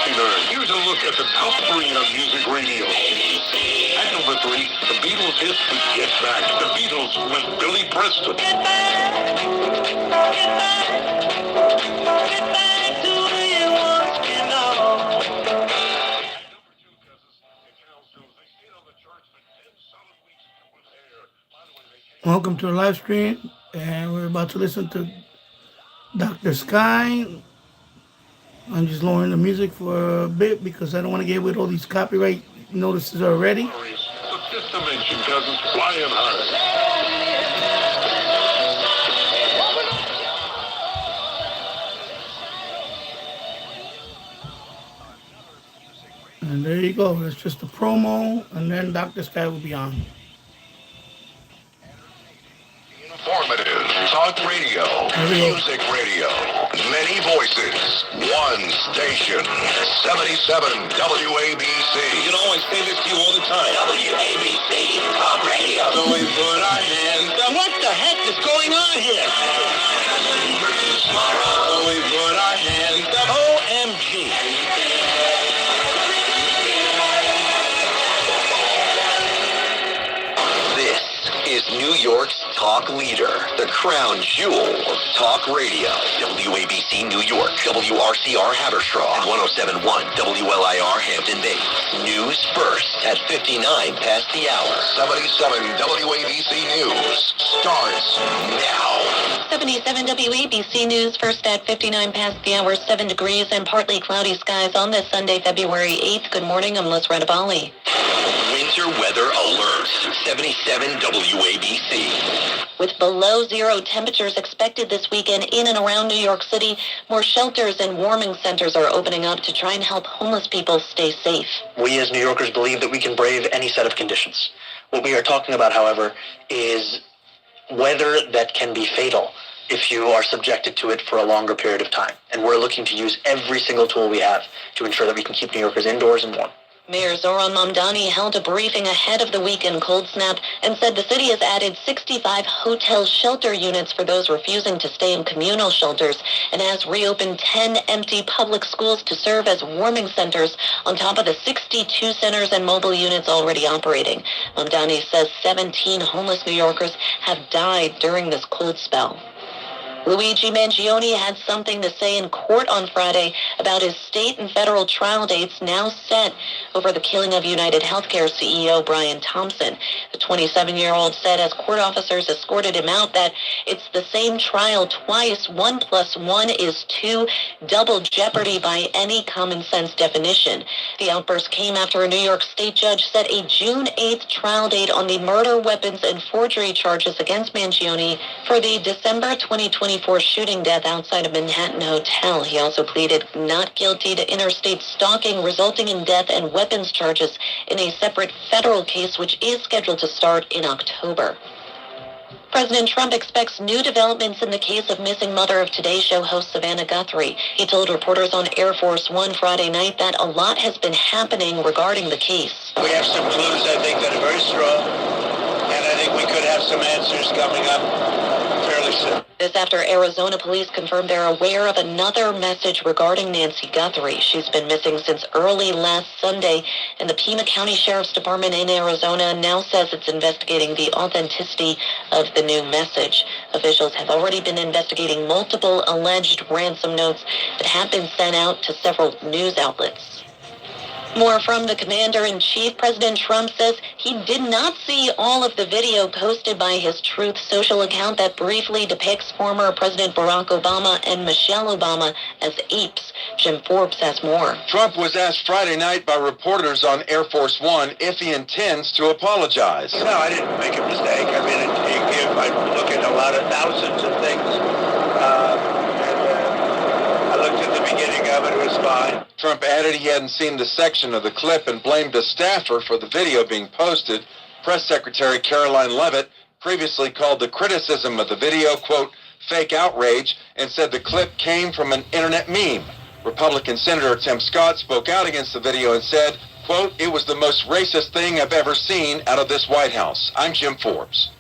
Here's a look at the top 3 on music radio. At number 3, the Beatles hit Get Back. The Beatles with Billy Preston. Get back, get back to where you once belonged. At number 2, cousins, the Cows Jones. They stayed on the charts for 10 solid weeks with Hair. By the way, they came. Welcome to our live stream, and we're about to listen to Dr. Sky. I'm just lowering the music for a bit because I don't want to get with all these copyright notices already. The fifth dimension, cousins, flying high. And there you go. That's just a promo, and then Dr. Sky will be on. Informative, talk radio, music radio, many voices, one station, 77 WABC. You can always say this to you all the time. WABC, talk radio. So we put our hands up. What the heck is going on here? So we put our hands up. OMG. Is New York's talk leader, the crown jewel of talk radio. WABC New York, WRCR Haverstraw, and 107.1 WLIR Hampton Bays. News first at 59 past the hour. 77 WABC News starts now. 77 WABC News first at 59 past the hour, 7 degrees and partly cloudy skies on this Sunday, February 8th. Good morning, I'm Liz Renabali. Winter weather alert, 77 WABC. With below zero temperatures expected this weekend in and around New York City, more shelters and warming centers are opening up to try and help homeless people stay safe. We as New Yorkers believe that we can brave any set of conditions. What we are talking about, however, is weather that can be fatal if you are subjected to it for a longer period of time. And we're looking to use every single tool we have to ensure that we can keep New Yorkers indoors and warm. Mayor Zohran Mamdani held a briefing ahead of the weekend cold snap and said the city has added 65 hotel shelter units for those refusing to stay in communal shelters and has reopened 10 empty public schools to serve as warming centers on top of the 62 centers and mobile units already operating. Mamdani says 17 homeless New Yorkers have died during this cold spell. Luigi Mangione had something to say in court on Friday about his state and federal trial dates now set over the killing of United Healthcare CEO Brian Thompson. The 27-year-old said as court officers escorted him out that it's the same trial twice. 1 + 1 is 2, double jeopardy by any common sense definition. The outburst came after a New York state judge set a June 8th trial date on the murder, weapons, and forgery charges against Mangione for the December 2024 shooting death outside a Manhattan hotel. He also pleaded not guilty to interstate stalking resulting in death and weapons charges in a separate federal case which is scheduled to start in October. President Trump expects new developments in the case of missing mother of Today Show host Savannah Guthrie. He told reporters on Air Force One Friday night that a lot has been happening regarding the case. We have some clues, I think, that are very strong, and I think we could have some answers coming up fairly soon. This after Arizona police confirmed they're aware of another message regarding Nancy Guthrie. She's been missing since early last Sunday, and the Pima County Sheriff's Department in Arizona now says it's investigating the authenticity of the new message. Officials have already been investigating multiple alleged ransom notes that have been sent out to several news outlets. More from the commander-in-chief. President Trump says he did not see all of the video posted by his Truth Social account that briefly depicts former President Barack Obama and Michelle Obama as apes. Jim Forbes has more. Trump was asked Friday night by reporters on Air Force One if he intends to apologize. No, I didn't make a mistake. I mean, I look at a lot of thousands of things. I looked at the beginning of it, it was fine. Trump added he hadn't seen the section of the clip and blamed a staffer for the video being posted. Press Secretary Caroline Leavitt previously called the criticism of the video, quote, fake outrage, and said the clip came from an internet meme. Republican Senator Tim Scott spoke out against the video and said, quote, it was the most racist thing I've ever seen out of this White House. I'm Jim Forbes.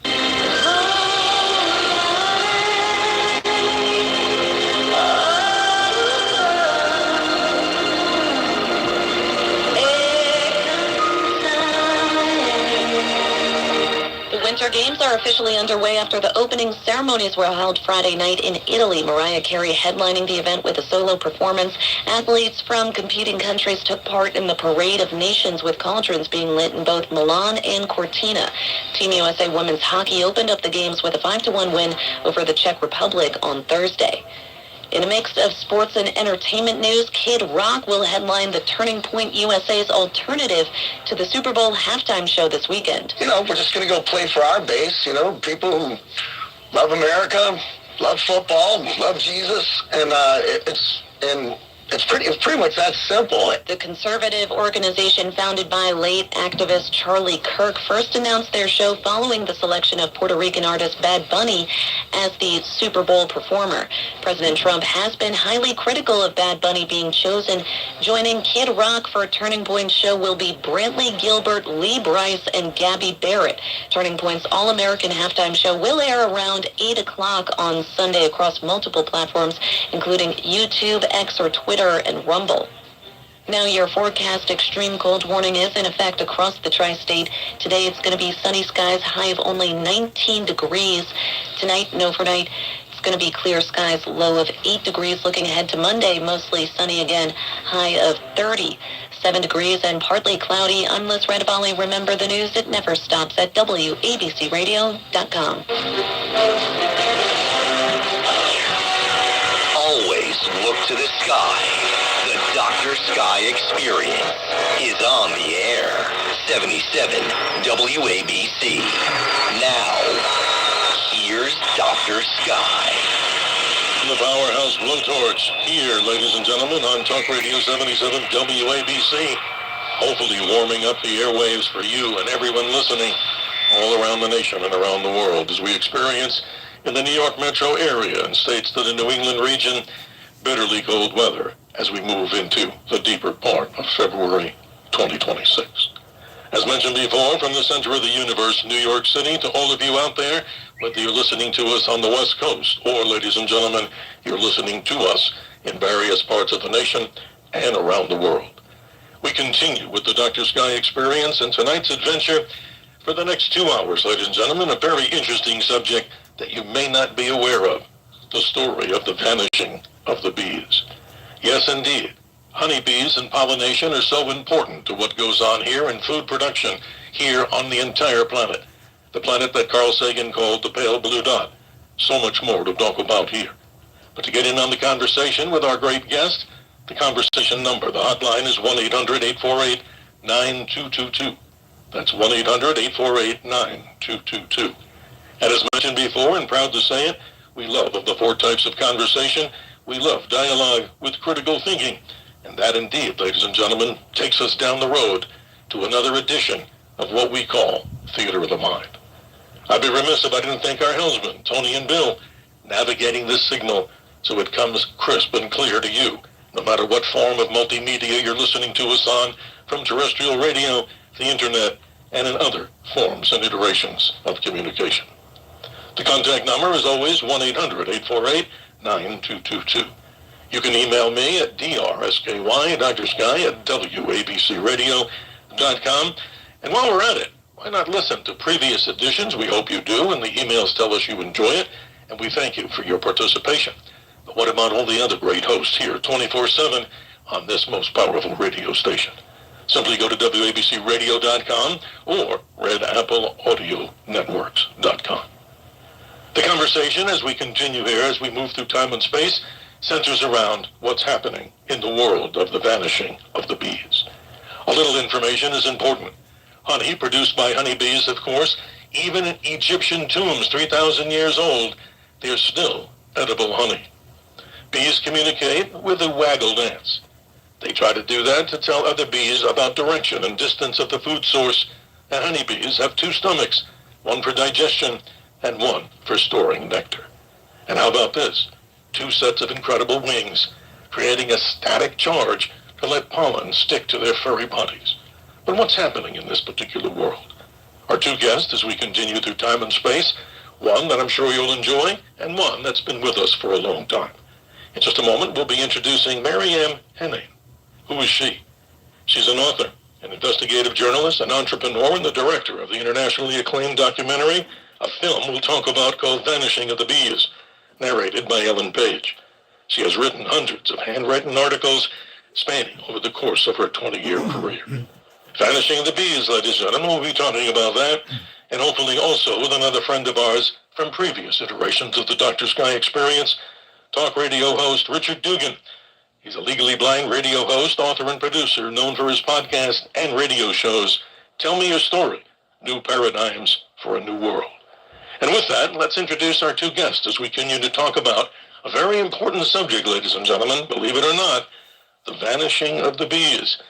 Winter Games are officially underway after the opening ceremonies were held Friday night in Italy. Mariah Carey headlining the event with a solo performance. Athletes from competing countries took part in the Parade of Nations with cauldrons being lit in both Milan and Cortina. Team USA Women's Hockey opened up the games with a 5-1 win over the Czech Republic on Thursday. In a mix of sports and entertainment news, Kid Rock will headline the Turning Point USA's alternative to the Super Bowl halftime show this weekend. We're just going to go play for our base, people who love America, love football, love Jesus, and it's pretty much that simple. The conservative organization founded by late activist Charlie Kirk first announced their show following the selection of Puerto Rican artist Bad Bunny as the Super Bowl performer. President Trump has been highly critical of Bad Bunny being chosen. Joining Kid Rock for a Turning Point show will be Brantley Gilbert, Lee Brice, and Gabby Barrett. Turning Point's All-American halftime show will air around 8 o'clock on Sunday across multiple platforms, including YouTube, X, or Twitter, and Rumble. Now your forecast: extreme cold warning is in effect across the tri-state. Today it's going to be sunny skies, high of only 19 degrees. Tonight and overnight it's going to be clear skies, low of 8 degrees. Looking ahead to Monday, mostly sunny again, high of 37 degrees and partly cloudy. I'm Liz Redabali. Remember, the news, it never stops at WABCRadio.com. Always look to the sky. The Dr. Sky Experience is on the air. 77 WABC. Now, here's Dr. Sky. The Powerhouse Blowtorch here, ladies and gentlemen, on Talk Radio 77 WABC. Hopefully warming up the airwaves for you and everyone listening all around the nation and around the world as we experience in the New York metro area and states to the New England region bitterly cold weather as we move into the deeper part of February 2026. As mentioned before, from the center of the universe, New York City, to all of you out there, whether you're listening to us on the West Coast or, ladies and gentlemen, you're listening to us in various parts of the nation and around the world. We continue with the Dr. Sky Experience, and tonight's adventure for the next 2 hours, ladies and gentlemen, a very interesting subject that you may not be aware of, the story of the vanishing of the bees. Yes, indeed, honeybees and pollination are so important to what goes on here in food production here on the entire planet, the planet that Carl Sagan called the pale blue dot. So much more to talk about here. But to get in on the conversation with our great guest, the conversation number, the hotline is 1-800-848-9222. That's 1-800-848-9222. And as mentioned before, and proud to say it, we love of the 4 types of conversation. We love dialogue with critical thinking. And that indeed, ladies and gentlemen, takes us down the road to another edition of what we call Theater of the Mind. I'd be remiss if I didn't thank our helmsmen, Tony and Bill, navigating this signal so it comes crisp and clear to you, no matter what form of multimedia you're listening to us on, from terrestrial radio, the internet, and in other forms and iterations of communication. The contact number is always 1-800-848-9222. You can email me at drsky@wabcradio.com. And while we're at it, why not listen to previous editions? We hope you do, and the emails tell us you enjoy it, and we thank you for your participation. But what about all the other great hosts here 24/7 on this most powerful radio station? Simply go to wabcradio.com or redappleaudionetworks.com. The conversation as we continue here, as we move through time and space, centers around what's happening in the world of the vanishing of the bees. A little information is important. Honey produced by honeybees, of course, even in Egyptian tombs 3,000 years old, there's still edible honey. Bees communicate with a waggle dance. They try to do that to tell other bees about direction and distance of the food source. And honeybees have 2 stomachs, one for digestion and one for storing nectar. And how about this? 2 sets of incredible wings, creating a static charge to let pollen stick to their furry bodies. But what's happening in this particular world? Our 2 guests, as we continue through time and space, one that I'm sure you'll enjoy, and one that's been with us for a long time. In just a moment, we'll be introducing Mary Ann Henning. Who is she? She's an author, an investigative journalist, an entrepreneur, and the director of the internationally acclaimed documentary, a film we'll talk about called Vanishing of the Bees, narrated by Ellen Page. She has written hundreds of handwritten articles spanning over the course of her 20-year career. Vanishing of the Bees, ladies and gentlemen, we'll be talking about that, and hopefully also with another friend of ours from previous iterations of the Dr. Sky Experience, talk radio host Richard Dugan. He's a legally blind radio host, author, and producer known for his podcast and radio shows, Tell Me Your Story, New Paradigms for a New World. And with that, let's introduce our two guests as we continue to talk about a very important subject, ladies and gentlemen, believe it or not, the vanishing of the bees.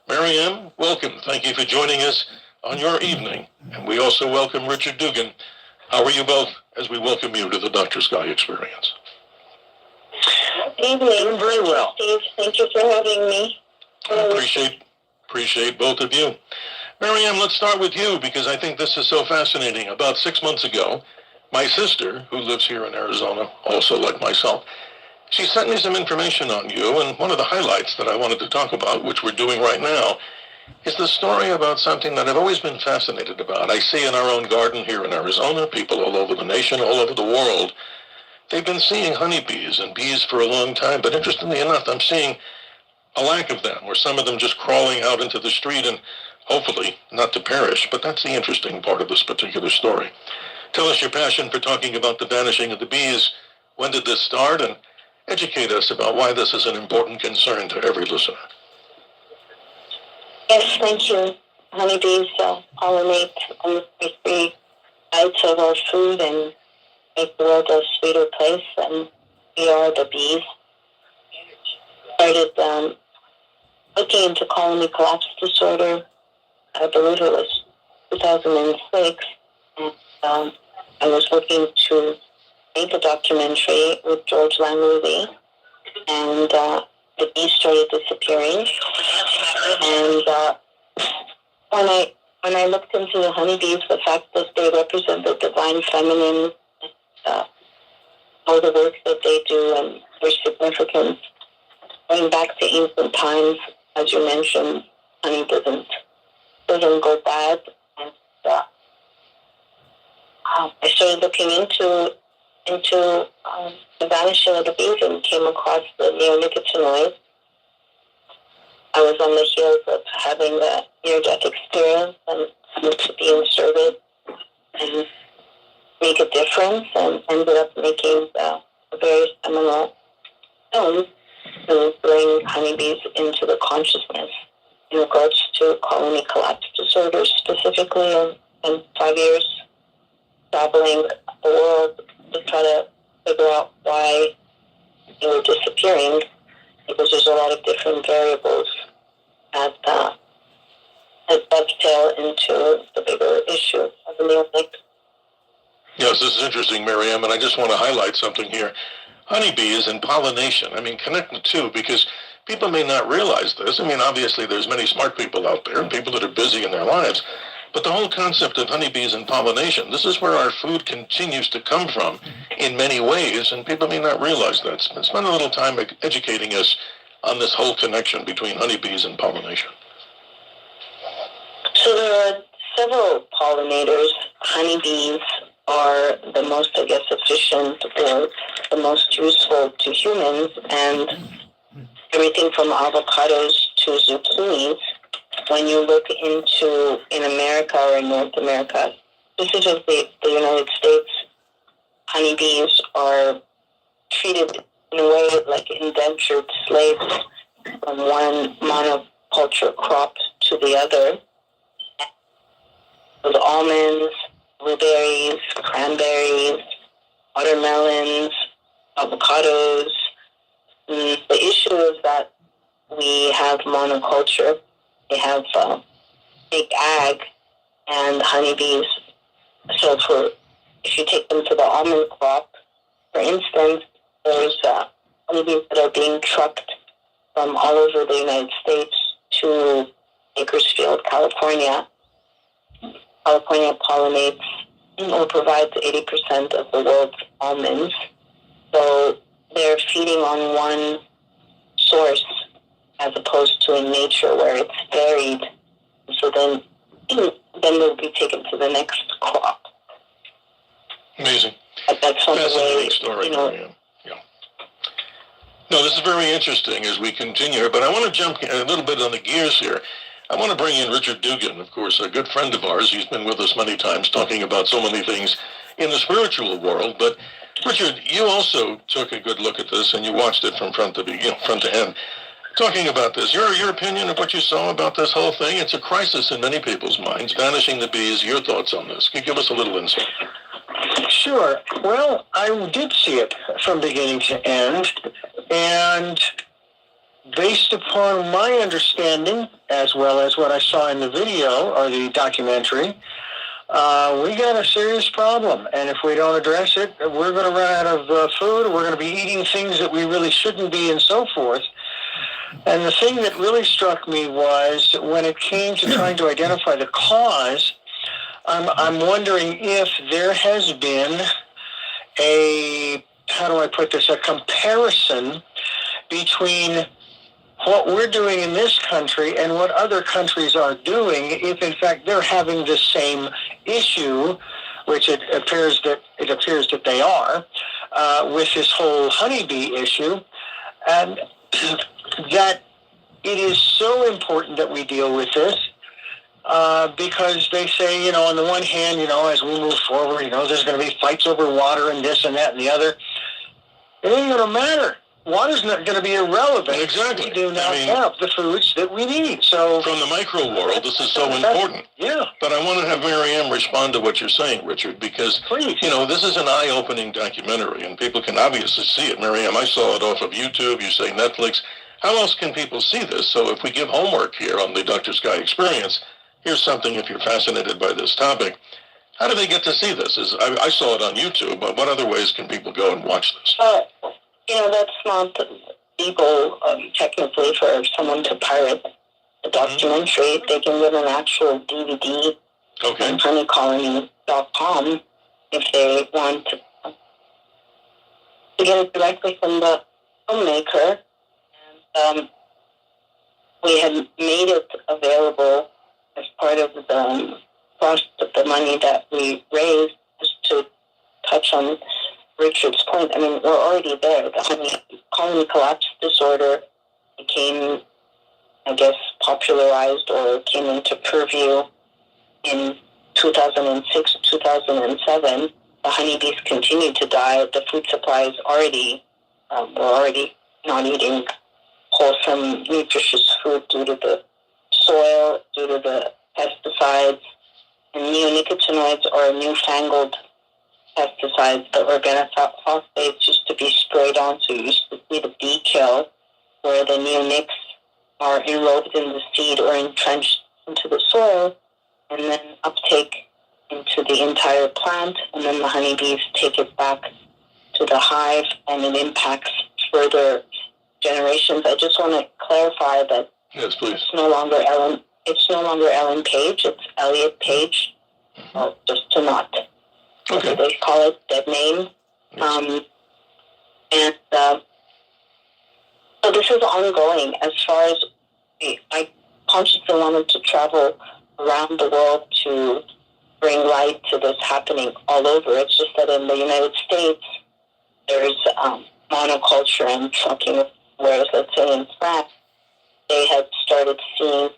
Mary-Ann, welcome. Thank you for joining us on your evening. And we also welcome Richard Dugan. How are you both as we welcome you to the Dr. Sky Experience? Evening. Doing very well. Steve, thank you for having me. Appreciate both of you. Mary-Ann, let's start with you because I think this is so fascinating. About 6 months ago, my sister, who lives here in Arizona, also like myself, she sent me some information on you, and one of the highlights that I wanted to talk about, which we're doing right now, is the story about something that I've always been fascinated about. I see in our own garden here in Arizona, people all over the nation, all over the world, they've been seeing honeybees and bees for a long time, but interestingly enough, I'm seeing a lack of them, or some of them just crawling out into the street and hopefully not to perish. But that's the interesting part of this particular story. Tell us your passion for talking about the vanishing of the bees. When did this start? And educate us about why this is an important concern to every listener. Yes, thank you. Honeybees pollinate almost every bite of our food and make the world a sweeter place, and we are the bees. Started looking into colony collapse disorder. I believe it was 2006. And I was looking to make a documentary with George Langley, and the bees started disappearing. And when I looked into the honeybees, the fact that they represent the divine feminine, all the work that they do and their significance, going back to ancient times, as you mentioned, honey doesn't go bad. And I started looking into the vanishing of the bees and came across the neonicotinoids. I was on the heels of having a near-death experience and to be inserted and make a difference, and ended up making a very seminal film to bring honeybees into the consciousness in regards to colony collapse disorder specifically, and 5 years traveling the world to try to figure out why they were disappearing, because there's a lot of different variables that dovetail into the bigger issue of the neonic. Yes, this is interesting, Mary-Ann, and I just want to highlight something here. Honeybees and pollination, connect the two because people may not realize this. Obviously there's many smart people out there and people that are busy in their lives, but the whole concept of honeybees and pollination, this is where our food continues to come from in many ways, and people may not realize that. Spend a little time educating us on this whole connection between honeybees and pollination. So there are several pollinators. Honeybees are the most, efficient or the most useful to humans, and everything from avocados to zucchinis. When you look into, in America or in North America, specifically the United States, honeybees are treated in a way like indentured slaves from one monoculture crop to the other. With almonds, blueberries, cranberries, watermelons, avocados. The issue is that we have monoculture. We have big ag and honeybees. So if you take them to the almond crop, for instance, there's honeybees that are being trucked from all over the United States to Bakersfield, California. California pollinates or provides 80% of the world's almonds. So they're feeding on one source as opposed to in nature where it's varied So then they'll be taken to the next crop. Amazing. That's one Fascinating way, story, Marianne. Yeah. No, this is very interesting as we continue here, but I want to jump a little bit on the gears here. I want to bring in Richard Dugan, of course, a good friend of ours. He's been with us many times talking about so many things in the spiritual world. But Richard, you also took a good look at this and you watched it from front to end. Talking about this, your opinion of what you saw about this whole thing, it's a crisis in many people's minds. Vanishing the bees, your thoughts on this? Can you give us a little insight? Sure. Well, I did see it from beginning to end, and based upon my understanding, as well as what I saw in the video or the documentary, we got a serious problem. And if we don't address it, we're going to run out of food, we're going to be eating things that we really shouldn't be, and so forth. And the thing that really struck me was when it came to trying to identify the cause, I'm wondering if there has been a comparison between what we're doing in this country and what other countries are doing, if in fact they're having the same issue, which it appears that they are, with this whole honeybee issue, and that it is so important that we deal with this. Because they say, on the one hand, as we move forward, there's going to be fights over water and this and that and the other. It ain't going to matter. Water's not going to be irrelevant. Exactly. We do not have the foods that we need. So from the micro world, this is so important. Yeah. But I want to have Miriam respond to what you're saying, Richard, because, Please. This is an eye-opening documentary, and people can obviously see it. Miriam, I saw it off of YouTube. You say Netflix. How else can people see this? So if we give homework here on the Dr. Sky Experience, here's something if you're fascinated by this topic. How do they get to see this? I saw it on YouTube, but what other ways can people go and watch this? That's not legal, technically, for someone to pirate a documentary. Mm-hmm. They can get an actual DVD on honeycolony.com if they want to get it directly from the filmmaker. And we had made it available as part of the cost of the money that we raised, just to touch on Richard's point. I mean, we're already there. The colony collapse disorder became, I guess, popularized or came into purview in 2006, 2007. The honeybees continued to die. The food supplies were already not eating wholesome, nutritious food due to the soil, due to the pesticides. And neonicotinoids are newfangled pesticides. The organophosphates used to be sprayed on, so you used to see the bee kill, where the neonics are enrobed in the seed or entrenched into the soil, and then uptake into the entire plant, and then the honeybees take it back to the hive, and it impacts further generations. I just want to clarify that yes, please. It's no longer Ellen Page. It's Elliot Page. Just to not. Okay. They call it dead name. Yes. So this is ongoing. As far as I consciously wanted to travel around the world to bring light to this happening all over. It's just that in the United States, there's monoculture and trucking, whereas let's say in France, they had started seeing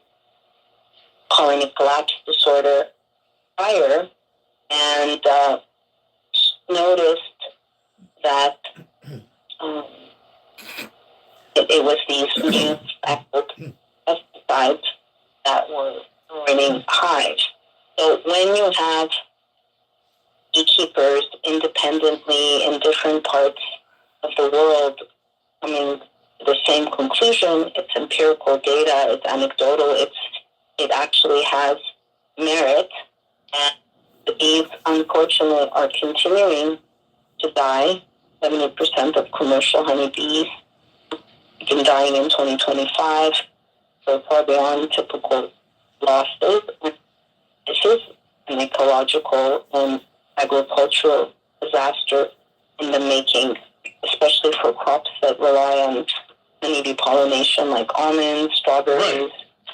colony collapse disorder prior, and noticed that it was these new pesticides that were ruining hives. So when you have beekeepers independently in different parts of the world coming to the same conclusion, it's empirical data, it's anecdotal, it actually has merit, and the bees unfortunately are continuing to die. 70% of commercial honeybees have been dying in 2025, so far beyond typical losses. This is an ecological and agricultural disaster in the making, especially for crops that rely on honeybee pollination like almonds, strawberries.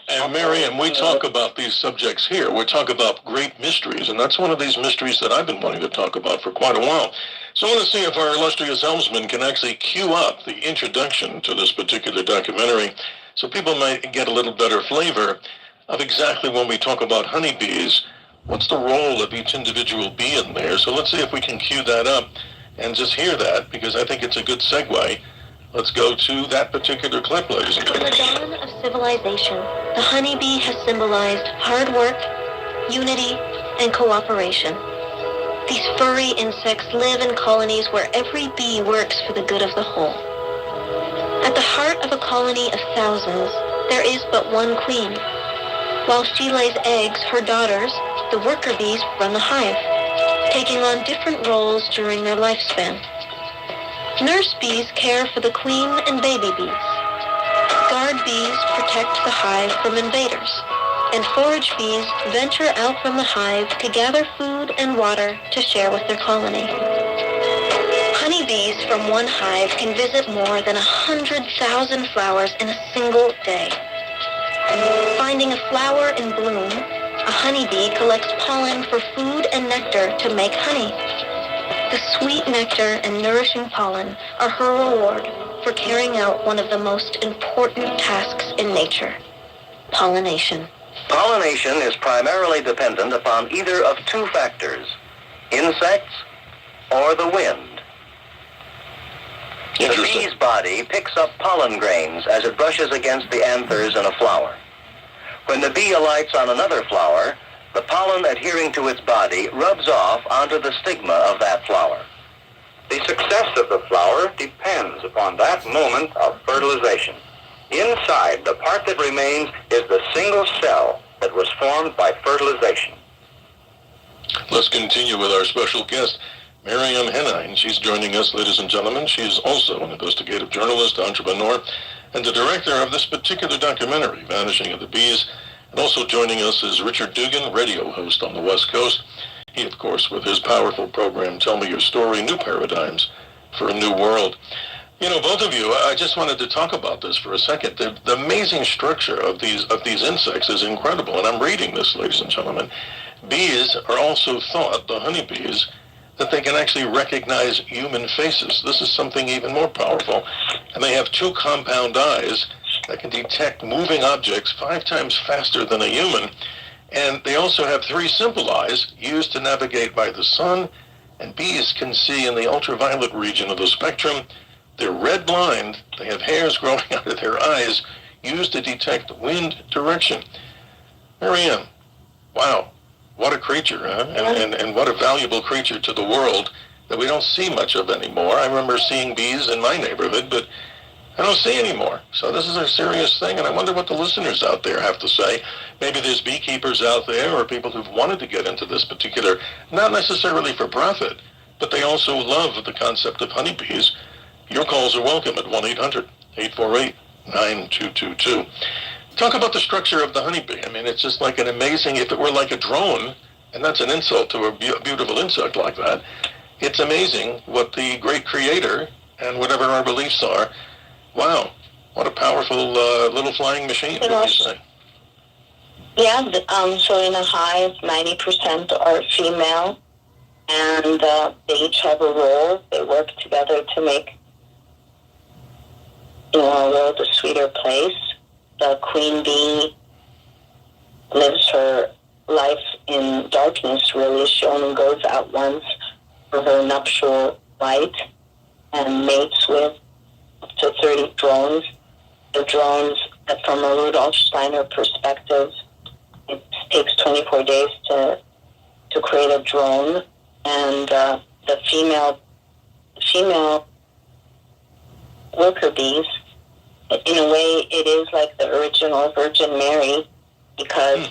Right. And Miriam, we talk about these subjects here. We talk about great mysteries, and that's one of these mysteries that I've been wanting to talk about for quite a while. So I want to see if our illustrious helmsman can actually cue up the introduction to this particular documentary so people might get a little better flavor of exactly when we talk about honeybees, what's the role of each individual bee in there. So let's see if we can cue that up and just hear that, because I think it's a good segue. Let's go to that particular clip, ladies and From the gentlemen. dawn of civilization, the honeybee has symbolized hard work, unity, and cooperation. These furry insects live in colonies where every bee works for the good of the whole. At the heart of a colony of thousands, there is but one queen. While she lays eggs, her daughters, the worker bees, run the hive, taking on different roles during their lifespan. Nurse bees care for the queen and baby bees. Guard bees protect the hive from invaders, and forage bees venture out from the hive to gather food and water to share with their colony. Honeybees from one hive can visit more than 100,000 flowers in a single day. Finding a flower in bloom, a honeybee collects pollen for food and nectar to make honey. The sweet nectar and nourishing pollen are her reward for carrying out one of the most important tasks in nature, pollination. Pollination is primarily dependent upon either of two factors, insects or the wind. The bee's body picks up pollen grains as it brushes against the anthers in a flower. When the bee alights on another flower, the pollen adhering to its body rubs off onto the stigma of that flower. The success of the flower depends upon that moment of fertilization. Inside, the part that remains is the single cell that was formed by fertilization. Let's continue with our special guest, Marianne Henine. She's joining us, ladies and gentlemen. She's also an investigative journalist, entrepreneur, and the director of this particular documentary, Vanishing of the Bees. And also joining us is Richard Dugan, radio host on the West Coast. He, of course, with his powerful program, Tell Me Your Story, New Paradigms for a New World. You know, both of you, I just wanted to talk about this for a second. The amazing structure of these insects is incredible. And I'm reading this, ladies and gentlemen. Bees are also thought, the honeybees, that they can actually recognize human faces. This is something even more powerful. And they have two compound eyes that can detect moving objects 5 times faster than a human. And they also have 3 simple eyes used to navigate by the sun. And bees can see in the ultraviolet region of the spectrum. They're red blind. They have hairs growing out of their eyes used to detect wind direction. Marianne, wow, what a creature, huh? And what a valuable creature to the world that we don't see much of anymore. I remember seeing bees in my neighborhood, but I don't see anymore. So this is a serious thing, and I wonder what the listeners out there have to say. Maybe there's beekeepers out there or people who've wanted to get into this particular, not necessarily for profit, but they also love the concept of honeybees. Your calls are welcome at 1-800-848-9222. Talk about the structure of the honeybee. I mean, it's just like an amazing, if it were like a drone, and that's an insult to a beautiful insect like that, it's amazing what the great creator, and whatever our beliefs are, wow, what a powerful little flying machine, would you say? Yeah, so in a hive, 90% are female, and they each have a role. They work together to make our world a sweeter place. The queen bee lives her life in darkness, really. She only goes out once for her nuptial rite and mates with up to 30 drones. The drones, from a Rudolf Steiner perspective, it takes 24 days to create a drone, and the female worker bees, in a way, it is like the original Virgin Mary, because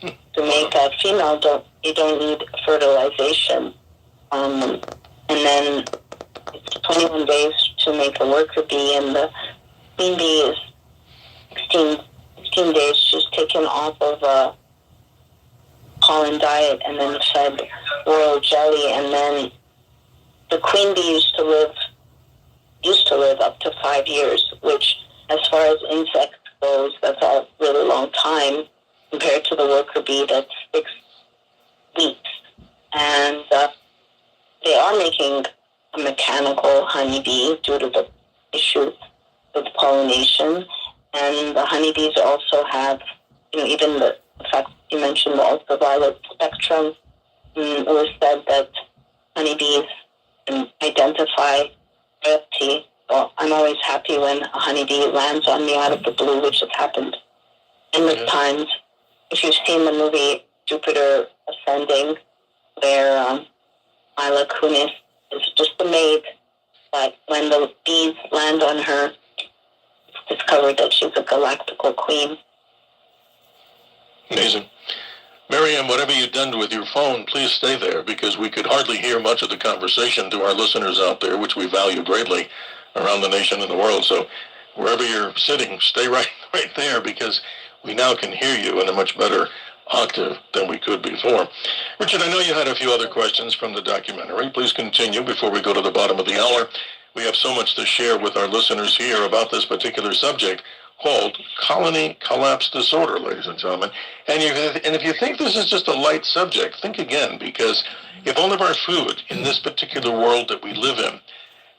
to make a female, you don't need fertilization, and then it's 21 days to make a worker bee, and the queen bee is 16 days. She's taken off of a pollen diet and then fed royal jelly, and then the queen bee used to live up to 5 years, which, as far as insects goes, that's a really long time compared to the worker bee that's 6 weeks. And they are making a mechanical honeybee due to the issues with pollination. And the honeybees also have, even the fact you mentioned the ultraviolet spectrum. It was said that honeybees can identify royalty. Well, I'm always happy when a honeybee lands on me out of the blue, which has happened endless times. If you've seen the movie Jupiter Ascending, where Mila Kunis is just a maid, but when the bees land on her, it's discovered that she's a galactical queen. Amazing. Miriam, whatever you've done with your phone, please stay there, because we could hardly hear much of the conversation to our listeners out there, which we value greatly around the nation and the world. So wherever you're sitting, stay right there, because we now can hear you in a much better octave than we could before. Richard, I know you had a few other questions from the documentary. Please continue before we go to the bottom of the hour. We have so much to share with our listeners here about this particular subject called colony collapse disorder, ladies and gentlemen. And if you think this is just a light subject, think again, because if all of our food in this particular world that we live in,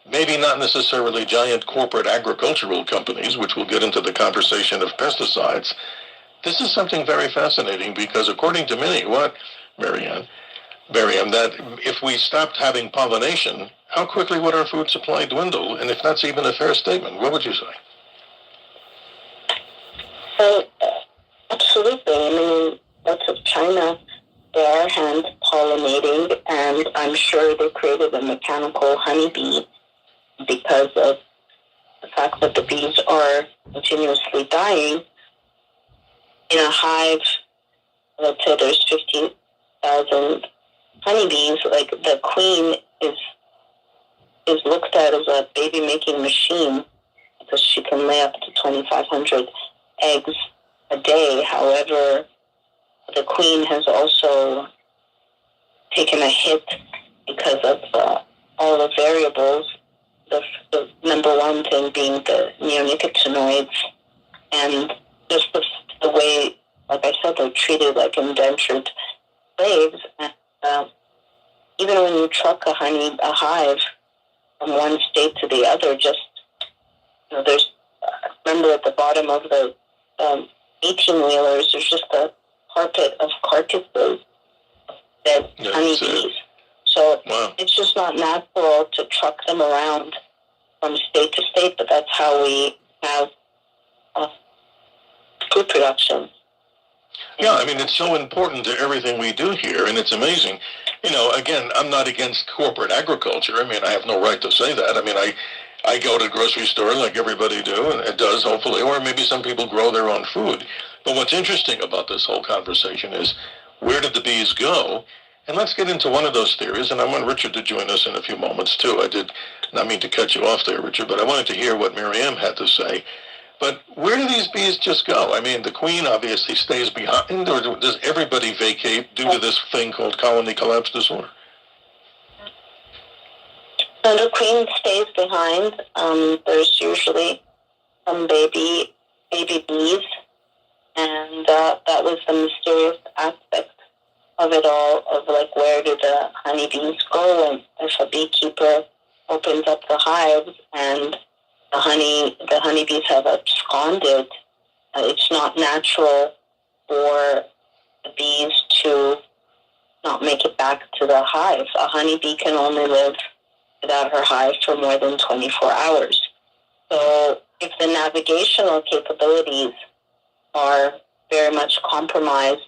maybe not necessarily giant corporate agricultural companies, which we'll get into the conversation of pesticides, this is something very fascinating, because according to many, Miriam, that if we stopped having pollination, how quickly would our food supply dwindle? And if that's even a fair statement, what would you say? Absolutely. I mean, lots of China, they are hand pollinating, and I'm sure they created a mechanical honeybee because of the fact that the bees are continuously dying. In a hive, let's say there's 50,000 honeybees, like the queen is looked at as a baby-making machine because she can lay up to 2,500 eggs a day. However, the queen has also taken a hit because of all the variables. The number one thing being the neonicotinoids, and just the way, like I said, they're treated like indentured slaves. And even when you truck a hive from one state to the other, just there's remember at the bottom of the 18-wheelers, there's just a carpet of carcasses of dead honeybees. So it's just not natural to truck them around from state to state, but that's how we have food production. Yeah, I mean, it's so important to everything we do here, and it's amazing. Again, I'm not against corporate agriculture. I mean, I have no right to say that. I mean, I go to the grocery store like everybody do, and it does, hopefully, or maybe some people grow their own food. But what's interesting about this whole conversation is, where did the bees go? And let's get into one of those theories, and I want Richard to join us in a few moments, too. I did not mean to cut you off there, Richard, but I wanted to hear what Miriam had to say. But where do these bees just go? I mean, the queen obviously stays behind, or does everybody vacate due to this thing called colony collapse disorder? So the queen stays behind. There's usually some baby bees, and that was the mysterious aspect of it all, of like, where do the honeybees go? And if a beekeeper opens up the hives and the honeybees have absconded, it's not natural for the bees to not make it back to the hive. A honeybee can only live without her hive for more than 24 hours. So if the navigational capabilities are very much compromised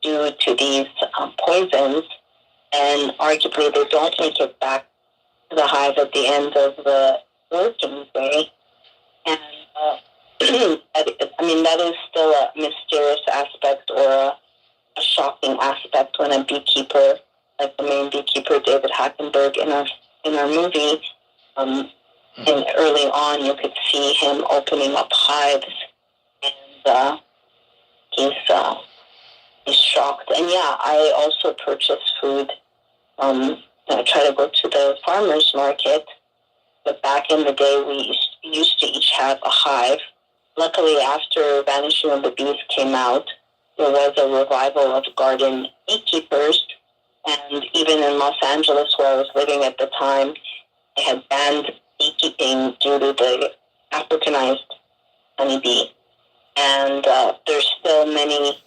due to these poisons, and arguably they don't make it back to the hive at the end of the working day, and I mean, that is still a mysterious aspect, or a shocking aspect, when a beekeeper, like the main beekeeper David Hackenberg in our movie, and early on you could see him opening up hives, and he's shocked. And yeah, I also purchase food. I try to go to the farmer's market, but back in the day we used to each have a hive, Luckily, after Vanishing of the Bees came out, there was a revival of garden beekeepers, and even in Los Angeles, where I was living at the time, they had banned beekeeping due to the Africanized honeybee. And there's still many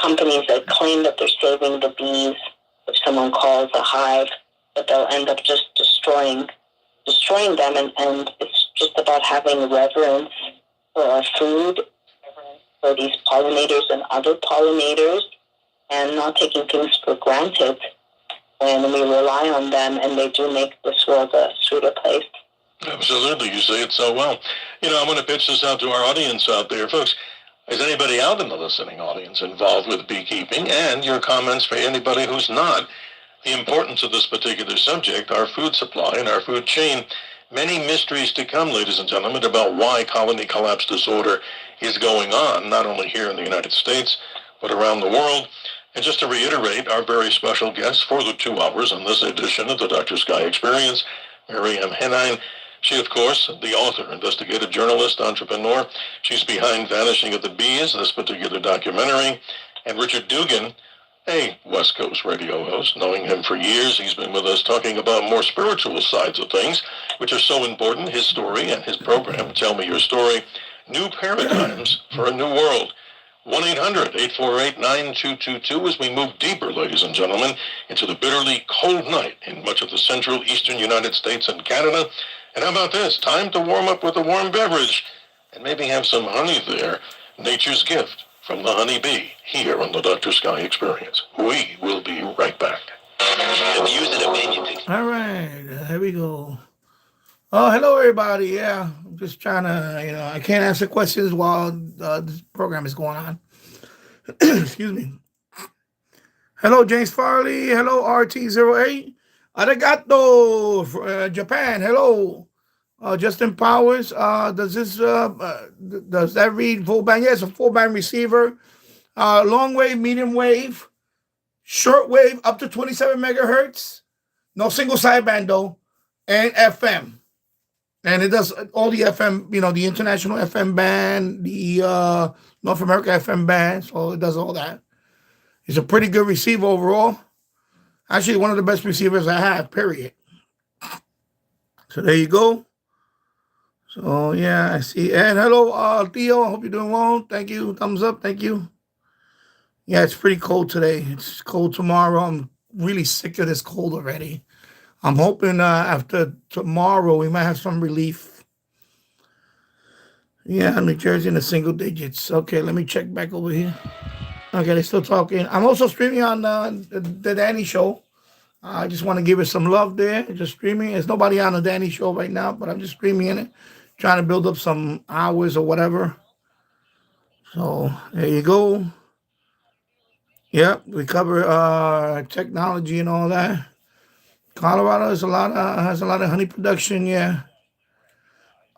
companies that claim that they're saving the bees if someone calls a hive, but they'll end up just destroying them. And it's just about having reverence for our food, reverence for these pollinators and other pollinators, and not taking things for granted when we rely on them, and they do make this world a sweeter place. Absolutely. You say it so well. I want to pitch this out to our audience out there. Folks, is anybody out in the listening audience involved with beekeeping? And your comments for anybody who's not. The importance of this particular subject, our food supply and our food chain. Many mysteries to come, ladies and gentlemen, about why colony collapse disorder is going on, not only here in the United States, but around the world. And just to reiterate, our very special guest for the 2 hours on this edition of the Dr. Sky Experience, Mary M. Henine. She, of course, the author, investigative journalist, entrepreneur. She's behind Vanishing of the Bees, this particular documentary. And Richard Dugan, a West Coast radio host. Knowing him for years, he's been with us talking about more spiritual sides of things, which are so important. His story and his program, Tell Me Your Story, New Paradigms for a New World. 1-800-848-9222 as we move deeper, ladies and gentlemen, into the bitterly cold night in much of the central eastern United States and Canada. And how about this? Time to warm up with a warm beverage and maybe have some honey there. Nature's gift from the honeybee here on the Dr. Sky Experience. We will be right back. The views and opinions. All right, here we go. Oh, hello, everybody. Yeah, I'm just trying to, I can't answer questions while this program is going on. Excuse me. Hello, James Farley. Hello, RT08. Arigato, Japan. Hello. Justin Powers. Does that read full band? Yes, a full band receiver. Long wave, medium wave, short wave up to 27 megahertz. No single sideband though, and FM. And it does all the FM, the international FM band, the North America FM band. So it does all that. It's a pretty good receiver overall. Actually, one of the best receivers I have, period. So there you go. So, yeah, I see. And hello, Theo. I hope you're doing well. Thank you. Thumbs up. Thank you. Yeah, it's pretty cold today. It's cold tomorrow. I'm really sick of this cold already. I'm hoping after tomorrow we might have some relief. Yeah, New Jersey in the single digits. Okay, let me check back over here. Okay, they're still talking. I'm also streaming on the Danny Show. I just want to give it some love there. Just streaming. There's nobody on the Danny Show right now, but I'm just streaming in it, trying to build up some hours or whatever. So there you go. Yep, we cover technology and all that. Colorado has a lot of honey production. Yeah.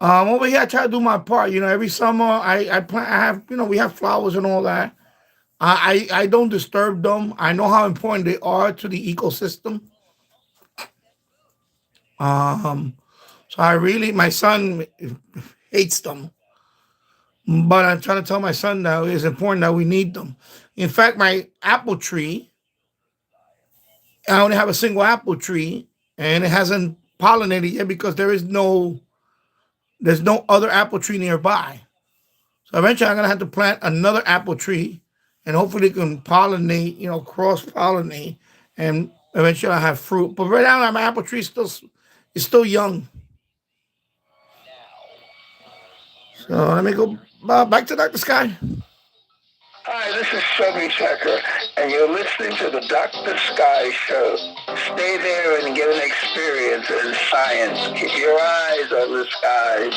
Over here I try to do my part. Every summer I plant. I have we have flowers and all that. I don't disturb them. I know how important they are to the ecosystem. So my son hates them, but I'm trying to tell my son now it's important that we need them. In fact, my apple tree, I only have a single apple tree, and it hasn't pollinated yet because there's no other apple tree nearby. So eventually I'm gonna have to plant another apple tree, and hopefully it can pollinate, cross-pollinate, and eventually I'll have fruit. But right now my apple tree is still young. So let me go back to Dr. Sky. Hi, this is Chubby Checker, and you're listening to the Dr. Sky Show. Stay there and get an experience in science. Keep your eyes on the skies.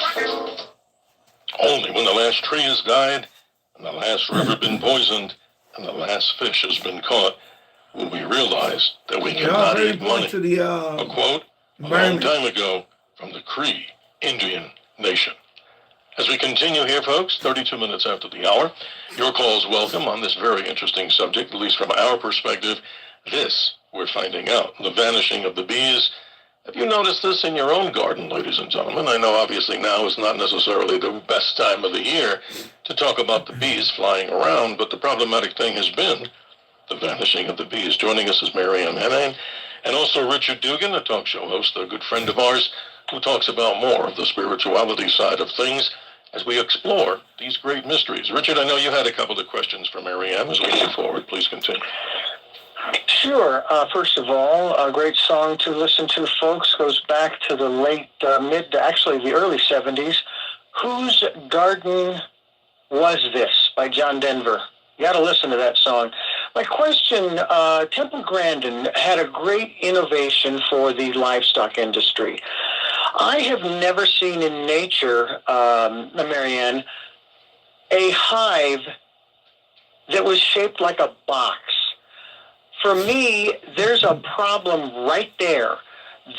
Only when the last tree has died, and the last river been poisoned, and the last fish has been caught, will we realize that we cannot eat money. A quote a long time ago from the Cree Indian Nation. As we continue here, folks, 32 minutes after the hour, your calls welcome on this very interesting subject, at least from our perspective. This, we're finding out, the vanishing of the bees, Have you noticed this in your own garden, ladies and gentlemen? I know obviously now is not necessarily the best time of the year to talk about the bees flying around, but the problematic thing has been the vanishing of the bees. Joining us is Marianne Henning, and also Richard Dugan, a talk show host, a good friend of ours, who talks about more of the spirituality side of things as we explore these great mysteries. Richard, I know you had a couple of questions for Marianne as we move forward. Please continue. Sure. First of all, a great song to listen to, folks, goes back to the late, the early 70s. Whose Garden Was This by John Denver. You got to listen to that song. My question, Temple Grandin had a great innovation for the livestock industry. I have never seen in nature, Marianne, a hive that was shaped like a box. For me, there's a problem right there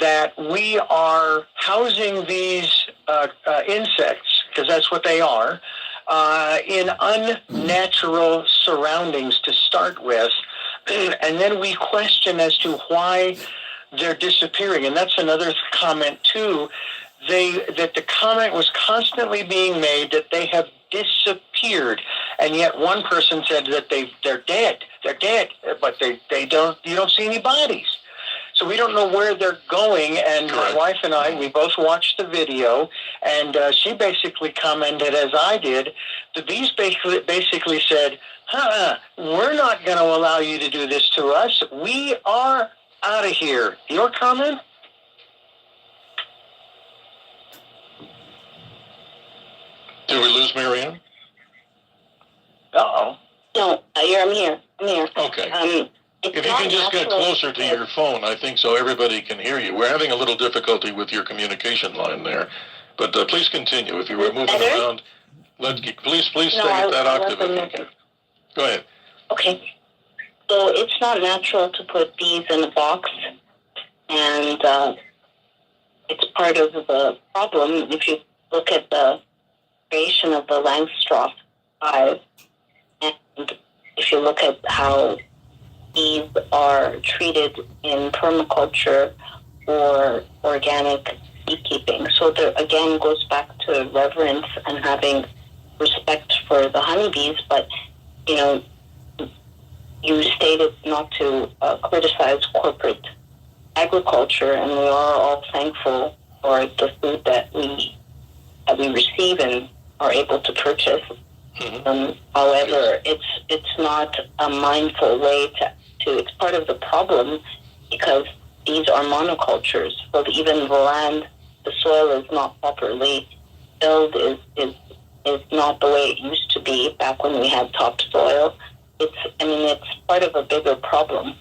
that we are housing these insects, because that's what they are, in unnatural surroundings to start with, and then we question as to why they're disappearing. And that's another comment too, that the comment was constantly being made that they have disappeared, and yet one person said that they're dead, but you don't see any bodies. So we don't know where they're going, and my wife and I, we both watched the video, and she basically commented, as I did, the bees basically said, we're not going to allow you to do this to us. We are out of here. Your comment? Did we lose Marianne? Uh-oh. No, I'm here. Okay. If you can just get closer to your phone, I think, so everybody can hear you. We're having a little difficulty with your communication line there, but please continue. If you were moving around, please stay at that octave if you can. Go ahead. Okay. So it's not natural to put bees in a box, and it's part of the problem. If you look at the creation of the Langstroth hive, and if you look at how bees are treated in permaculture or organic beekeeping. So there again goes back to reverence and having respect for the honeybees, but you stated not to criticize corporate agriculture, and we are all thankful for the food that we receive and are able to purchase. However, it's not a mindful way to it's part of the problem, because these are monocultures. So even the land, the soil is not properly tilled, is not the way it used to be back when we had topsoil. It's part of a bigger problem.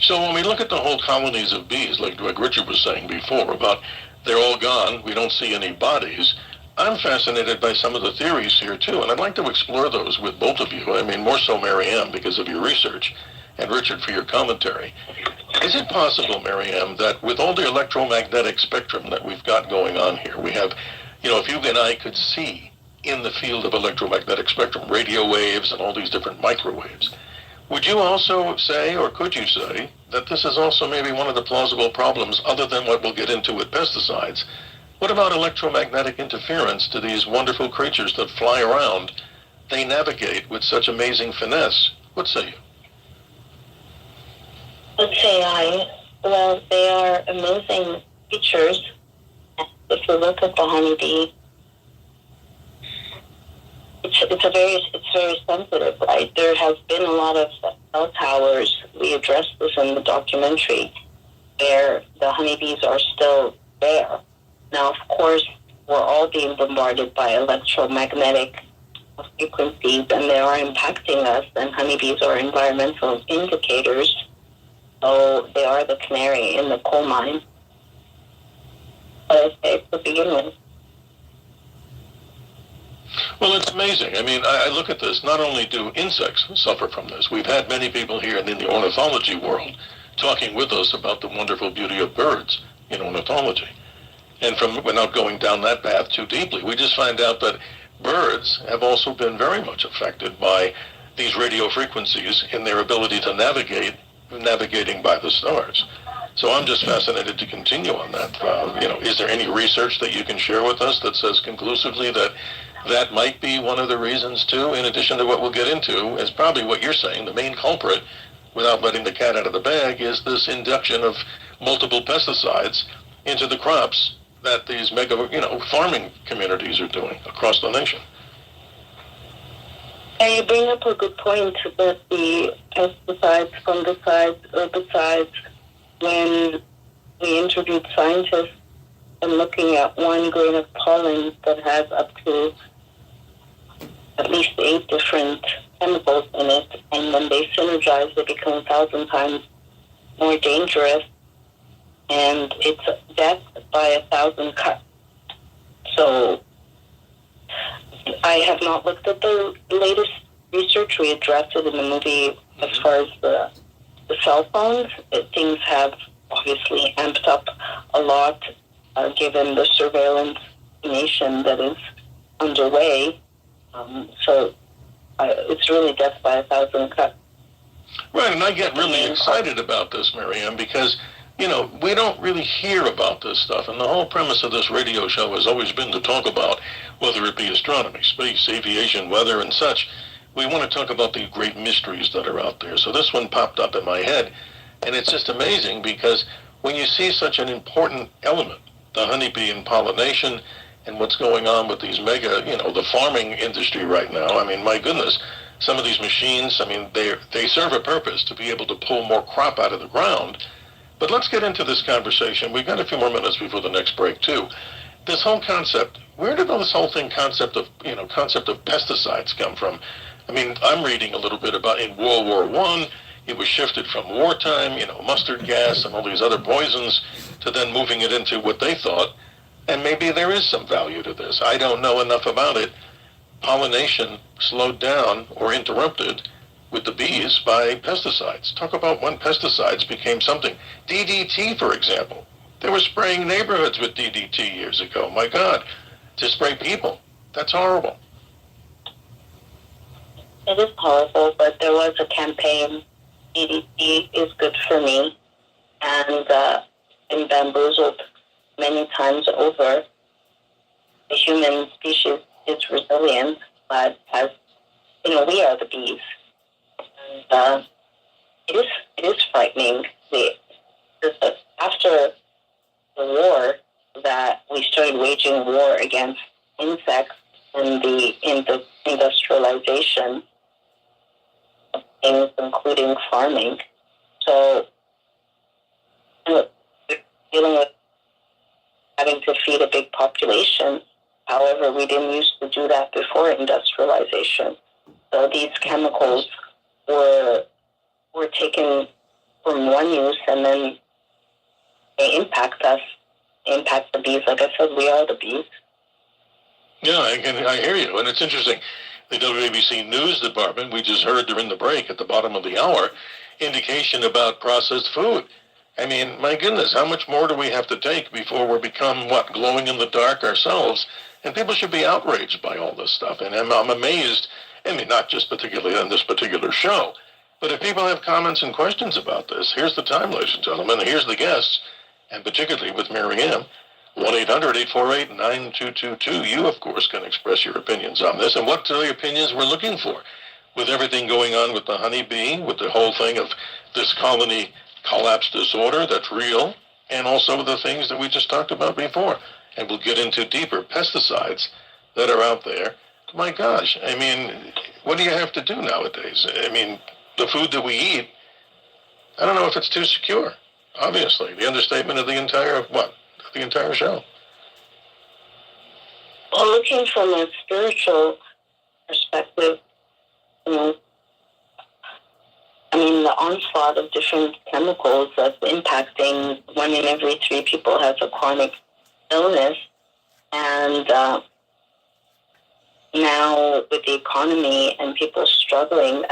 So when we look at the whole colonies of bees, like Richard was saying before about they're all gone, we don't see any bodies, I'm fascinated by some of the theories here too, and I'd like to explore those with both of you. I mean, more so Marianne because of your research, and Richard for your commentary. Is it possible, Marianne, that with all the electromagnetic spectrum that we've got going on here, we have, if you and I could see in the field of electromagnetic spectrum, radio waves and all these different microwaves, would you also say, or could you say, that this is also maybe one of the plausible problems, other than what we'll get into with pesticides? What about electromagnetic interference to these wonderful creatures that fly around? They navigate with such amazing finesse. What say you? What say I? Well, they are amazing creatures. If you look at the honeybee, it's very sensitive, right? There has been a lot of cell towers. We addressed this in the documentary, where the honeybees are still there. Now, of course, we're all being bombarded by electromagnetic frequencies, and they are impacting us, and honeybees are environmental indicators, so they are the canary in the coal mine. But I say to begin with. Well, it's amazing. I mean, I look at this. Not only do insects suffer from this, we've had many people here in the ornithology world talking with us about the wonderful beauty of birds in ornithology. And without going down that path too deeply, we just find out that birds have also been very much affected by these radio frequencies in their ability to navigating by the stars. So I'm just fascinated to continue on that. Is there any research that you can share with us that says conclusively that that might be one of the reasons too, in addition to what we'll get into, is probably what you're saying, the main culprit, without letting the cat out of the bag, is this induction of multiple pesticides into the crops that these mega, farming communities are doing across the nation. And you bring up a good point that the pesticides, fungicides, herbicides, when we interviewed scientists and looking at 1 grain of pollen that has up to at least 8 different chemicals in it, and when they synergize, they become 1,000 times more dangerous, and it's death by 1,000 cuts. So I have not looked at the latest research. We addressed it in the movie as far as the cell phones. Things have obviously amped up a lot given the surveillance nation that is underway. So it's really death by 1,000 cuts. Right, and I get really excited about this, Miriam, because, we don't really hear about this stuff. And the whole premise of this radio show has always been to talk about, whether it be astronomy, space, aviation, weather, and such. We want to talk about the great mysteries that are out there. So this one popped up in my head, and it's just amazing because when you see such an important element, the honeybee and pollination, and what's going on with these mega, the farming industry right now, I mean, my goodness, some of these machines, I mean, they serve a purpose to be able to pull more crop out of the ground. But let's get into this conversation. We've got a few more minutes before the next break, too. This whole concept, where did this whole concept of pesticides come from? I mean, I'm reading a little bit about in World War I, it was shifted from wartime, mustard gas and all these other poisons, to then moving it into what they thought. And maybe there is some value to this. I don't know enough about it. Pollination slowed down or interrupted with the bees by pesticides. Talk about when pesticides became something. DDT, for example. They were spraying neighborhoods with DDT years ago. My God, to spray people. That's horrible. It is horrible, but there was a campaign, DDT is good for me, and been bamboozled many times over. The human species is resilient, but we are the bees. And it is frightening. After the war, that we started waging war against insects and in the industrialization of things, including farming. So we're dealing with having to feed a big population. However, we didn't used to do that before industrialization. So these chemicals were taken from one use, and then they impact us, impact the bees. Like I said, we are the bees. Yeah, I hear you, and it's interesting. The WABC News Department, we just heard during the break at the bottom of the hour, indication about processed food. I mean, my goodness, how much more do we have to take before we become, glowing in the dark ourselves? And people should be outraged by all this stuff. And I'm amazed, I mean, not just particularly on this particular show, but if people have comments and questions about this, here's the time, ladies and gentlemen. Here's the guests, and particularly with Miriam. 1-800-848-9222. You, of course, can express your opinions on this. And what are the opinions we're looking for? With everything going on with the honeybee, with the whole thing of this colony collapse disorder that's real, and also the things that we just talked about before. And we'll get into deeper pesticides that are out there. My gosh, I mean, what do you have to do nowadays? I mean, the food that we eat, I don't know if it's too secure, obviously. The understatement of the entire show. Well, looking from a spiritual perspective, the onslaught of different chemicals that's impacting 1 in every 3 people has a chronic illness. And now with the economy and people struggling,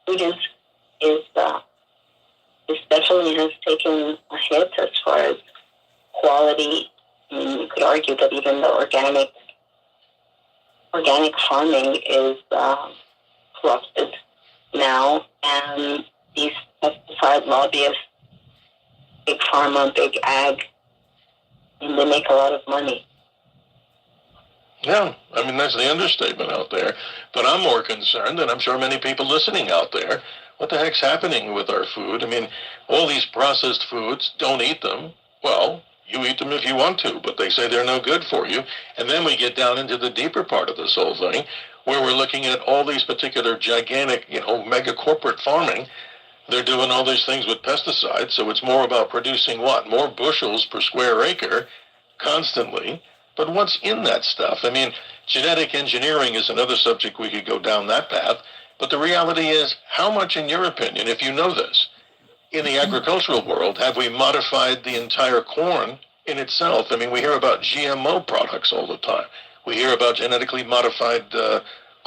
food definitely has taken a hit as far as quality. I mean, you could argue that even the organic farming is corrupted now, and these pesticide lobbyists big pharma, big ag, and they make a lot of money. Yeah, I mean, that's the understatement out there. But I'm more concerned, and I'm sure many people listening out there, what the heck's happening with our food? I mean, all these processed foods, don't eat them. Well, you eat them if you want to, but they say they're no good for you. And then we get down into the deeper part of this whole thing, where we're looking at all these particular gigantic, mega corporate farming. They're doing all these things with pesticides, so it's more about producing what? More bushels per square acre constantly. But what's in that stuff? I mean, genetic engineering is another subject we could go down that path. But the reality is, how much, in your opinion, if you know this, in the agricultural world, have we modified the entire corn in itself? I mean, we hear about GMO products all the time. We hear about genetically modified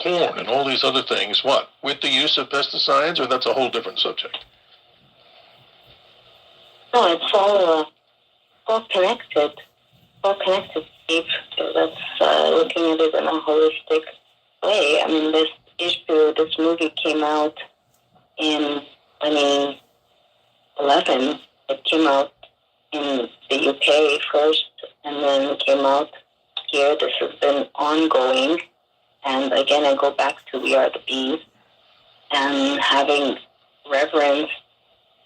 corn and all these other things. What? With the use of pesticides, or that's a whole different subject? No, it's all connected. All connected, Steve. That's looking at it in a holistic way. I mean, this movie came out in 2011. It came out in the UK first, and then came out here. This has been ongoing. And again, I go back to We Are the Bees and having reverence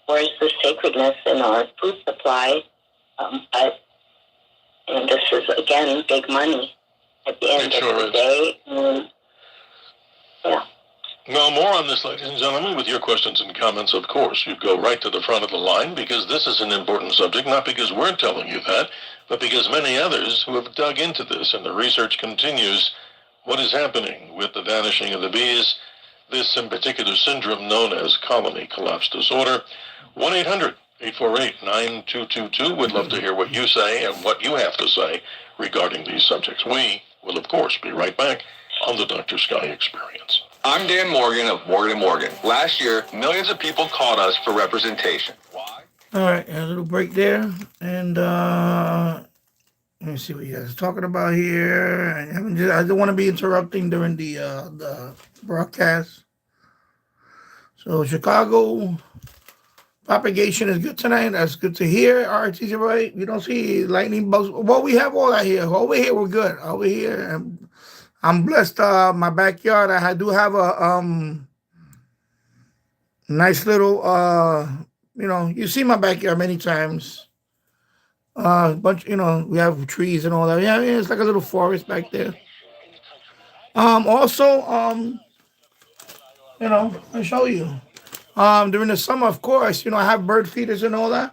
for the sacredness in our food supply. And this is, again, big money at the end of the day. Yeah. Well, more on this, ladies and gentlemen, with your questions and comments, of course. You go right to the front of the line, because this is an important subject, not because we're telling you that, but because many others who have dug into this, and the research continues, what is happening with the vanishing of the bees, this in particular syndrome known as colony collapse disorder. 1-800-848-9222. We'd love to hear what you say and what you have to say regarding these subjects. We will, of course, be right back on the Dr. Sky Experience. I'm Dan Morgan of Morgan & Morgan. Last year, millions of people called us for representation. Why? All right, a little break there. And let me see what you guys are talking about here. I don't want to be interrupting during the broadcast. So Chicago propagation is good tonight. That's good to hear. RTC, right? We don't see lightning bugs. Well, we have all that here. Over here, we're good. Over here, I'm blessed. My backyard, I do have a nice little, you see my backyard many times. Bunch, we have trees and all that. Yeah, it's like a little forest back there. Also, I'll show you. During the summer, of course, I have bird feeders and all that.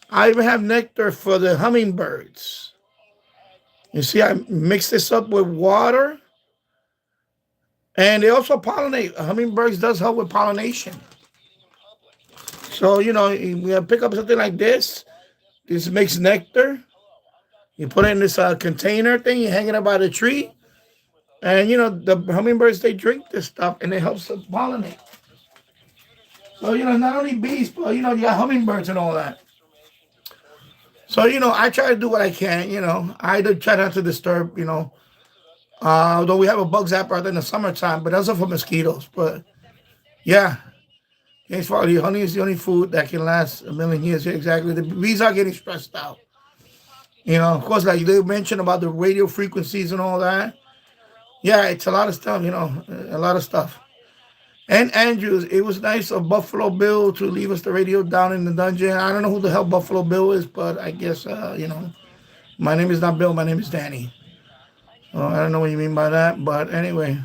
I even have nectar for the hummingbirds. You see, I mix this up with water. And they also pollinate. Hummingbirds does help with pollination. So, we pick up something like this. This makes nectar. You put it in this container thing. You hang it up by the tree. And, the hummingbirds, they drink this stuff, and it helps them pollinate. So, not only bees, but, you got hummingbirds and all that. So, I try to do what I can, I do try not to disturb, although we have a bug zapper out there in the summertime, but that's for mosquitoes. But, yeah. As far as honey is the only food that can last a million years. Exactly. The bees are getting stressed out. Of course, like they mentioned about the radio frequencies and all that. Yeah, it's a lot of stuff, a lot of stuff. And Andrews, it was nice of Buffalo Bill to leave us the radio down in the dungeon. I don't know who the hell Buffalo Bill is, but I guess, my name is not Bill, my name is Danny. So I don't know what you mean by that, but anyway.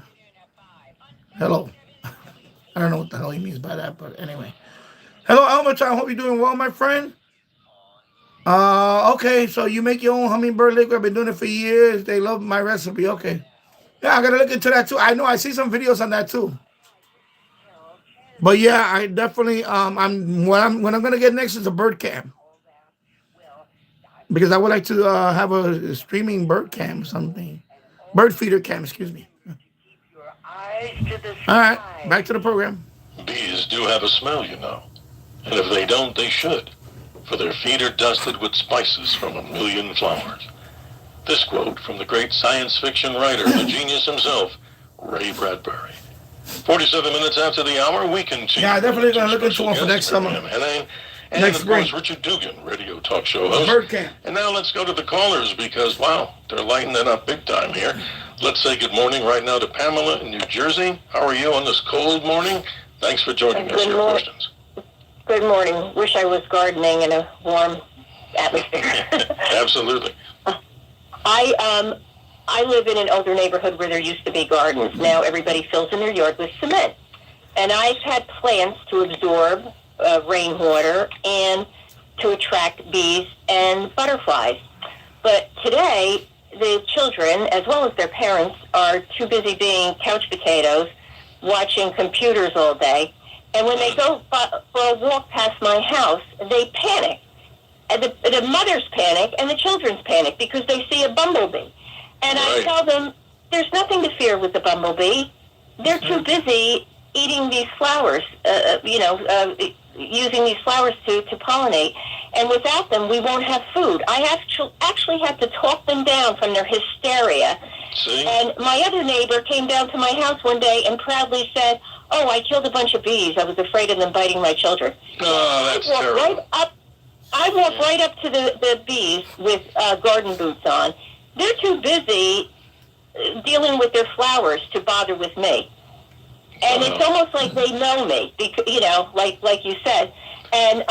Hello. I don't know what the hell he means by that, but anyway. Hello, Elmer. I hope you're doing well, my friend. Okay, so you make your own hummingbird liquor. I've been doing it for years. They love my recipe. Okay. Yeah, I got to look into that, too. I know. I see some videos on that, too. But, yeah, I definitely, when I'm going to get next is a bird cam. Because I would like to have a streaming bird cam or something. Bird feeder cam, excuse me. All right, back to the program. Bees do have a smell, And if they don't, they should. For their feet are dusted with spices from 1,000,000 flowers. This quote from the great science fiction writer, the genius himself, Ray Bradbury. 47 minutes after the hour, we continue. Yeah, I definitely going to look into one for next summer. And, Next of course, spring. Richard Dugan, radio talk show host. Bird camp. And now let's go to the callers because, wow, they're lighting it up big time here. Let's say good morning right now to Pamela in New Jersey. How are you on this cold morning? Thanks for joining us. Your questions. Good morning. Wish I was gardening in a warm atmosphere. Absolutely. I live in an older neighborhood where there used to be gardens. Now everybody fills in their yard with cement. And I've had plants to absorb rainwater and to attract bees and butterflies. But today, the children, as well as their parents, are too busy being couch potatoes, watching computers all day. And when they go for a walk past my house, they panic. And the mothers panic and the children's panic because they see a bumblebee. And I tell them, there's nothing to fear with the bumblebee. They're too busy eating these flowers, using these flowers to pollinate. And without them, we won't have food. I actually have to talk them down from their hysteria. See? And my other neighbor came down to my house one day and proudly said, "Oh, I killed a bunch of bees. I was afraid of them biting my children." Oh, that's terrible. I walk right up to the bees with garden boots on. They're too busy dealing with their flowers to bother with me. And it's almost like they know me, because, like you said. And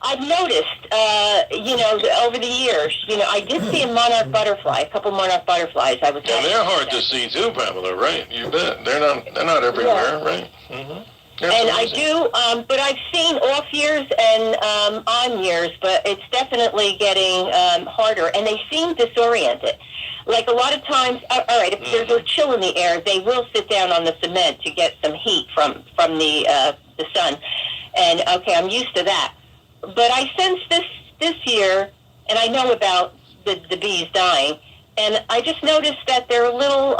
I've noticed, over the years, I did see a monarch butterfly, a couple monarch butterflies. Yeah, they're hard to see too, Pamela, right? You bet. They're not everywhere, right? Mm-hmm. And I do, but I've seen off years and on years, but it's definitely getting harder, and they seem disoriented. Like a lot of times, all right, if there's a chill in the air, they will sit down on the cement to get some heat from the sun. And okay, I'm used to that. But I sense this year, and I know about the bees dying, and I just noticed that they're a little.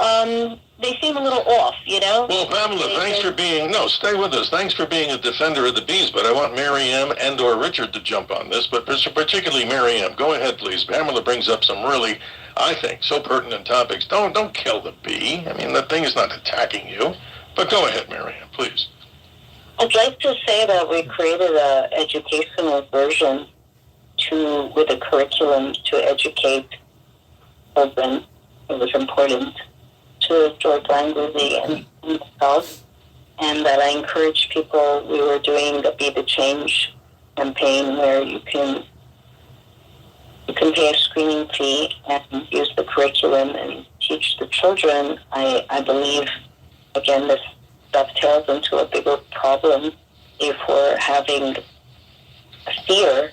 They seem a little off, Well, Pamela, thanks for being, stay with us. Thanks for being a defender of the bees, but I want Mary M. and or Richard to jump on this, but particularly Mary M. Go ahead, please. Pamela brings up some really, I think, so pertinent topics. Don't kill the bee. I mean, the thing is not attacking you. But go ahead, Mary M., please. I'd like to say that we created an educational version with a curriculum to educate children. It was important to George Langley and myself, and that I encourage people. We were doing the Be the Change campaign where you can pay a screening fee and use the curriculum and teach the children. I believe, again, this dovetails into a bigger problem if we're having fear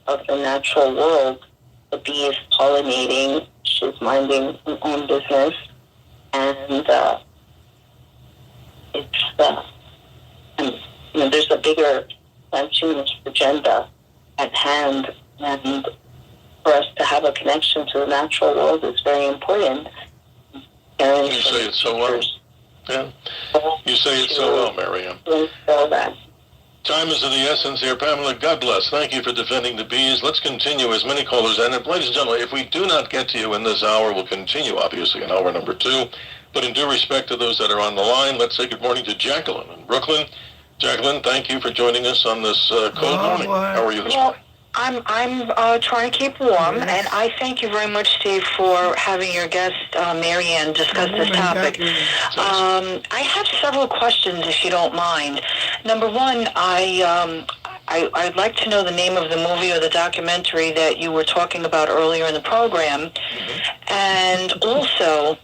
of the natural world. The bee is pollinating, she's minding her own business, and there's a bigger transhumanist agenda at hand, and for us to have a connection to the natural world is very important. You say it so well. Yeah. You say it so well, Mariam. Time is of the essence here. Pamela, God bless. Thank you for defending the bees. Let's continue as many callers. And ladies and gentlemen, if we do not get to you in this hour, we'll continue, obviously, in hour number 2. But in due respect to those that are on the line, let's say good morning to Jacqueline in Brooklyn. Jacqueline, thank you for joining us on this cold morning. How are you this morning? I'm trying to keep warm, and I thank you very much, Steve, for having your guest, Mary Ann, discuss this topic. I have several questions, if you don't mind. Number one, I'd like to know the name of the movie or the documentary that you were talking about earlier in the program, and also,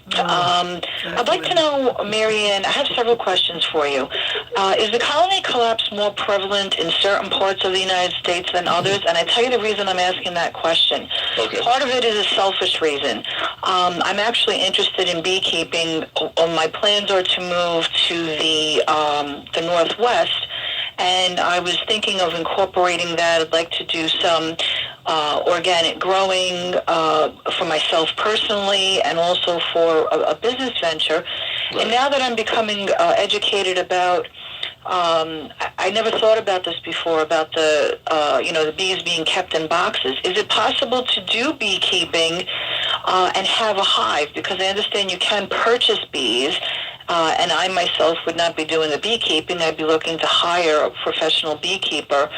I'd like to know, Marianne, I have several questions for you. Is the colony collapse more prevalent in certain parts of the United States than others? And I tell you the reason I'm asking that question. Okay. Part of it is a selfish reason. I'm actually interested in beekeeping. My plans are to move to the Northwest, and I was thinking of incorporating that. I'd like to do some organic growing for myself personally and also for a business venture. Right. And now that I'm becoming educated about, I never thought about this before, about the bees being kept in boxes. Is it possible to do beekeeping and have a hive? Because I understand you can purchase bees, and I myself would not be doing the beekeeping. I'd be looking to hire a professional beekeeper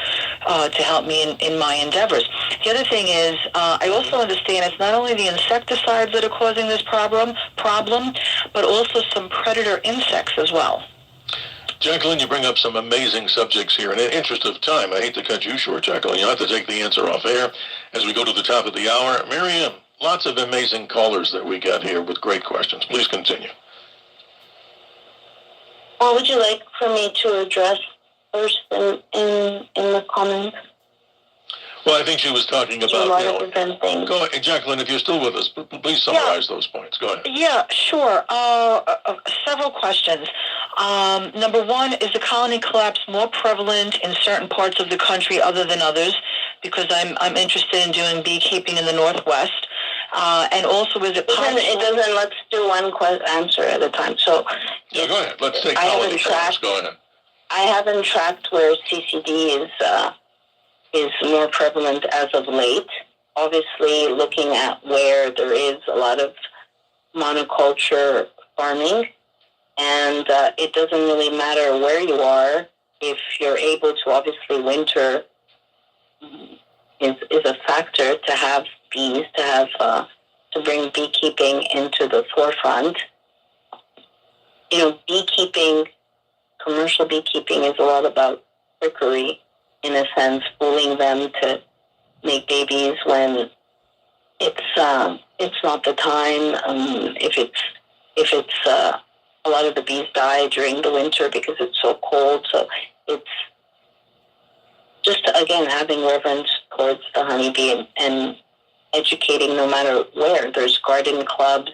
to help me in my endeavors. The other thing is, I also understand it's not only the insecticides that are causing this problem, but also some predator insects as well. Jacqueline, you bring up some amazing subjects here. In the interest of time, I hate to cut you short, Jacqueline. You'll have to take the answer off air as we go to the top of the hour. Miriam, lots of amazing callers that we got here with great questions. Please continue. What would you like for me to address first in the comments? Well, I think she was talking about, different things. Go ahead, Jacqueline, if you're still with us, please summarize those points. Go ahead. Yeah, sure. Several questions. Number one, is the colony collapse more prevalent in certain parts of the country other than others? Because I'm interested in doing beekeeping in the Northwest. And also, is it possible? It doesn't. Let's do one answer at a time. So, yeah, go ahead. Let's take colony collapse. Go ahead. I haven't tracked where CCD is more prevalent as of late. Obviously, looking at where there is a lot of monoculture farming, and it doesn't really matter where you are. If you're able to, obviously, winter is a factor to have bees, to bring beekeeping into the forefront. Beekeeping, commercial beekeeping is a lot about trickery, in a sense, fooling them to make babies when it's not the time. If it's a lot of the bees die during the winter because it's so cold. So it's just, again, having reverence towards the honeybee and educating no matter where. There's garden clubs,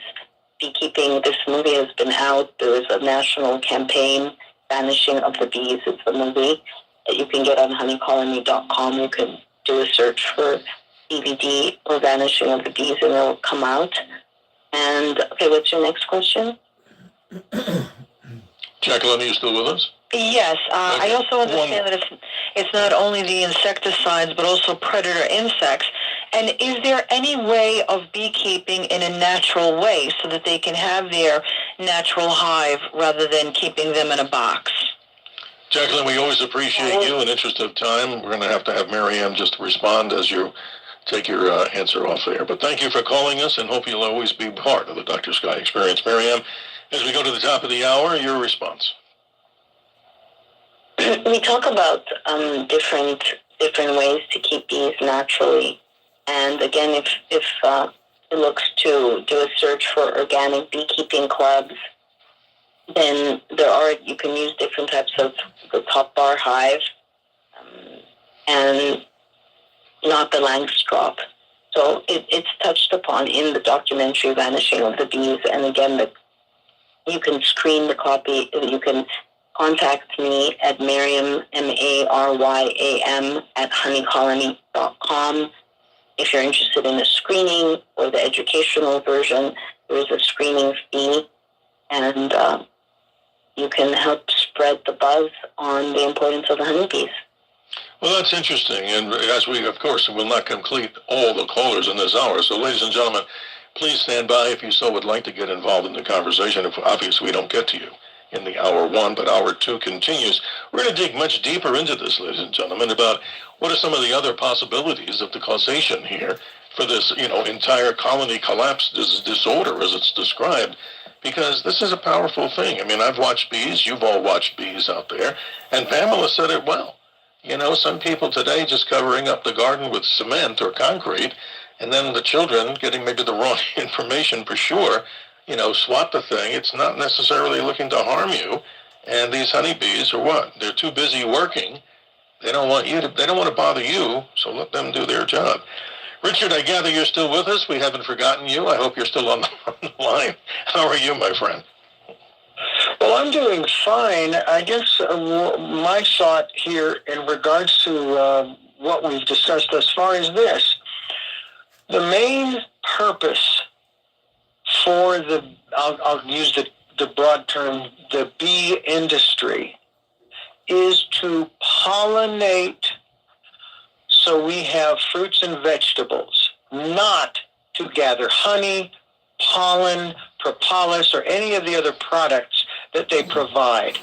beekeeping. This movie has been out. There was a national campaign, Vanishing of the Bees. It's a movie that you can get on honeycolony.com. You can do a search for DVD or Vanishing of the Bees, and it'll come out. And, okay, what's your next question? Jacqueline, are you still with us? Yes. I also understand that it's not only the insecticides, but also predator insects. And is there any way of beekeeping in a natural way so that they can have their natural hive rather than keeping them in a box? Jacqueline, we always appreciate you. In interest of time, we're going to have Miriam just respond as you take your answer off there. But thank you for calling us, and hope you'll always be part of the Dr. Sky experience. Miriam, as we go to the top of the hour, your response. We talk about different ways to keep bees naturally. And again, if it looks to do a search for organic beekeeping clubs, then you can use different types of the top bar hive, and not the Langstroth. So it's touched upon in the documentary Vanishing of the Bees. And again, you can screen the copy. You can contact me at Maryam, MARYAM, at honeycolony.com. If you're interested in a screening or the educational version, there is a screening fee, and you can help spread the buzz on the importance of the honeybees. Well, that's interesting. And as we, of course, will not complete all the callers in this hour. So, ladies and gentlemen, please stand by if you so would like to get involved in the conversation. If obviously we don't get to you in the hour one, but hour two continues. We're going to dig much deeper into this, ladies and gentlemen, about what are some of the other possibilities of the causation here for this, entire colony collapse disorder as it's described, because this is a powerful thing. I mean, I've watched bees. You've all watched bees out there. And Pamela said it well. Some people today just covering up the garden with cement or concrete, and then the children getting maybe the wrong information for sure, swat the thing. It's not necessarily looking to harm you. And these honeybees are what? They're too busy working. They don't want to bother you, so let them do their job. Richard, I gather you're still with us. We haven't forgotten you. I hope you're still on the line. How are you, my friend? Well, I'm doing fine. I guess my thought here in regards to what we've discussed thus far is this. The main purpose for I'll use the broad term, the bee industry, is to pollinate so we have fruits and vegetables, not to gather honey, pollen, propolis, or any of the other products that they provide.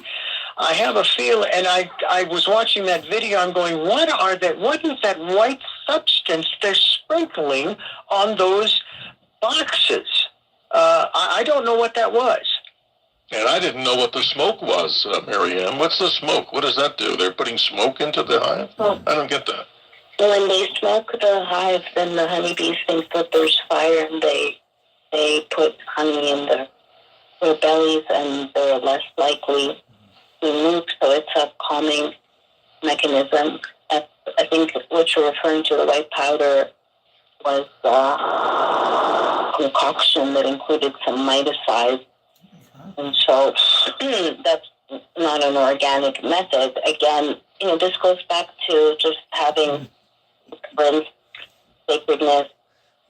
I have a feel, and I was watching that video. I'm going, what is that white substance they're sprinkling on those boxes? I don't know what that was. And I didn't know what the smoke was, Mary Ann. What's the smoke? What does that do? They're putting smoke into the hive? I don't get that. When they smoke the hive, then the honeybees think that there's fire, and they put honey in their bellies, and they're less likely to move. So it's a calming mechanism. I think what you're referring to, the white powder, was a concoction that included some miticides. And so that's not an organic method. Again, this goes back to just having reverence, sacredness,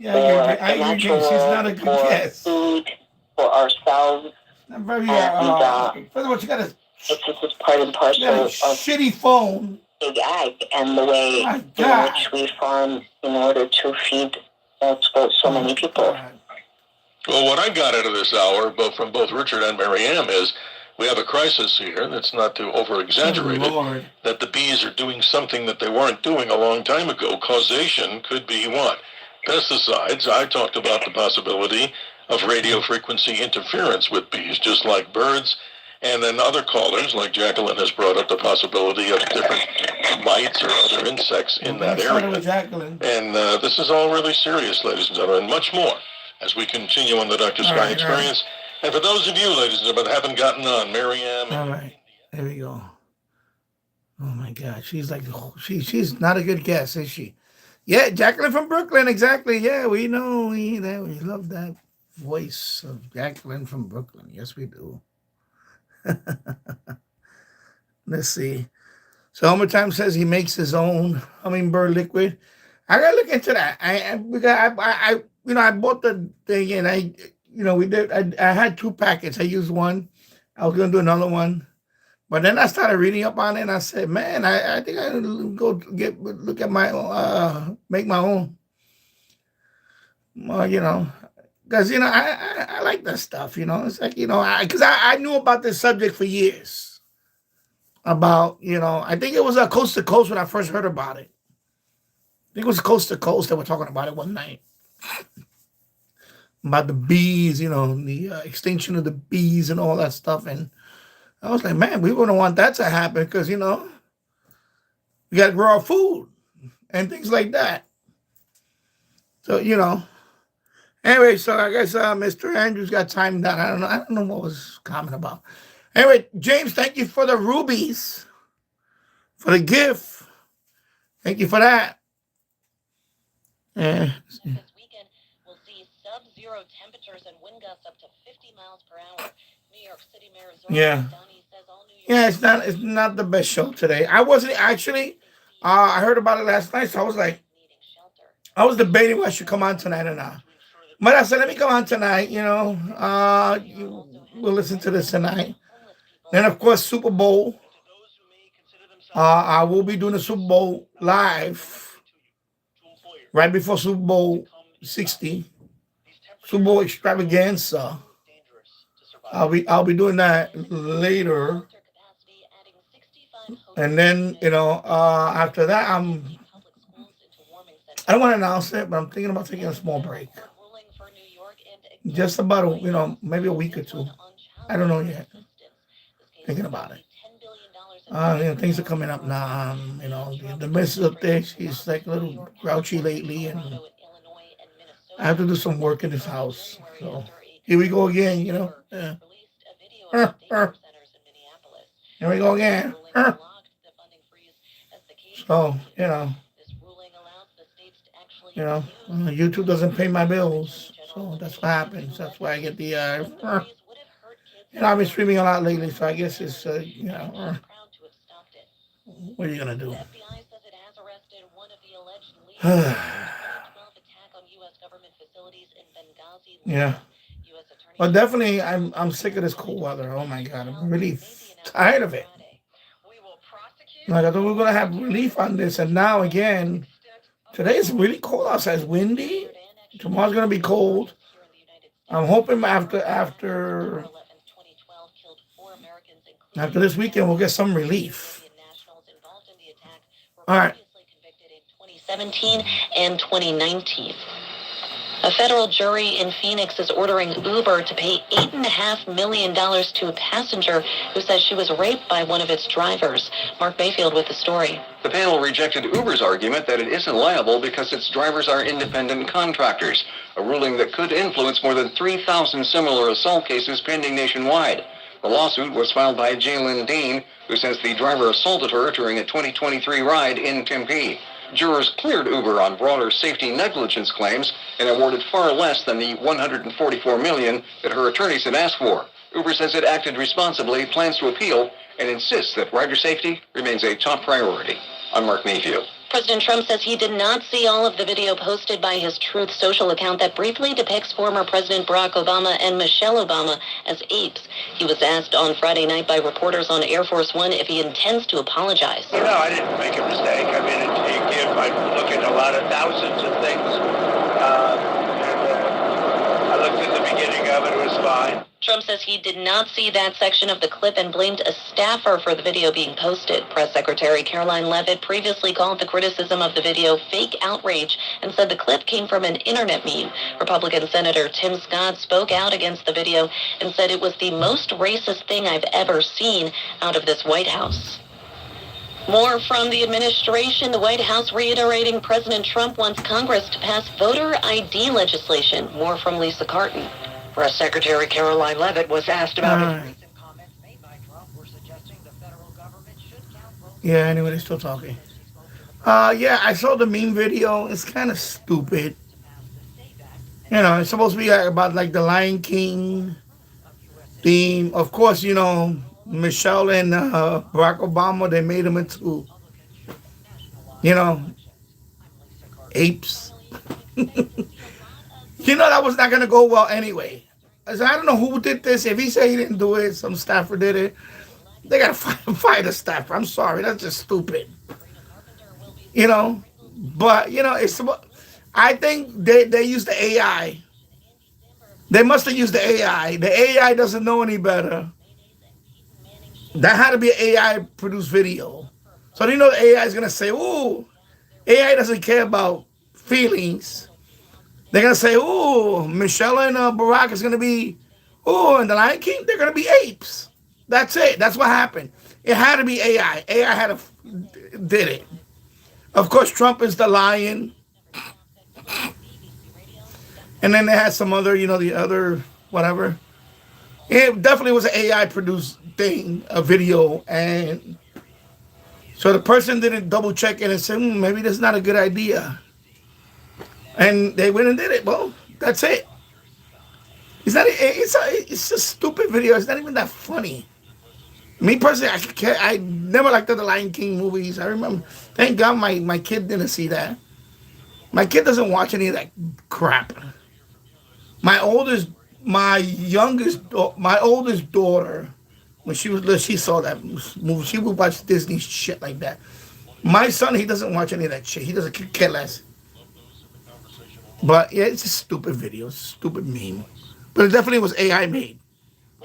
I agree. She's not a good guess. Food for ourselves. I'm very, and first of all, she got a it's just part and parcel of shitty phone. Big Ag and the way in which we farm in order to feed so many people. Well, what I got out of this hour, from both Richard and Mary Ann, is we have a crisis here. That's not to over-exaggerate it. That the bees are doing something that they weren't doing a long time ago. Causation could be what? Pesticides. I talked about the possibility of radio frequency interference with bees, just like birds. And then other callers, like Jacqueline, has brought up the possibility of different mites or other insects in that area. And this is all really serious, ladies and gentlemen, and much more as we continue on the Dr. Sky Experience. And for those of you, ladies and gentlemen, that haven't gotten on, Mary Ann. All right, there we go. Oh my God, she's like, she's not a good guess, is she? Yeah, Jacqueline from Brooklyn, exactly. Yeah, we know, we love that voice of Jacqueline from Brooklyn. Yes, we do. Let's see. So Homertime says he makes his own hummingbird liquid. I gotta look into that. I bought the thing, and I had 2 packets. I used one. I was gonna do another one, but then I started reading up on it, and I said, man, I think I'll go look at my make my own. Because, I like that stuff, It's like, because I knew about this subject for years. About, I think it was Coast to Coast when I first heard about it. I think it was Coast to Coast that were talking about it one night. About the bees, the extinction of the bees and all that stuff. And I was like, man, we wouldn't want that to happen because, we got to grow our food and things like that. So, Anyway, so I guess Mr. Andrews got timed down. I don't know what was comment about. Anyway, James, thank you for the rubies, for the gift. Thank you for that. This weekend, we'll see sub-zero temperatures and wind gusts up to 50 miles per hour. New York City Mayor Donnie says all New York it's not the best show today. I wasn't actually. I heard about it last night, so I was like, I was debating whether I should come on tonight or not. But I said, let me come on tonight, we'll listen to this tonight. Then, of course, Super Bowl. I will be doing the Super Bowl live right before Super Bowl 60. Super Bowl extravaganza. I'll be doing that later. And then, after that, I don't want to announce it, but I'm thinking about taking a small break. Just about, maybe a week or 2. I don't know yet. Thinking about it. Things are coming up now. The missus up there, she's like a little grouchy lately, and I have to do some work in this house. So here we go again, Yeah. Here we go again. So, YouTube doesn't pay my bills. So that's what happens. That's why I get the, I've been streaming a lot lately, so I guess it's, what are you going to do? Yeah. But definitely, I'm sick of this cold weather. Oh, my God. I'm really tired of it. Like, I thought we were going to have relief on this, and now, again, today is really cold outside. It's windy. Tomorrow's going to be cold. I'm hoping after After this weekend, we'll get some relief. All right. 2017 and 2019. A federal jury in Phoenix is ordering Uber to pay $8.5 million to a passenger who says she was raped by one of its drivers. Mark Mayfield with the story. The panel rejected Uber's argument that it isn't liable because its drivers are independent contractors, a ruling that could influence more than 3,000 similar assault cases pending nationwide. The lawsuit was filed by Jalen Dean, who says the driver assaulted her during a 2023 ride in Tempe. Jurors cleared Uber on broader safety negligence claims and awarded far less than the $144 million that her attorneys had asked for. Uber says it acted responsibly, plans to appeal, and insists that rider safety remains a top priority. I'm Mark Mayfield. President Trump says he did not see all of the video posted by his Truth Social account that briefly depicts former President Barack Obama and Michelle Obama as apes. He was asked on Friday night by reporters on Air Force One if he intends to apologize. No, I didn't make a mistake. I mean, I look at a lot of thousands of things. I looked at the beginning of it. It was fine. Trump says he did not see that section of the clip and blamed a staffer for the video being posted. Press Secretary Caroline Leavitt previously called the criticism of the video fake outrage and said the clip came from an internet meme. Republican Senator Tim Scott spoke out against the video and said it was the most racist thing I've ever seen out of this White House. More from the administration. The White House reiterating President Trump wants Congress to pass voter ID legislation. More from Lisa Carton. Press Secretary Caroline Leavitt was asked about recent comments made by Trump were suggesting the federal government should count votes. Yeah, anyway, they're still talking. Yeah, I saw the meme video. It's kind of stupid. You know, it's supposed to be about like the Lion King theme. Of course, you know, Michelle and Barack Obama, they made them into, you know, apes. You know, that was not going to go well anyway. I don't know who did this. If he said he didn't do it, some staffer did it. They got to fire the staffer. I'm sorry. That's just stupid. You know, but, you know, I think they used the AI. They must have used the AI. The AI doesn't know any better. That had to be an AI-produced video. So you know the AI is going to say, ooh, AI doesn't care about feelings. They're going to say, ooh, Michelle and Barack is going to be, ooh, and the Lion King, they're going to be apes. That's it. That's what happened. It had to be AI. AI did it. Of course, Trump is the lion. And then they had some other, you know, the other, whatever. It definitely was an AI-produced thing, a video. And so the person didn't double-check it and say, maybe that's not a good idea. And they went and did it. Well, that's it. It's a stupid video. It's not even that funny. Me personally, I never liked the Lion King movies. I remember. Thank God my kid didn't see that. My kid doesn't watch any of that crap. My oldest daughter, when she was little, she saw that movie. She would watch Disney shit like that. My son, he doesn't watch any of that shit. He doesn't care less. But yeah, it's a stupid video, stupid meme. But it definitely was AI made,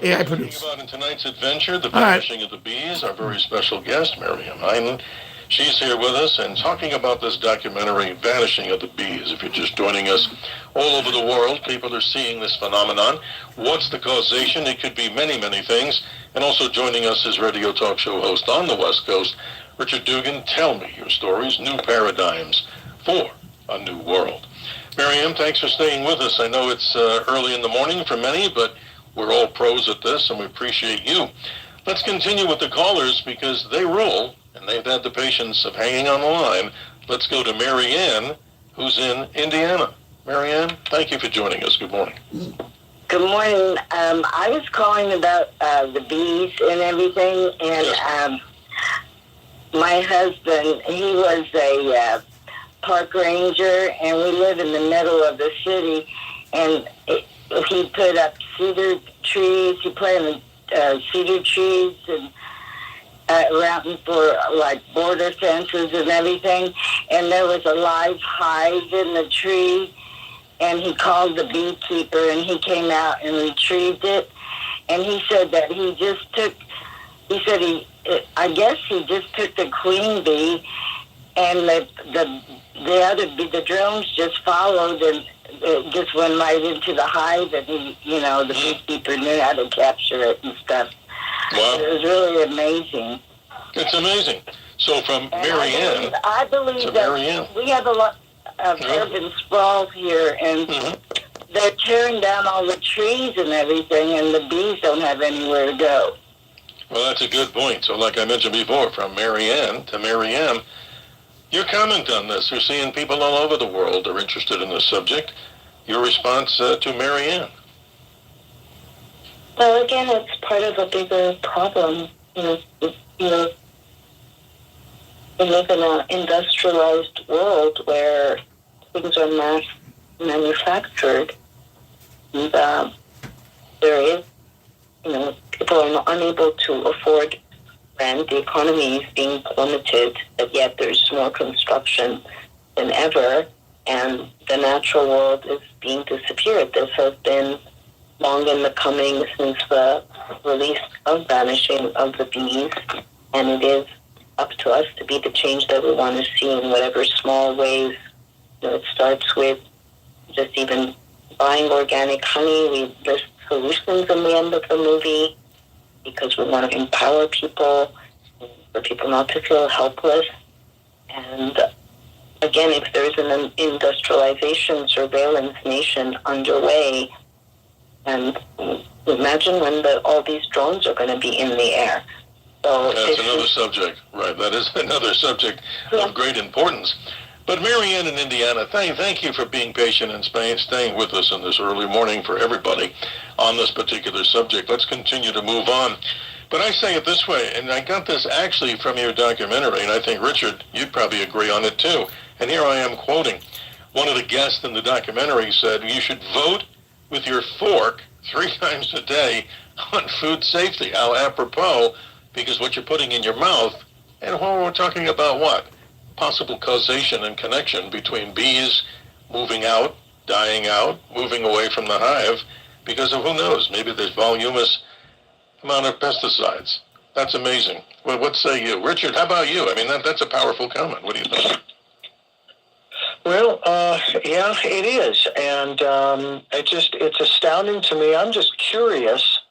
AI produced. About in tonight's adventure, the vanishing of the bees, our very special guest, Miriam Hyman. She's here with us and talking about this documentary, Vanishing of the Bees. If you're just joining us, all over the world, people are seeing this phenomenon. What's the causation? It could be many, many things. And also joining us is radio talk show host on the West Coast, Richard Dugan. Tell me your stories, new paradigms for a new world. Miriam, thanks for staying with us. I know it's early in the morning for many, but we're all pros at this, and we appreciate you. Let's continue with the callers because they rule, and they've had the patience of hanging on the line. Let's go to Mary Ann, who's in Indiana. Mary Ann, thank you for joining us. Good morning. Good morning. I was calling about the bees and everything, and Yes. My husband, he was a park ranger, and we live in the middle of the city, and he put up cedar trees. He planted cedar trees and around for like border fences and everything, and there was a live hive in the tree, and he called the beekeeper, and he came out and retrieved it, and he said that he just took he said I guess he just took the queen bee and the drones just followed and it just went right into the hive and the beekeeper knew how to capture it and stuff. Wow. It was really amazing. It's amazing. So from Mary Ann I believe that we have a lot of urban sprawl here, and they're tearing down all the trees and everything, and the bees don't have anywhere to go. Well, that's a good point. So like I mentioned before, from Mary Ann to Mary Ann, your comment on this, you're seeing people all over the world are interested in this subject. Your response to Mary Ann? Well, again, it's part of a bigger problem. We live in an industrialized world where things are mass manufactured, and there is, people are unable to afford rent. The economy is being plummeted, but yet there's more construction than ever, and the natural world is being disappeared. This has been long in the coming since the release of vanishing of the bees, and it is up to us to be the change that we want to see in whatever small ways. It starts with just even buying organic honey. We list solutions in the end of the movie because we want to empower people, for people not to feel helpless. And again, if there's an industrialization surveillance nation underway, and imagine when all these drones are going to be in the air. So that's another subject, right? That is another subject of great importance. But Mary Ann in Indiana, thank you for being patient and staying with us in this early morning for everybody on this particular subject. Let's continue to move on. But I say it this way, and I got this actually from your documentary, and I think, Richard, you'd probably agree on it too. And here I am quoting. One of the guests in the documentary said, you should vote with your fork 3 times a day on food safety. How apropos, because what you're putting in your mouth, and we're talking about what? Possible causation and connection between bees moving out, dying out, moving away from the hive, because of who knows, maybe there's voluminous amount of pesticides. That's amazing. Well, what say you? Richard, how about you? I mean, that's a powerful comment. What do you think? Well, yeah, it is. And it's astounding to me. I'm just curious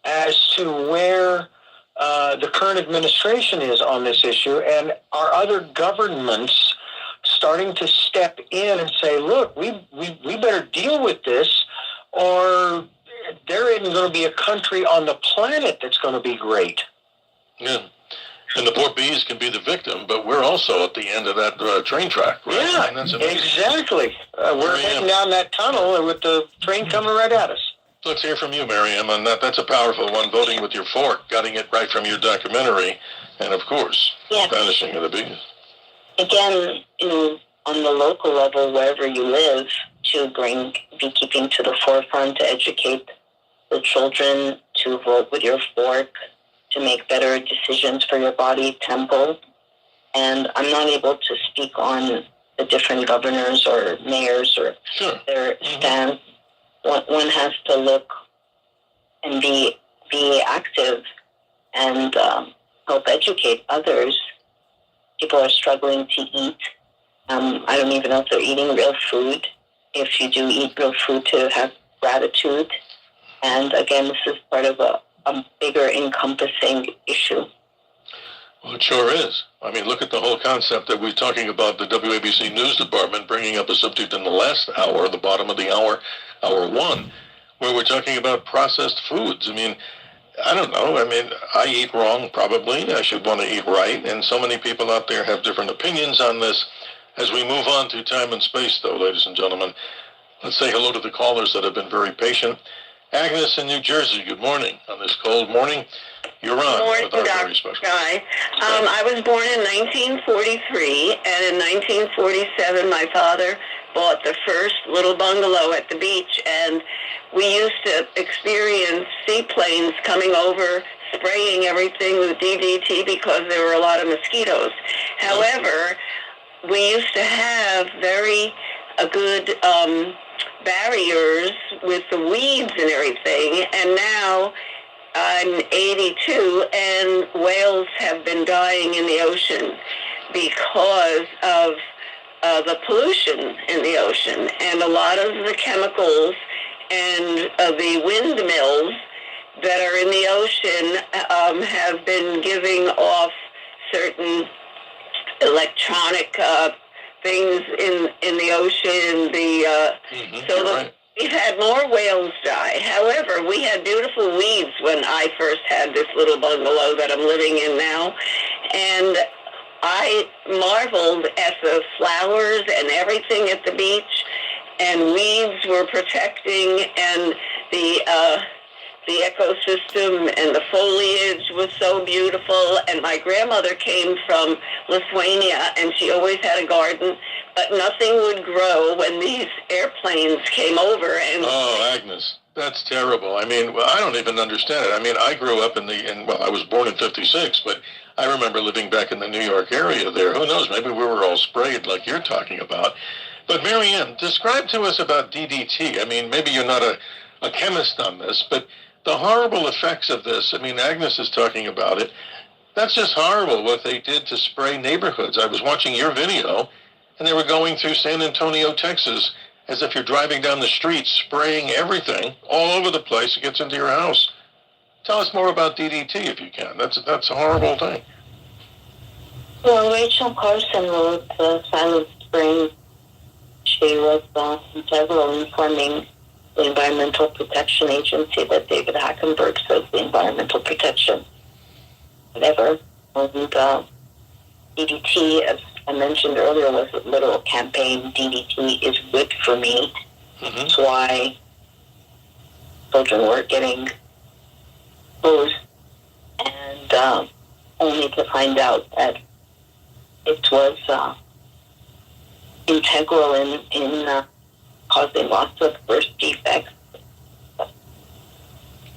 as to where the current administration is on this issue, and are other governments starting to step in and say, look, we better deal with this, or there isn't going to be a country on the planet that's going to be great. Yeah. And the poor bees can be the victim, but we're also at the end of that train track, right? Yeah, I mean, that's amazing. Exactly. We're heading down that tunnel with the train coming right at us. Let's hear from you, Miriam, on that. That's a powerful one, voting with your fork, getting it right from your documentary, and, of course, vanishing of the bees. Again, on the local level, wherever you live, to bring beekeeping to the forefront, to educate the children, to vote with your fork, to make better decisions for your body, temple. And I'm not able to speak on the different governors or mayors or their stance. One has to look and be active and help educate others. People are struggling to eat. I don't even know if they're eating real food. If you do eat real food, to have gratitude. And again, this is part of a bigger encompassing issue. Well, it sure is. I mean, look at the whole concept that we're talking about, the WABC News Department bringing up a subject in the last hour, the bottom of the hour, hour 1, where we're talking about processed foods. I mean, I don't know. I mean, I eat wrong, probably. I should want to eat right. And so many people out there have different opinions on this. As we move on to time and space, though, ladies and gentlemen, let's say hello to the callers that have been very patient. Agnes in New Jersey, good morning. On this cold morning, you're on with our very special guy. I was born in 1943, and in 1947, my father bought the first little bungalow at the beach, and we used to experience seaplanes coming over, spraying everything with DDT because there were a lot of mosquitoes. However, we used to have very good barriers with the weeds and everything, and now I'm 82, and whales have been dying in the ocean because of the pollution in the ocean. And a lot of the chemicals and the windmills that are in the ocean have been giving off certain electronic things in the ocean. We've had more whales die. However, we had beautiful weeds when I first had this little bungalow that I'm living in now, and I marveled at the flowers and everything at the beach, and weeds were protecting, and the ecosystem and the foliage was so beautiful. And my grandmother came from Lithuania, and she always had a garden, but nothing would grow when these airplanes came over. And oh, Agnes, that's terrible. I mean, well, I don't even understand it. I mean, I grew up well, I was born in 56, but I remember living back in the New York area there. Who knows? Maybe we were all sprayed like you're talking about. But Marianne, describe to us about DDT. I mean, maybe you're not a chemist on this, but the horrible effects of this, I mean, Agnes is talking about it. That's just horrible what they did to spray neighborhoods. I was watching your video, and they were going through San Antonio, Texas, as if you're driving down the street, spraying everything all over the place. It gets into your house. Tell us more about DDT if you can. That's a horrible thing. Well, Rachel Carson wrote Silent Spring. She was integral in forming the Environmental Protection Agency that David Hackenberg says the environmental protection, whatever. And DDT, as I mentioned earlier, was a literal campaign. DDT is good for me. Mm-hmm. That's why children were getting exposed, and only to find out that it was integral in causing lots of birth defects.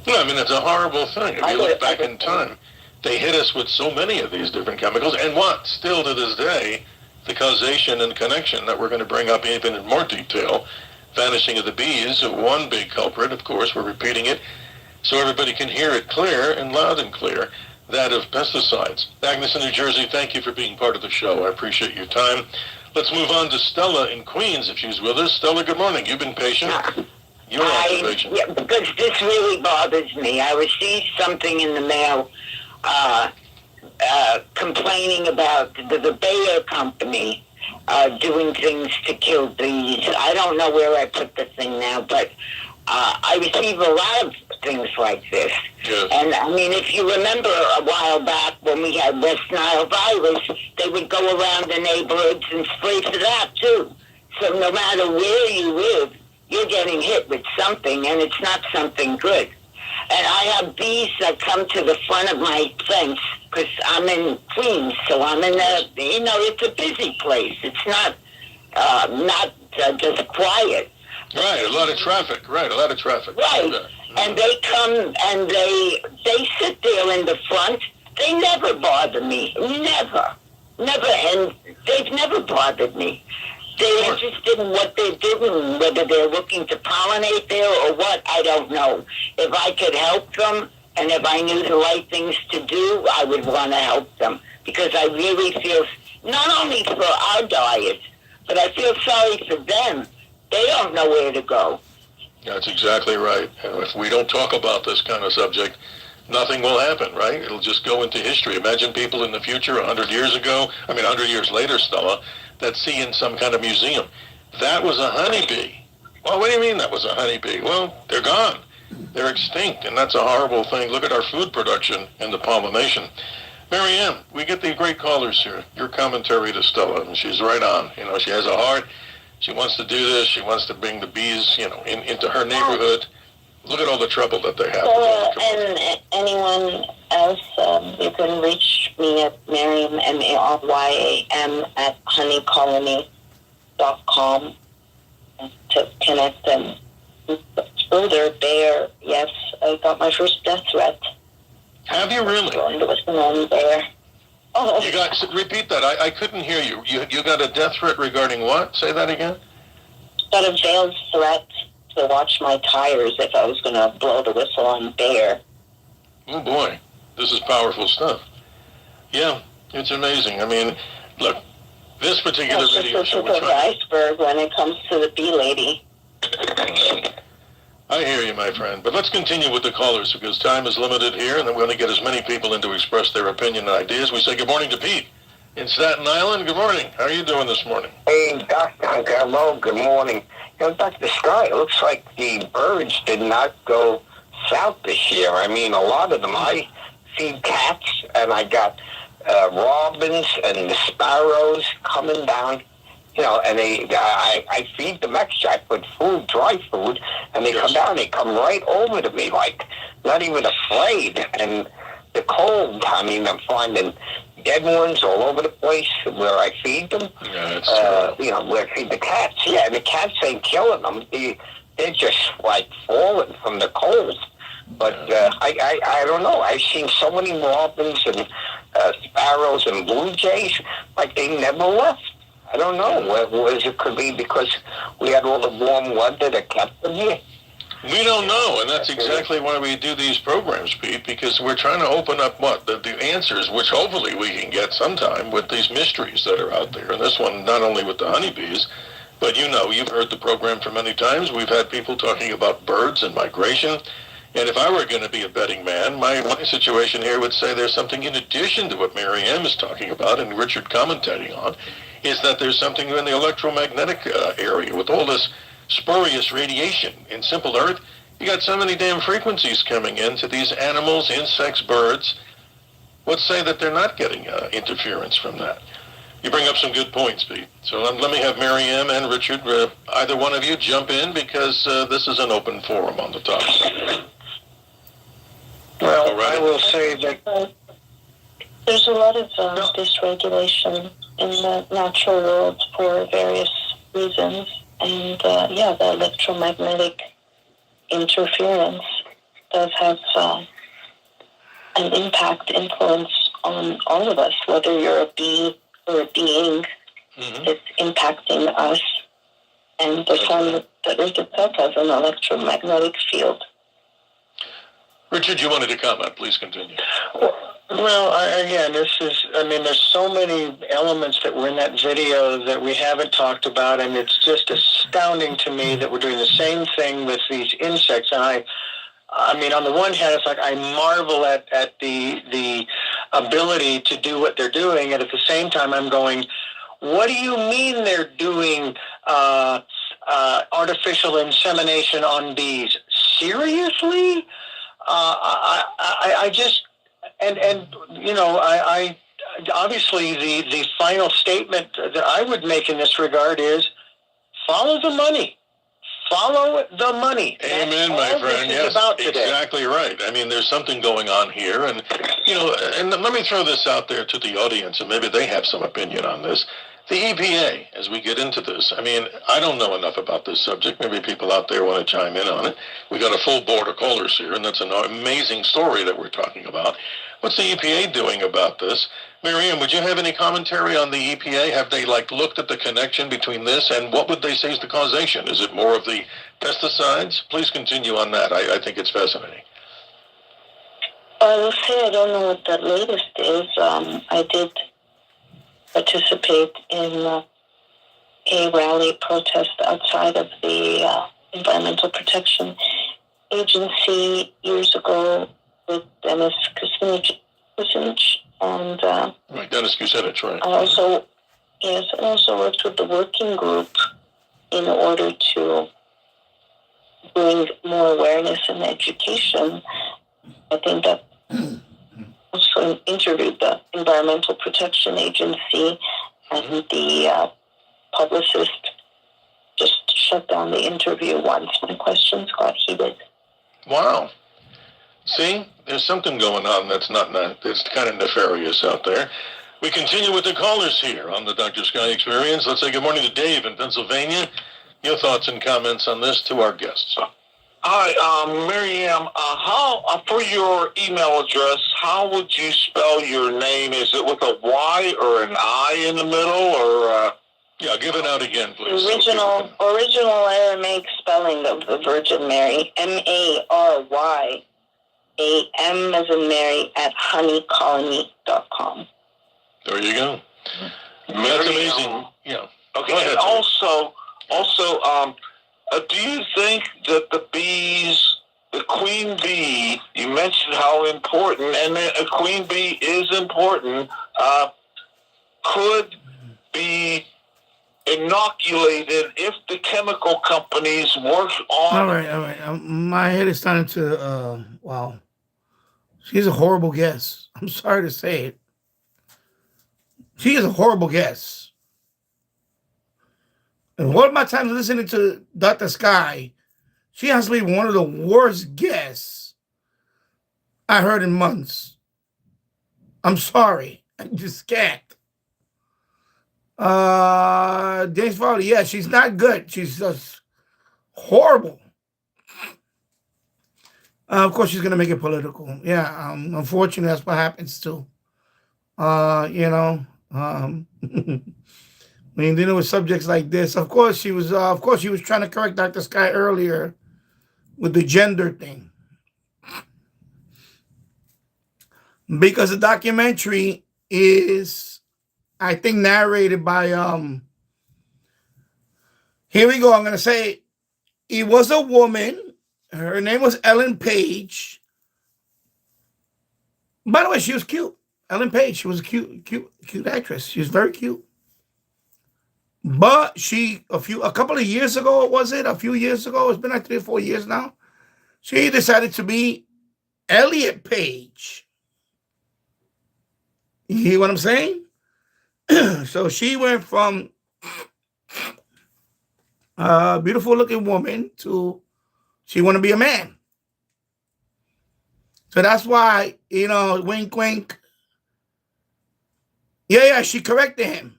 Yeah, I mean, it's a horrible thing. If you look back in time, they hit us with so many of these different chemicals, and what, still to this day, the causation and connection that we're going to bring up even in more detail. Vanishing of the bees, one big culprit, of course, we're repeating it, so everybody can hear it clear and loud and clear, that of pesticides. Agnes in New Jersey, thank you for being part of the show. I appreciate your time. Let's move on to Stella in Queens, if she's with us. Stella, good morning. You've been patient. Your observation. Yeah, because this really bothers me. I received something in the mail complaining about the Bayer company doing things to kill bees. I don't know where I put the thing now, but I receive a lot of things like this. Yes. And I mean, if you remember a while back when we had West Nile virus, they would go around the neighborhoods and spray for that too. So no matter where you live, you're getting hit with something, and it's not something good. And I have bees that come to the front of my fence because I'm in Queens, so I'm in it's a busy place. It's not just quiet. Right, a lot of traffic. Right, a lot of traffic. Right, and they come and they sit there in the front. They never bother me. Never, and they've never bothered me. They're interested in what they're doing, whether they're looking to pollinate there or what, I don't know. If I could help them, and if I knew the right things to do, I would want to help them. Because I really feel, not only for our diet, but I feel sorry for them. They don't know where to go. That's exactly right. And if we don't talk about this kind of subject, nothing will happen, right? It'll just go into history. Imagine people in the future, 100 years ago, 100 years later, Stella, that see in some kind of museum, that was a honeybee. Well, what do you mean that was a honeybee? Well, they're gone. They're extinct, and that's a horrible thing. Look at our food production and the pollination. Marianne, we get the great callers here. Your commentary to Stella, and she's right on. She has a heart. She wants to do this. She wants to bring the bees, into her neighborhood. Look at all the trouble that they have. And anyone else, you can reach me at Maryam, Maryam, at honeycolony.com to connect them further. There, yes, I got my first death threat. Have you really? Going to listen on there. Oh. You got, repeat that. I couldn't hear you. You got a death threat regarding what? Say that again. Got a jail threat to watch my tires if I was going to blow the whistle on Bayer. Oh boy, this is powerful stuff. Yeah, it's amazing. I mean, look, this particular It's video just show. the tip of the iceberg when it comes to the bee lady. I hear you, my friend. But let's continue with the callers because time is limited here, and then we want to get as many people in to express their opinion and ideas. We say good morning to Pete in Staten Island. Good morning. How are you doing this morning? Hey, Dr. Hunter. Hello. Good morning. You know, Dr. Scott, it looks like the birds did not go south this year. I mean, a lot of them. I feed cats, and I got robins and the sparrows coming down. You know, and I feed them extra. I put food, dry food, and they come down. They come right over to me, like not even afraid. And the cold, I mean, I'm finding dead ones all over the place where I feed them. Yeah, that's true. You know, where I feed the cats. Yeah, and the cats ain't killing them. They're just like falling from the cold. But I don't know. I've seen so many robins and sparrows and blue jays, like they never left. I don't know whether it could be because we had all the warm weather that kept them here. We don't know, and that's exactly why we do these programs, Pete, because we're trying to open up the answers, which hopefully we can get sometime with these mysteries that are out there. And this one, not only with the honeybees, but you know, you've heard the program for many times. We've had people talking about birds and migration. And if I were going to be a betting man, my situation here would say there's something in addition to what Mary Ann is talking about and Richard commentating on, is that there's something in the electromagnetic area with all this spurious radiation. In simple Earth, you got so many damn frequencies coming into these animals, insects, birds. Let's say that they're not getting interference from that. You bring up some good points, Pete. So let me have Mary Ann and Richard, either one of you, jump in because this is an open forum on the topic. Well, I will say that there's a lot of dysregulation in the natural world for various reasons. And the electromagnetic interference does have an influence on all of us, whether you're a bee or a being. It's impacting us, and the sun that Earth itself has an electromagnetic field. Richard, you wanted to comment. Please continue. Well, again, there's so many elements that were in that video that we haven't talked about, and it's just astounding to me that we're doing the same thing with these insects. And I mean, on the one hand, it's like I marvel at the ability to do what they're doing, and at the same time, I'm going, what do you mean they're doing artificial insemination on bees? Seriously? I just, and you know, I obviously the final statement that I would make in this regard is follow the money. Follow the money. Amen, my friend. Yes, exactly right. I mean, there's something going on here, and you know, and let me throw this out there to the audience, and maybe they have some opinion on this. The EPA, as we get into this, I mean, I don't know enough about this subject. Maybe people out there want to chime in on it. We got a full board of callers here, and that's an amazing story that we're talking about. What's the EPA doing about this? Mary Ann, would you have any commentary on the EPA? Have they looked at the connection between this and what would they say is the causation? Is it more of the pesticides? Please continue on that. I think it's fascinating. I will say I don't know what the latest is. I did participate in a rally protest outside of the Environmental Protection Agency years ago with Dennis Kucinich and right, Dennis Kucinich, right. I also worked with the working group in order to bring more awareness and education. I think that also interviewed the Environmental Protection Agency, and the publicist just shut down the interview once my questions got heated. Wow. See, there's something going on that's it's kind of nefarious out there. We continue with the callers here on the Dr. Sky Experience. Let's say good morning to Dave in Pennsylvania. Your thoughts and comments on this to our guests. Hi, Mary Ann. How for your email address, how would you spell your name? Is it with a Y or an I in the middle, or? Yeah, give it out again, please. Original Aramaic spelling of the Virgin Mary, Mary. M as in Mary at honeycolony.com. There you go. That's amazing. Yeah. Okay. Go ahead, And also, do you think that the bees, the queen bee, you mentioned how important, and a queen bee is important, could be inoculated if the chemical companies work on... All right. My head is starting to, wow. She's a horrible guess. I'm sorry to say it. She is a horrible guess. And all my times listening to Dr. Sky, she has to be one of the worst guests I heard in months. I'm sorry. I just can't. James Farley, yeah, she's not good. She's just horrible. Of course, she's gonna make it political. Yeah, unfortunately, that's what happens too. When you're dealing with subjects like this, of course, she was trying to correct Dr. Sky earlier with the gender thing, because the documentary is, I think, narrated by Here we go. I'm gonna say it was a woman. Her name was Ellen Page. By the way, she was cute. Ellen Page. She was a cute actress. She was very cute. But a couple of years ago, was it? A few years ago, it's been like 3 or 4 years now. She decided to be Elliot Page. You hear what I'm saying? So she went from a beautiful looking woman to she want to be a man. So that's why, wink, wink. Yeah, she corrected him.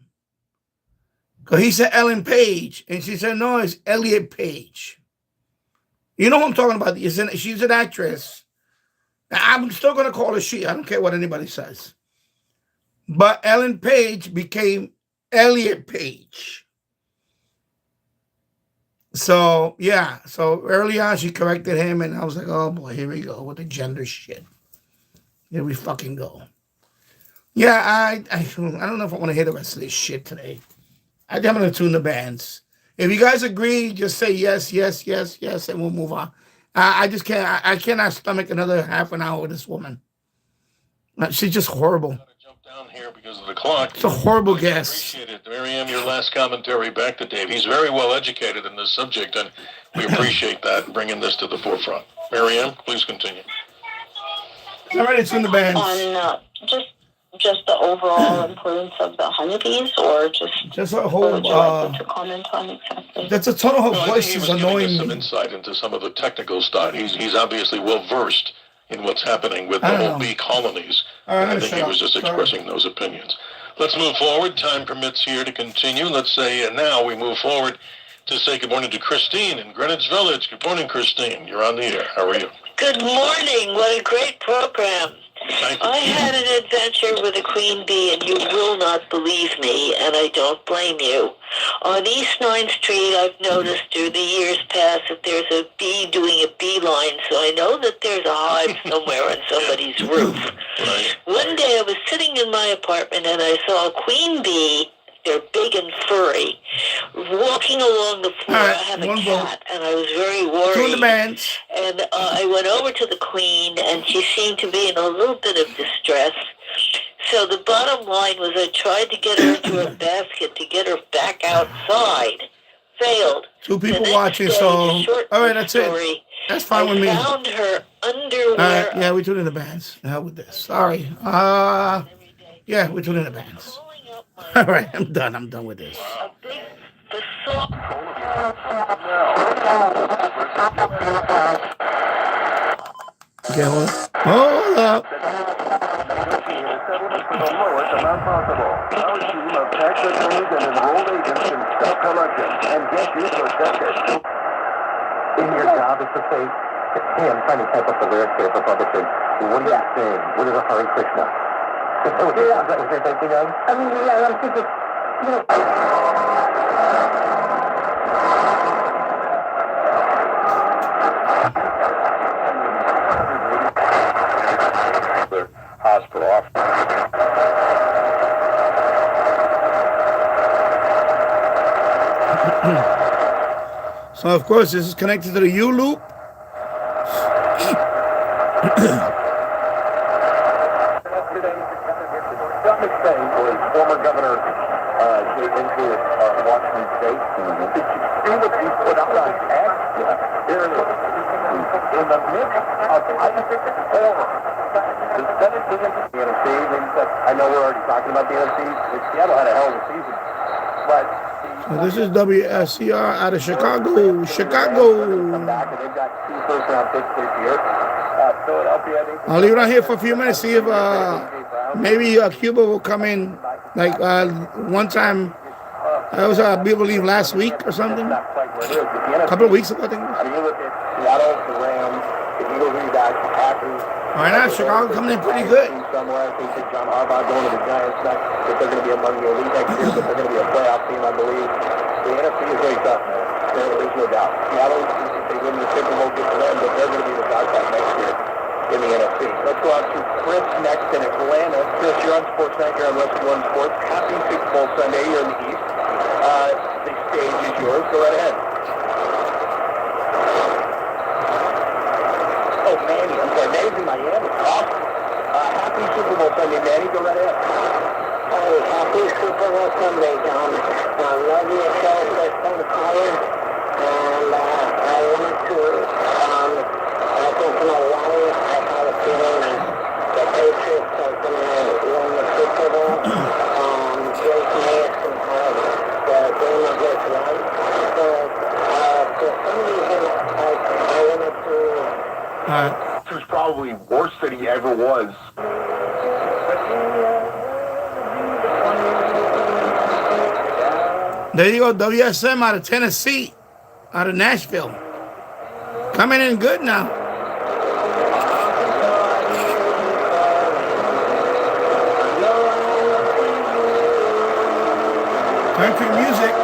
Because he said Ellen Page. And she said, no, it's Elliot Page. You know who I'm talking about. She's an actress. I'm still going to call her she. I don't care what anybody says. But Ellen Page became Elliot Page. So, yeah. So early on, she corrected him. And I was like, oh, boy, here we go with the gender shit. Here we fucking go. Yeah, I don't know if I want to hear the rest of this shit today. I'm going to tune the bands. If you guys agree, just say yes, and we'll move on. I just can't. I cannot stomach another half an hour with this woman. She's just horrible. Jump down here because of the clock. It's a horrible guess. Appreciate it, Miriam. Your last commentary back to Dave. He's very well educated in this subject, and we appreciate that, bringing this to the forefront. Miriam, please continue. All right, it's in the bands. On just the overall importance of the honeybees, or just a whole. Would you like to comment on exactly? That's a ton of her voice is annoying me. Some insight into some of the technical stuff. He's obviously well versed in what's happening with the whole bee colonies. And I think he was just expressing those opinions. Let's move forward. Time permits here to continue. Let's say now we move forward to say good morning to Christine in Greenwich Village. Good morning, Christine. You're on the air. How are you? Good morning. What a great program. Thank you. I had an adventure with a queen bee, and you will not believe me, and I don't blame you. On East 9th Street, I've noticed through the years past that there's a bee doing a beeline, so I know that there's a hive somewhere on somebody's roof. Right. One day I was sitting in my apartment, and I saw a queen bee. They're big and furry. Walking along the floor, I have a cat, and I was very worried. And I went over to the queen, and she seemed to be in a little bit of distress. So the bottom line was I tried to get her into a basket to get her back outside. Failed. 2 people watching, so... All right, that's it. That's fine with me. I found her underwear. All right, yeah, we tune in the bands. Hell with this. Sorry. Yeah, we tune in the bands. All right, I'm done with this. Okay, hold up. In your job is to say, hey, I'm trying to type up the lyrics here for publishing. What are you saying? What is a Hare Krishna? Is that what you're thinking of? I mean, yeah, I'm thinking, hospital. So, of course, this is connected to the U loop. Former Governor into Washington State. Did you see what he put out on X? Here it is. In the midst of horror, the 17th NFC, I know we're already talking about the NFC. Seattle had a hell of a season. But so this is WSCR out of Chicago. Chicago. Back and they've got 2 first-round picks this year. Philadelphia. I'll leave it on here for a few minutes, see if maybe Cuba will come in. Like one time, I was, I believe, last week or something. A couple of weeks ago, I think. I mean, you look at Seattle, the Rams, the Eagles, the Packers. Right now, Chicago coming in pretty good. Somewhere, I think that John Harbaugh going to the Giants. Not that they're going to be among the elite next year, but they're going to be a playoff team, I believe. The NFC is very tough, man. There's no doubt. Seattle, if they win the Super Bowl, good for them, but they're going to be the dog fight next year in the NFC. Let's go out to Chris next in Atlanta. Chris, you're on Sports Night here on West One Sports. Happy Super Bowl Sunday. You're in the East. The stage is yours. Go right ahead. Oh, Manny. I'm sorry. Manny's in Miami. Awesome. Happy Super Bowl Sunday, Manny. Go right ahead. Hey, happy Super Bowl Sunday, John. I love your show, first time caller. And I wanted to, I think in a while I had a feeling that the Patriots are going to win the Super Bowl. Drake Mason had the game of his life. But for some reason, I wanted to... He was probably worse than he ever was. There you go, WSM out of Tennessee, out of Nashville. Coming in good now. Country music.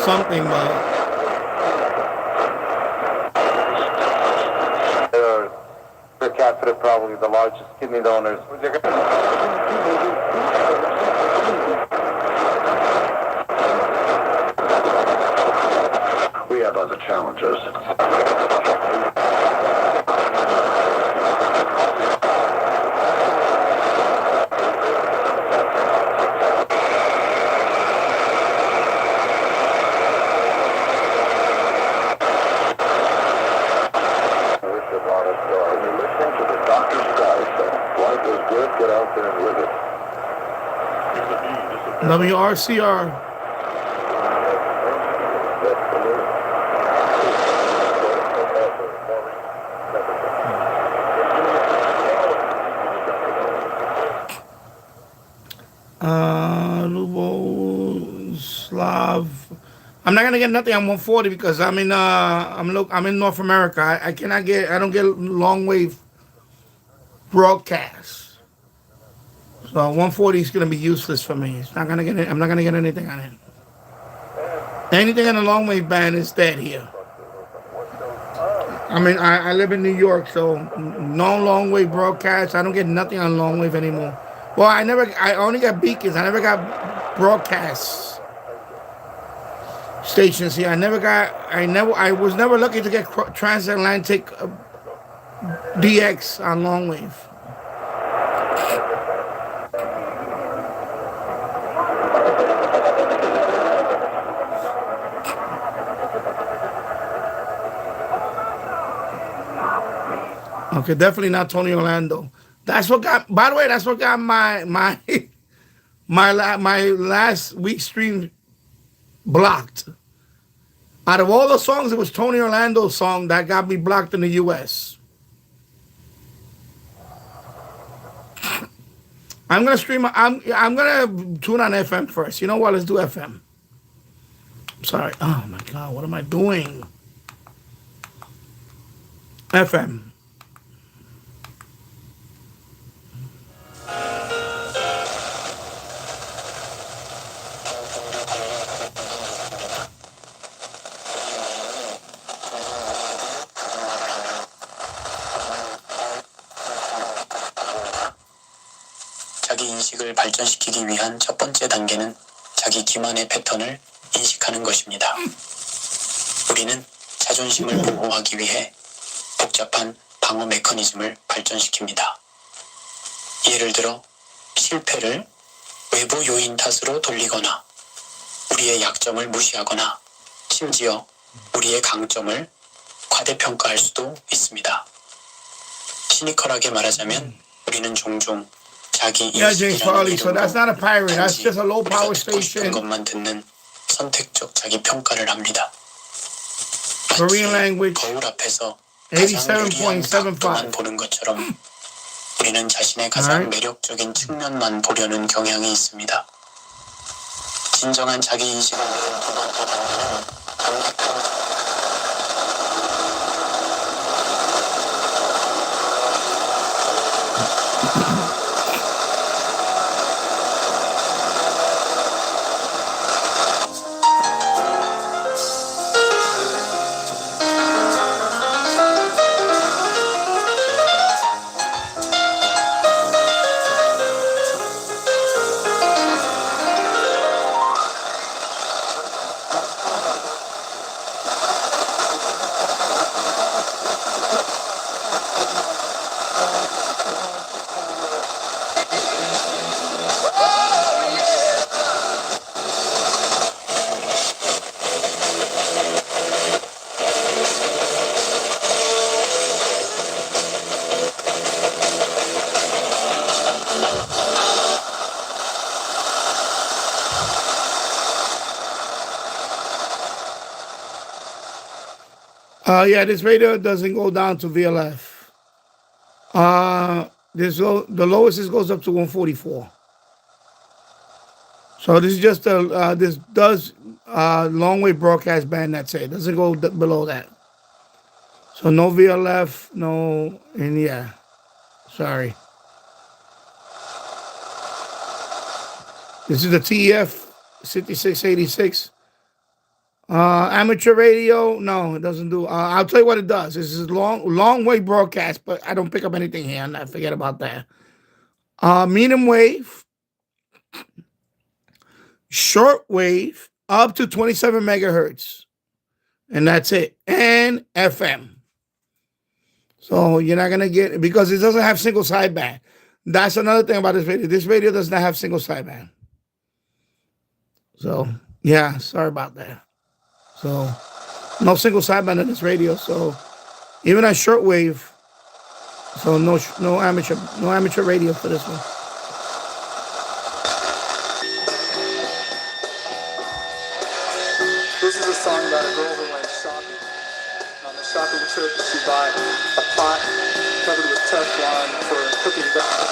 Something, per capita, probably the largest kidney donors. We have other challenges. Get out there and live it. WRCR. Slav. I'm not gonna get nothing on 140 because I'm in North America. I don't get long wave broadcasts. So 140 is going to be useless for me. I'm not going to get anything on it. Anything in the long wave band is dead here. I mean, I live in New York, so no long wave broadcast. I don't get nothing on long wave anymore. Well, I only got beacons. I never got broadcasts stations here. I was never lucky to get transatlantic DX on long wave. Okay, definitely not Tony Orlando. That's what got. By the way, that's what got my last week's stream blocked. Out of all the songs, it was Tony Orlando's song that got me blocked in the U.S. I'm gonna stream. I'm gonna tune on FM first. You know what? Let's do FM. Sorry. Oh my God, what am I doing? FM. 자기 인식을 발전시키기 위한 첫 번째 단계는 자기 기만의 패턴을 인식하는 것입니다. 우리는 자존심을 보호하기 위해 복잡한 방어 메커니즘을 발전시킵니다. 예를 들어 실패를 외부 요인 탓으로 돌리거나 우리의 약점을 무시하거나 심지어 우리의 강점을 과대평가할 수도 있습니다. 시니컬하게 말하자면 우리는 종종 자기 인식이라는 이름으로 것만 듣는 선택적 자기 평가를 합니다. Korean language. 거울 앞에서 가장 유리한 각도만 보는 것처럼 우리는 자신의 가장 매력적인 측면만 보려는 경향이 있습니다. 진정한 자기 인식을 위한 두 번째 단계는 강력한 Yeah, this radio doesn't go down to VLF. The lowest it goes up to 144. So this is just this does long wave broadcast band. That's it. Doesn't go below that. So no VLF, no, and yeah, sorry. This is the TEF 6686. Amateur radio, no, it doesn't do. I'll tell you what it does. This is long wave broadcast, but I don't pick up anything here. I forget about that. Medium wave, short wave, up to 27 megahertz, and that's it. And FM. So you're not gonna get, because it doesn't have single sideband. That's another thing about this radio. This radio does not have single sideband. So yeah, sorry about that. So no single sideband in this radio. So even on shortwave, so no amateur radio for this one. This is a song about a girl who went shopping. On the shopping trip, she bought a pot covered with Teflon for cooking vegetables.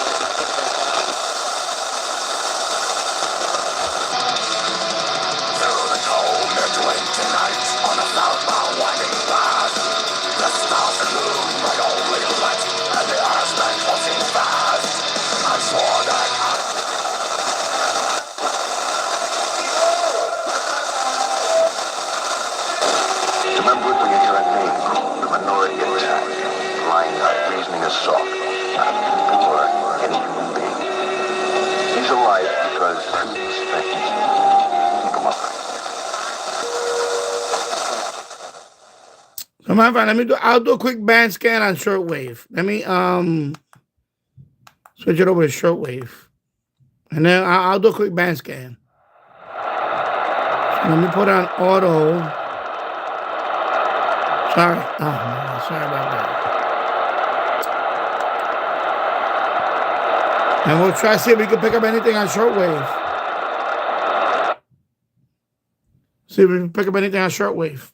Remember it when you hear a name called the minority attack. Lying-eyed reasoning assault on people or any human being. He's alive because he's things. Keep him alive. So my friend, I'll do a quick band scan on shortwave. Let me switch it over to shortwave. And then I'll do a quick band scan. So let me put on auto. Sorry. Oh, man, sorry about that. And we'll try to see if we can pick up anything on shortwave. See if we can pick up anything on shortwave.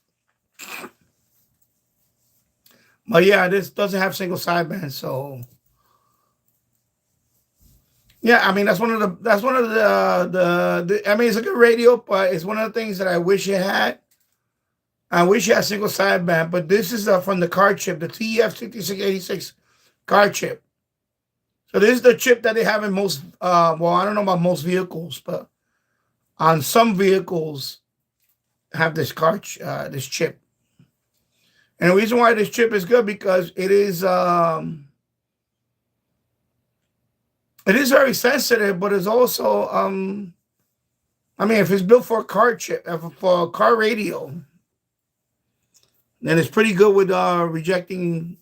But yeah, this doesn't have single sideband, so yeah, I mean that's one of the I mean it's a good radio, but it's one of the things that I wish it had. I wish it had single sideband, but this is from the card chip, the TF6686 card chip. So this is the chip that they have in most well, I don't know about most vehicles, but on some vehicles have this card this chip. And the reason why this chip is good because it is very sensitive, but it's also I mean, if it's built for a car chip, for a car radio, then it's pretty good with rejecting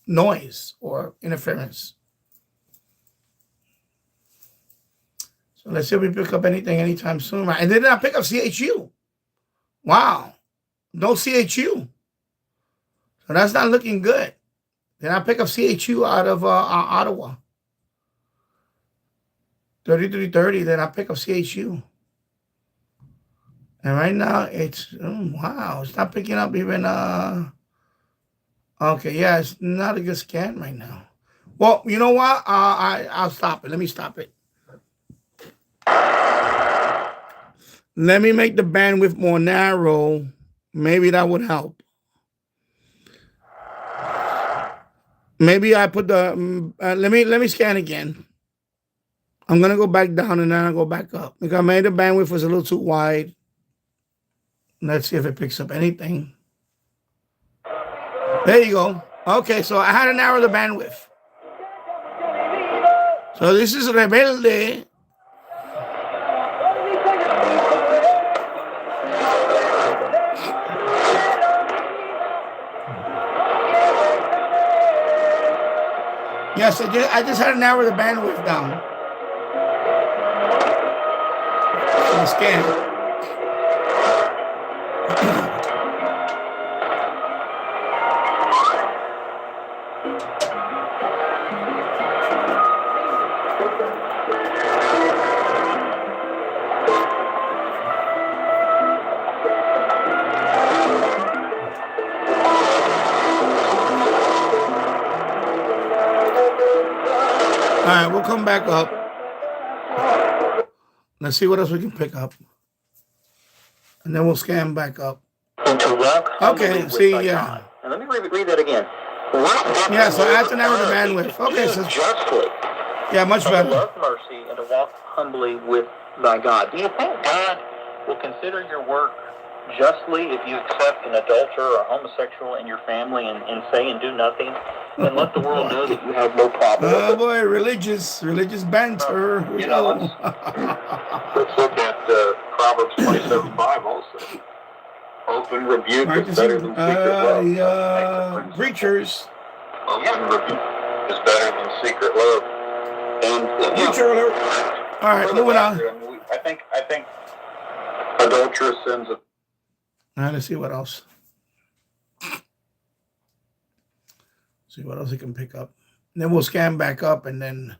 noise or interference. So let's see if we pick up anything anytime soon. And they did not pick up CHU. Wow, no CHU. So that's not looking good. Then I pick up CHU out of Ottawa. 3330, then I pick up CHU. And right now it's, wow, it's not picking up even, okay, yeah, it's not a good scan right now. Well, you know what? I'll stop it. Let me stop it. Let me make the bandwidth more narrow. Maybe that would help. Maybe I put the, let me scan again. I'm going to go back down and then I'll go back up. Because maybe the bandwidth was a little too wide. Let's see if it picks up anything. There you go. Okay, so I had to narrow the bandwidth. So this is Rebelde. Yes, I just had to narrow the bandwidth down. Scan. All right, we'll come back up. Let's see what else we can pick up. And then we'll scan back up. Okay, see, yeah. And let me read that again. Yeah, so I have to narrow the bandwidth. Okay, so justly. Yeah, much better. To love mercy and to walk humbly with thy God. Do you think God will consider your work justly if you accept an adulterer or a homosexual in your family and say and do nothing? And let the world know that you have no problem. Oh boy, religious banter. You know, let's look at Proverbs 27:5 also. Open rebuke is better than secret love. Preachers. Open rebuke is better than secret love. And preacher alert. All right, moving on. I think adulterous sins. All right, let's see what else. See what else we can pick up. And then we'll scan back up, and then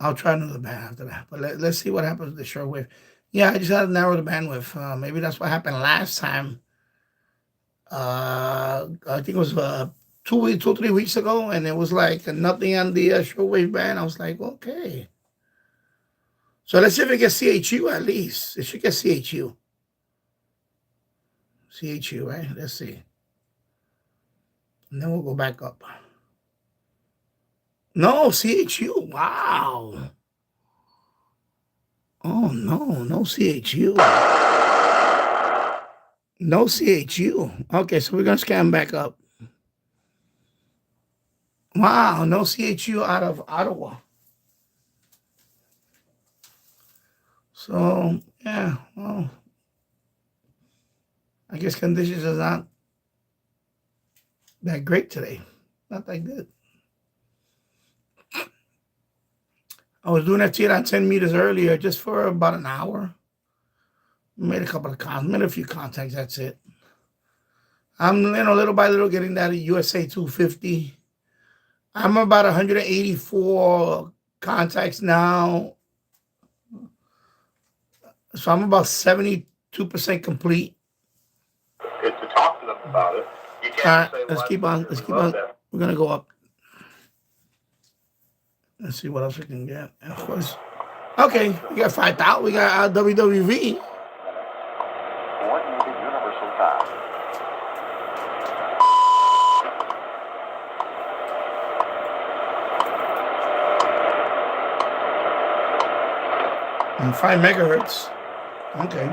I'll try another band after that. But let's see what happens with the shortwave. Yeah, I just had to narrow the bandwidth. Maybe that's what happened last time. I think it was 2 or 3 weeks ago, and it was like nothing on the shortwave band. I was like, okay. So let's see if it gets CHU at least. It should get CHU. CHU, right? Let's see. And then we'll go back up. No, CHU. Wow. Oh, no CHU. No CHU. Okay, so we're gonna scan back up. Wow, no CHU out of Ottawa. So yeah, well, I guess conditions are not that great today. Not that good. I was doing FT on 10 meters earlier just for about an hour. Made a couple of made a few contacts, that's it. I'm little by little getting that USA 250. I'm about 184 contacts now. So I'm about 72% complete. To talk to them about it. You can't All right, say, let's well, keep on. Let's we keep love on. that. We're gonna go up. Let's see what else we can get. And of course, okay, we got 5,000. We got WWV. Coordinated universal time. And 5 megahertz. Okay.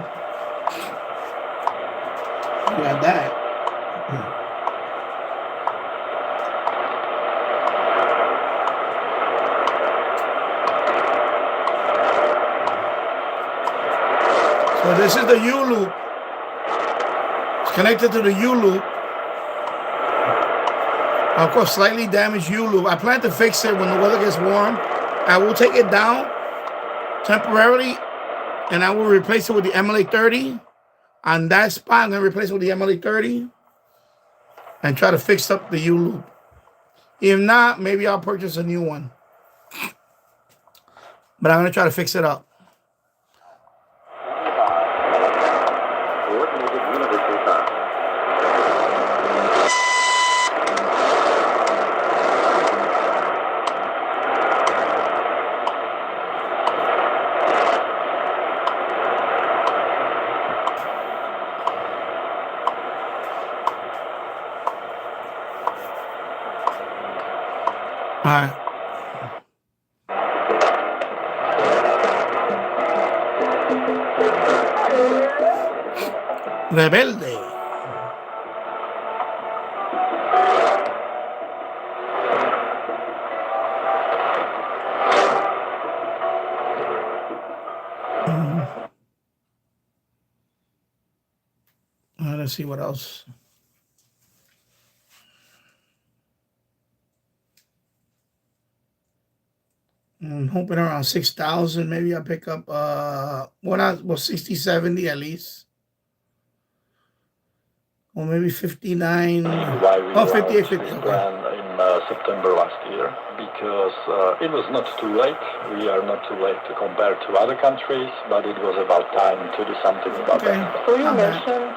We got that. So this is the U loop. It's connected to the U loop. Of course, slightly damaged U loop. I plan to fix it when the weather gets warm. I will take it down temporarily, and I will replace it with the MLA 30. On that spot, I'm going to replace it with the MLA 30 and try to fix up the U loop. If not, maybe I'll purchase a new one. But I'm going to try to fix it up. Coordinated universal time. All right. Rebelde. Let's see what else. I'm hoping around 6,000. Maybe I'll pick up 60, 70 at least. Or maybe 59. Why we 58, 50. this Okay. plan in September last year, because it was not too late. We are not too late to compare to other countries, but it was about time to do something about that. So you mentioned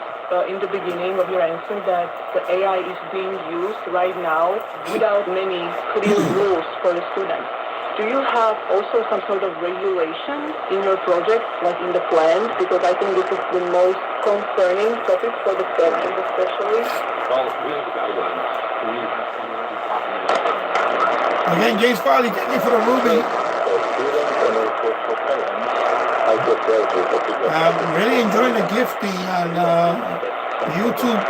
in the beginning of your answer that the AI is being used right now without many clear rules for the students. Do you have also some sort of regulation in your project, like in the plans? Because I think this is the most concerning topic for the parents especially. Well, we have guidelines. We have already gotten Again, James Farley, thank you for the Ruby. for students and also for parents. I just read this particular I'm really enjoying the gifting on YouTube.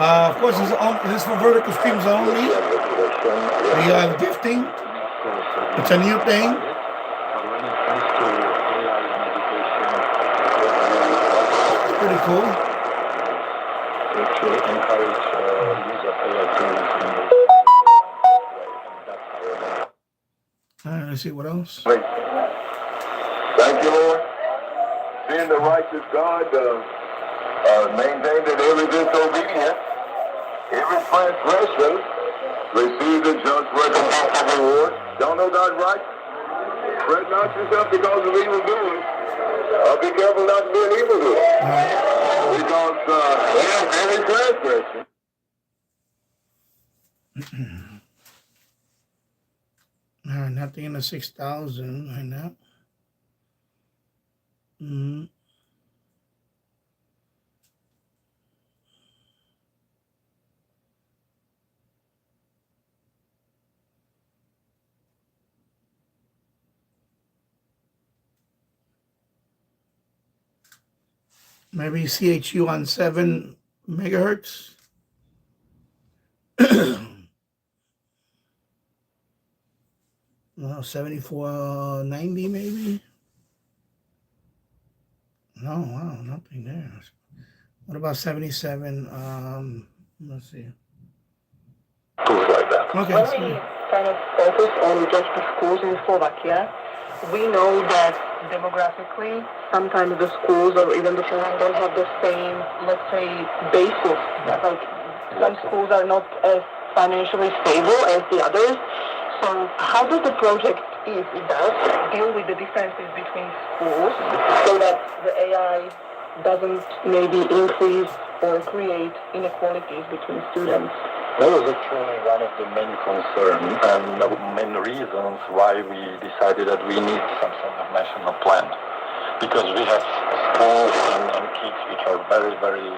Of course, this is for vertical streams only. The gifting. It's a new thing. Pretty cool. To encourage use of AI tools in this All right, let's see what else. Thank you, Lord. Seeing the righteous God maintain that every disobedience, every transgression receives a just recompense reward. Don't know God right? Fret not yourself because of evildoers. Be careful not to be an evildoer. Because every transgression. All right, nothing in the 6,000 right now. Maybe CHU on 7 megahertz. Well, 7490 maybe. No, wow, nothing there. What about 77? Let's see. Schools like that. Okay. When we kind of focus on just the schools in Slovakia, we know that demographically, sometimes the schools or even the children don't have the same, let's say, basis. Like some schools are not as financially stable as the others. So how does the project, if it does, deal with the differences between schools so that the AI doesn't maybe increase or create inequalities between students? That was actually one of the main concerns and the main reasons why we decided that we need some sort of national plan. Because we have schools and kids which are very, very,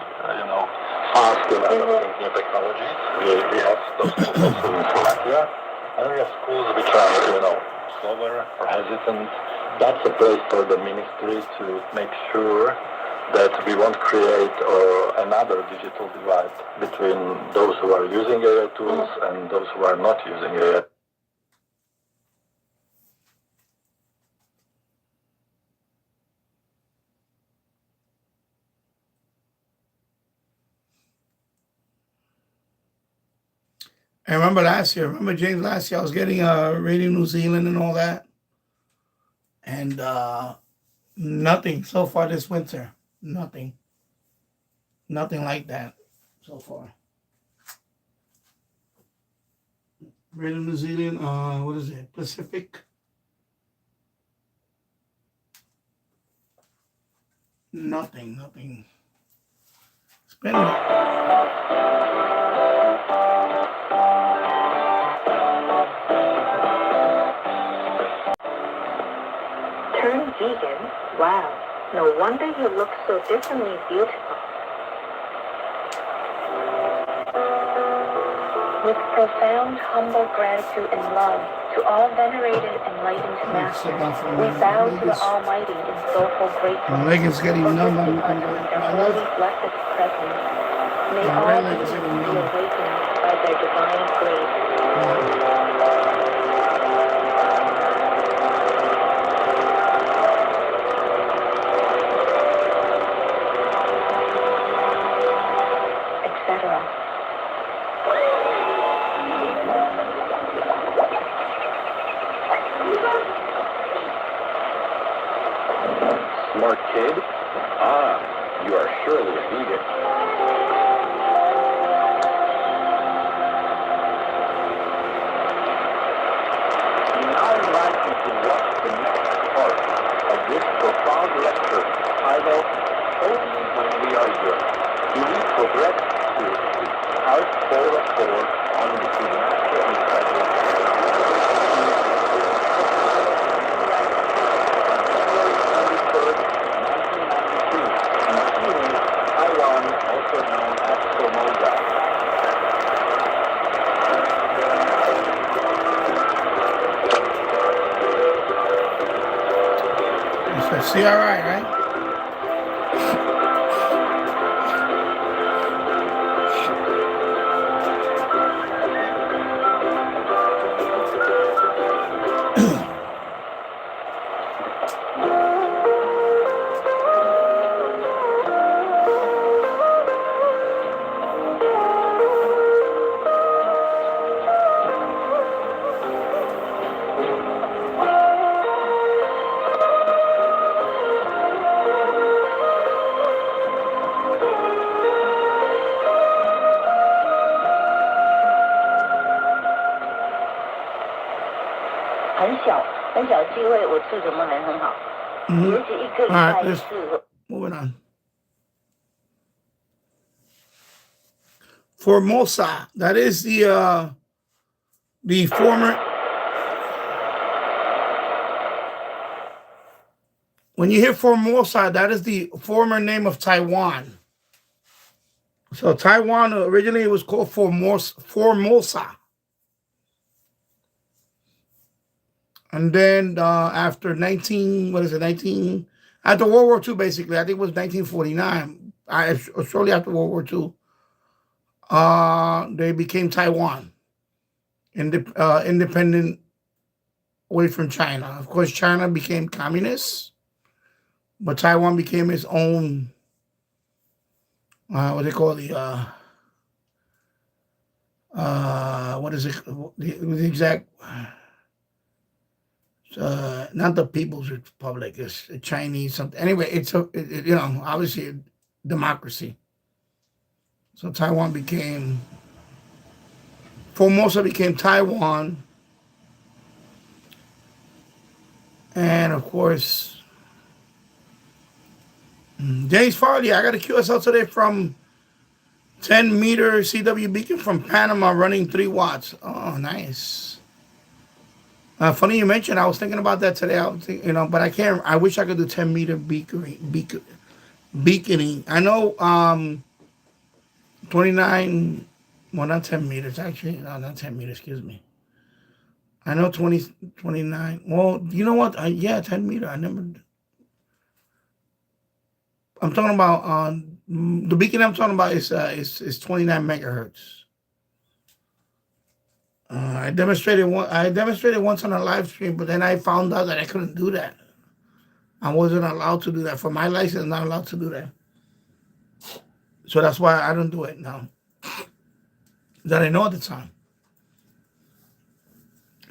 fast in adopting new technologies. We have those schools also in Slovakia. And we have schools which are, slower or hesitant. That's a place for the ministry to make sure that we won't create another digital divide between those who are using AI tools and those who are not using AI. I remember James, last year I was getting Radio New Zealand and all that. And nothing so far this winter. Nothing. Nothing like that so far. Radio New Zealand, what is it? Pacific? Nothing. Spend Turn vegan? Wow. No wonder you look so differently beautiful. With profound, humble gratitude and love to all venerated, enlightened masters, we bow to the Almighty in soulful gratefulness my leg is getting numb. their holy, blessed presence. May all beings be awakened by their divine grace. Smart kid? You are surely a vegan. You now invite you to watch the next part of this profound lecture titled Only When We Are Young. You will progress to part 4 of 4 on the master and Taiwan, also known as Formosa. It's a CRI, right? All right, let's moving on. Formosa, that is the former. When you hear Formosa, that is the former name of Taiwan. So Taiwan originally was called Formosa. And then after 19, what is it, 19, After World War II, basically, I think it was 1949. Shortly after World War II, they became Taiwan, independent away from China. Of course, China became communist, but Taiwan became its own. What they call what is it? The exact. Not the People's Republic. It's a Chinese something. Anyway, it's obviously a democracy. So Taiwan became, Formosa became Taiwan, and of course, James Farley. I got a QSL today from 10-meter CW beacon from Panama, running 3 watts. Oh, nice. Funny you mentioned. I was thinking about that today. I was thinking, but I can't. I wish I could do 10-meter beaconing. I know 29. Well, not 10 meters actually. No, not 10 meters. Excuse me. I know 29. Well, you know what? Yeah, 10 meter. I'm talking about the beacon. I'm talking about is 29 megahertz. I demonstrated once on a live stream, but then I found out that I couldn't do that. I wasn't allowed to do that. For my license, I'm not allowed to do that. So that's why I don't do it now. That I know at the time.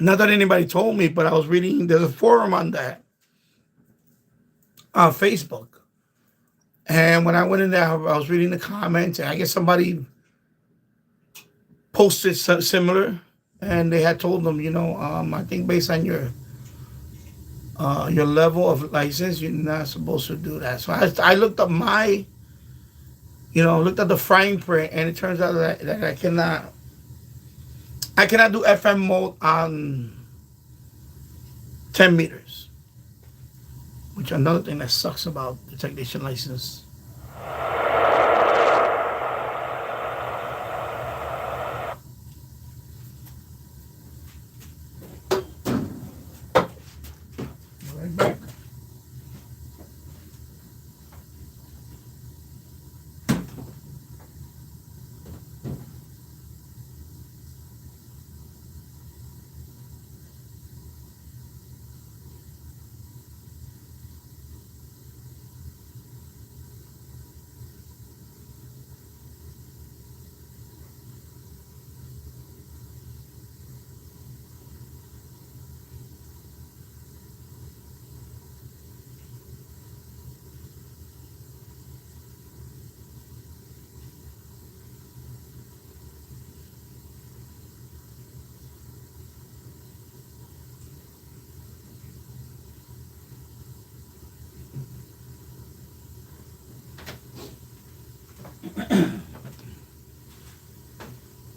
Not that anybody told me, but I was reading. There's a forum on that on Facebook. And when I went in there, I was reading the comments, and I guess somebody posted similar, and they had told them, I think based on your level of license, you're not supposed to do that. So I looked up looked at the fine print, and it turns out that I cannot do FM mode on 10 meters, which another thing that sucks about the technician license. Right back.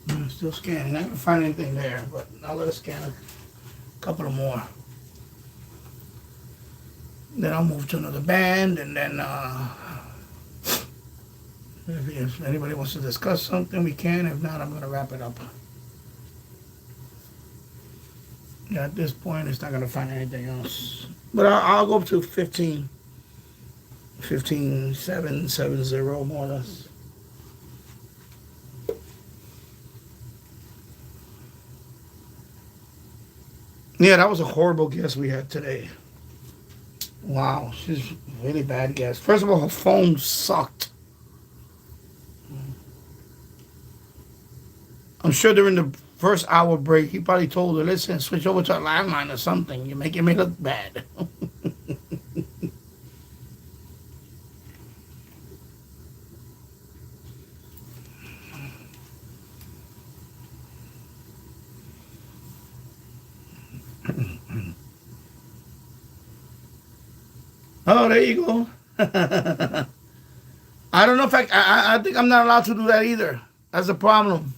I'm still scanning. I didn't find anything there, but I'll let it scan a couple of more. Then I'll move to another band, and then if anybody wants to discuss something, we can. If not, I'm going to wrap it up. Yeah, at this point, it's not going to find anything else. But I'll go up to 15.770, more or less. Yeah, that was a horrible guest we had today. Wow, she's a really bad guest. First of all, her phone sucked. I'm sure during the first hour break, he probably told her, listen, switch over to a landline or something. You're making me look bad. Oh, there you go. I don't know if I think I'm not allowed to do that either. That's the problem.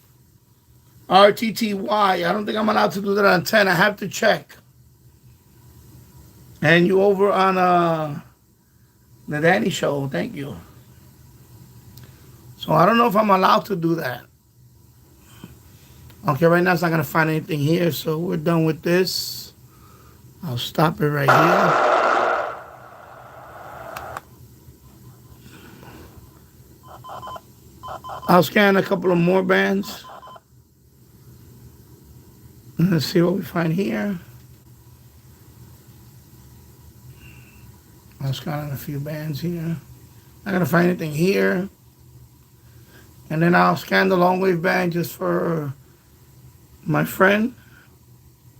RTTY. I don't think I'm allowed to do that on 10. I have to check. And you over on the Danny Show. Thank you. So I don't know if I'm allowed to do that. Okay, right now it's not going to find anything here. So we're done with this. I'll stop it right here. I'll scan a couple of more bands. Let's see what we find here. I'll scan a few bands here. Not gonna find anything here. And then I'll scan the long wave band just for my friend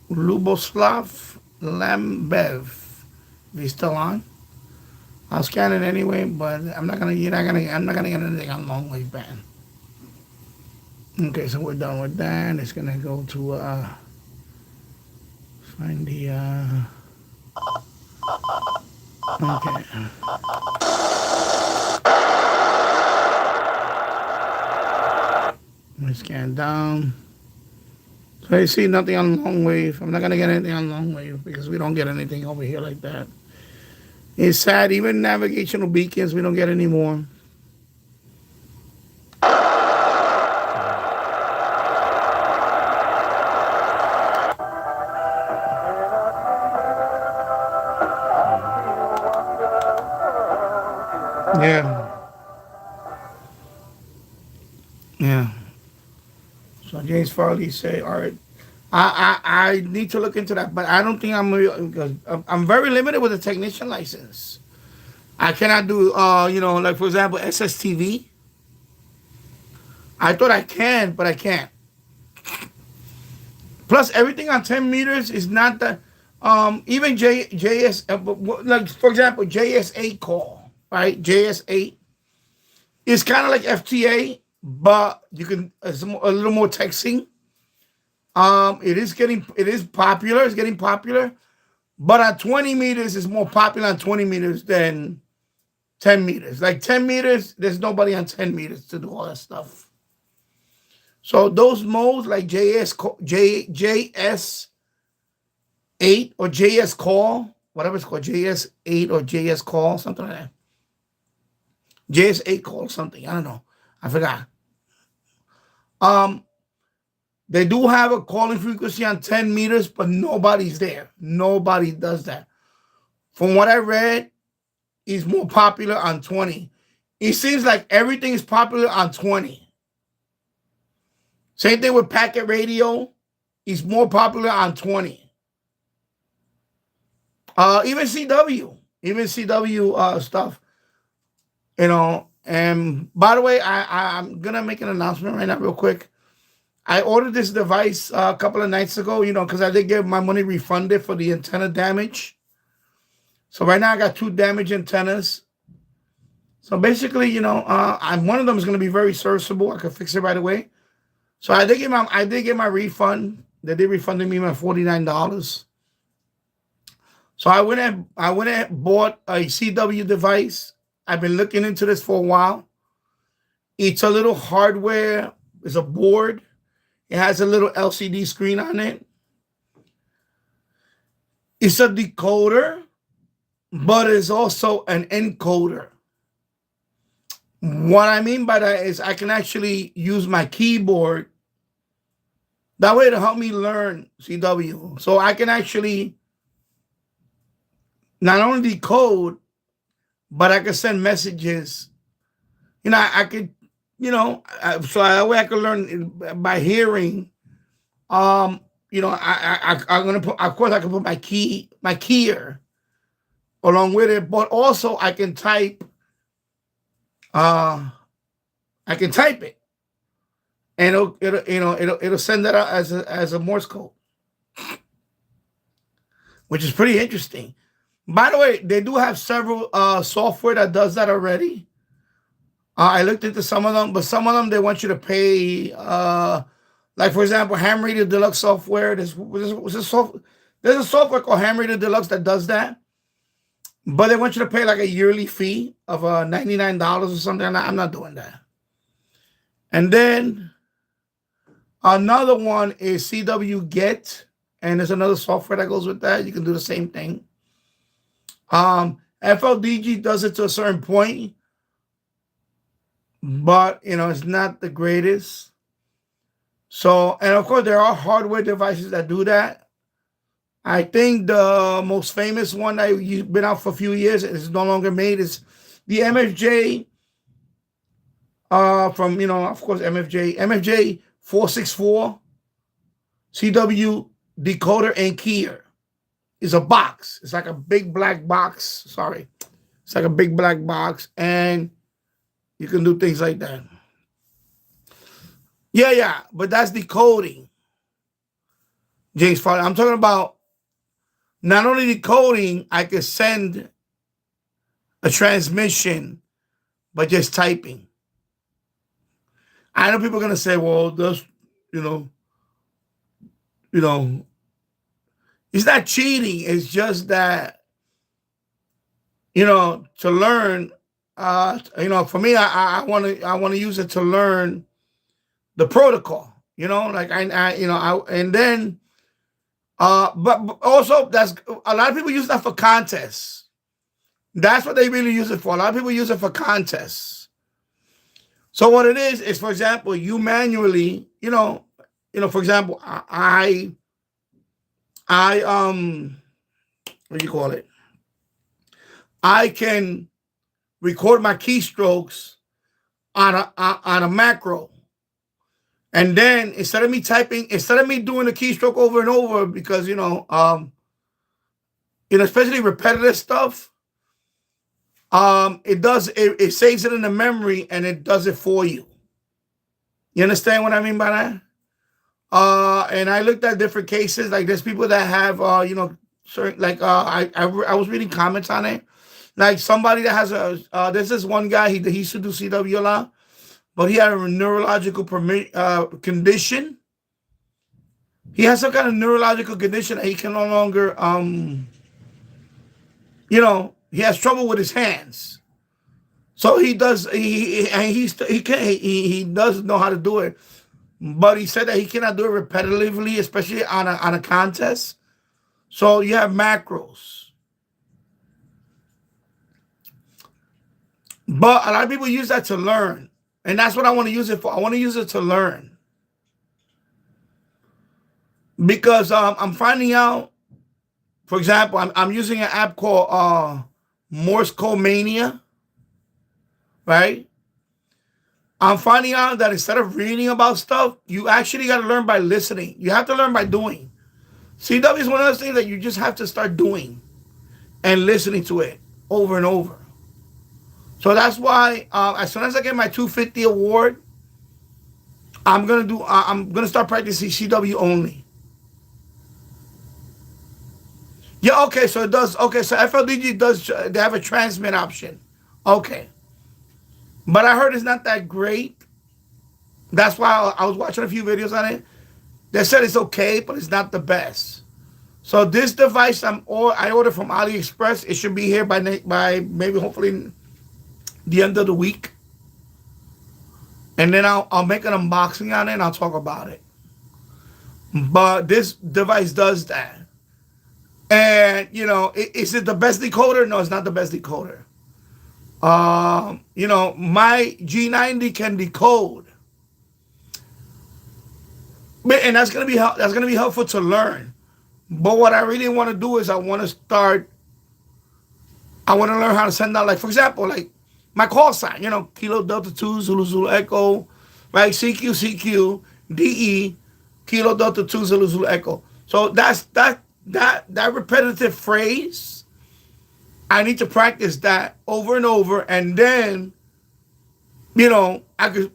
Luboslav Lambev. If he's still on. I'll scan it anyway, but I'm not gonna get anything on long wave band. Okay, so we're done with that. It's gonna go to find the okay. Let me scan down. So you see nothing on long wave. I'm not gonna get anything on long wave because we don't get anything over here like that. It's sad, even navigational beacons, we don't get any more. Yeah. Yeah. So James Farley say, all right, I need to look into that, but I don't think because I'm very limited with a technician license. I cannot do, like for example, SSTV. I thought I can, but I can't. Plus, everything on 10 meters is not that. Even JS, like for example, JS8 call, right? JS8 is kind of like FTA, but you can a little more texting. It is popular. It's getting popular, but at 20 meters, it's more popular on 20 meters than 10 meters. Like 10 meters, there's nobody on 10 meters to do all that stuff. So those modes like JS8 or JS call, whatever it's called, JS8 or JS call, something like that. JS8 call something. I don't know. I forgot. They do have a calling frequency on 10 meters, but nobody's there. Nobody does that. From what I read, it's more popular on 20. It seems like everything is popular on 20. Same thing with packet radio. It's more popular on 20. Even CW stuff. And by the way, I'm going to make an announcement right now real quick. I ordered this device a couple of nights ago, because I did get my money refunded for the antenna damage. So right now I got 2 damaged antennas. So basically, one of them is going to be very serviceable. I can fix it right away. So I did get my refund. They did refund me my $49. So I went and bought a CW device. I've been looking into this for a while. It's a little hardware. It's a board. It has a little LCD screen on it. It's a decoder, but it's also an encoder. What I mean by that is I can actually use my keyboard. That way to help me learn CW. So I can actually not only decode, but I can send messages. I could, so that way I can learn by hearing. I'm gonna put, of course, I can put my keyer along with it, but also I can type. I can type it, and it'll send that out as a Morse code, which is pretty interesting. By the way, they do have several software that does that already. I looked into some of them, but some of them they want you to pay. Like for example, Ham Radio Deluxe software. There's a software called Ham Radio Deluxe that does that, but they want you to pay like a yearly fee of $99 or something. I'm not doing that. And then another one is CW Get, and there's another software that goes with that. You can do the same thing. FLDG does it to a certain point, but it's not the greatest. So, and of course, there are hardware devices that do that. I think the most famous one that has been out for a few years and is no longer made is the MFJ from, of course, MFJ 464 CW decoder and keyer. Is a box. It's like a big black box. Sorry. It's like a big black box, and you can do things like that. Yeah, but that's decoding, James Farley. I'm talking about not only decoding, I can send a transmission, but just typing. I know people are gonna say, well, that's, it's not cheating. It's just that, to learn, for me, I want to use it to learn the protocol, like and then, but also that's a lot of people use that for contests. That's what they really use it for. A lot of people use it for contests. So what it is, for example, you manually, for example, I what do you call it? I can record my keystrokes on a macro. And then instead of me doing the keystroke over and over, because especially repetitive stuff, it saves it in the memory and it does it for you. You understand what I mean by that? And I looked at different cases. Like there's people that have certain, like I was reading comments on it. Like somebody that has there's this one guy, he used to do CW a lot, but he had a neurological condition. He has some kind of neurological condition that he can no longer, he has trouble with his hands. So he does, he does know how to do it, but he said that he cannot do it repetitively, especially on a contest. So you have macros. But a lot of people use that to learn. And that's what I want to use it for. I want to use it to learn. Because I'm finding out, for example, I'm using an app called Morse Code Mania, right? I'm finding out that instead of reading about stuff, you actually got to learn by listening. You have to learn by doing. CW is one of those things that you just have to start doing and listening to it over and over. So that's why as soon as I get my 250 award, I'm gonna start practicing CW only. Yeah, okay, so it does. Okay, so FLDG does. They have a transmit option. Okay, but I heard it's not that great. That's why I was watching a few videos on it. They said it's okay, but it's not the best. So this device I ordered from AliExpress. It should be here by maybe hopefully the end of the week, and then I'll make an unboxing on it and I'll talk about it. But this device does that. And, is it the best decoder? No, it's not the best decoder. My G90 can decode. And that's gonna be helpful to learn. But what I really want to do is I want to learn how to send out, like, for example, like my call sign, Kilo Delta 2 Zulu Zulu Echo, right? CQ DE Kilo Delta 2 Zulu Zulu Echo. So that repetitive phrase, I need to practice that over and over, and then I could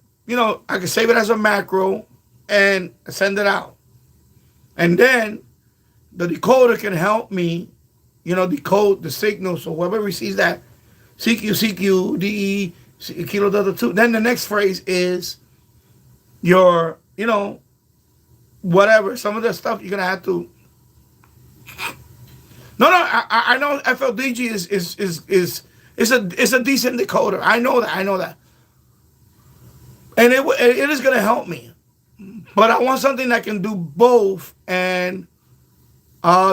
save it as a macro and send it out. And then the decoder can help me, decode the signal. So whoever receives that CQ DE Kilo Delta 2, then the next phrase is your, whatever. Some of the stuff you're gonna have to. No, I know FLDG is a decent decoder. I know that, and it is gonna help me. But I want something that can do both, and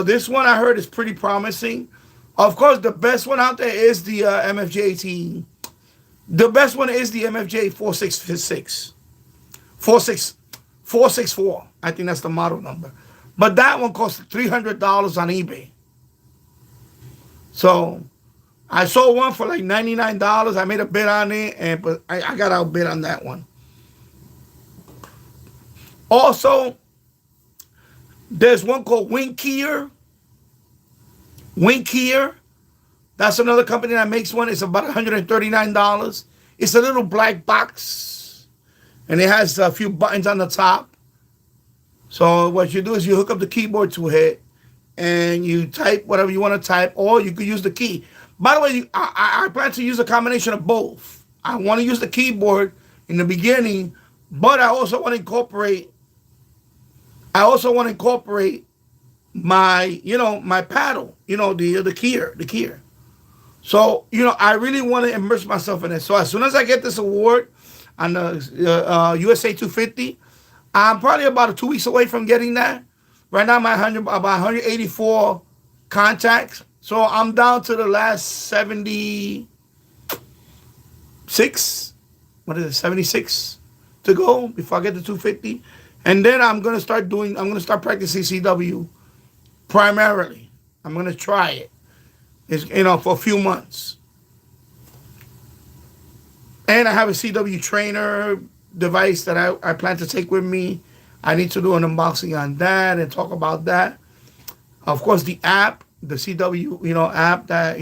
this one I heard is pretty promising. Of course, the best one out there is the MFJ 18. The best one is the MFJ 464. I think that's the model number. But that one costs $300 on eBay. So I sold one for like $99. I made a bid on it, but I got outbid on that one. Also, there's one called Winkier. That's another company that makes one. It's about $139. It's a little black box, and it has a few buttons on the top. So what you do is you hook up the keyboard to it, and you type whatever you want to type, or you could use the key. By the way, I plan to use a combination of both. I want to use the keyboard in the beginning, but I also want to incorporate my, my paddle, the keyer. So, I really want to immerse myself in it. So as soon as I get this award on the USA 250, I'm probably about 2 weeks away from getting that. Right now, I'm at about 184 contacts. So I'm down to the last 76. 76 to go before I get to 250. And then I'm going to start practicing CW primarily. I'm going to try it. It's, for a few months. And I have a CW trainer device that I plan to take with me. I need to do an unboxing on that and talk about that. Of course, the app, the CW, app that,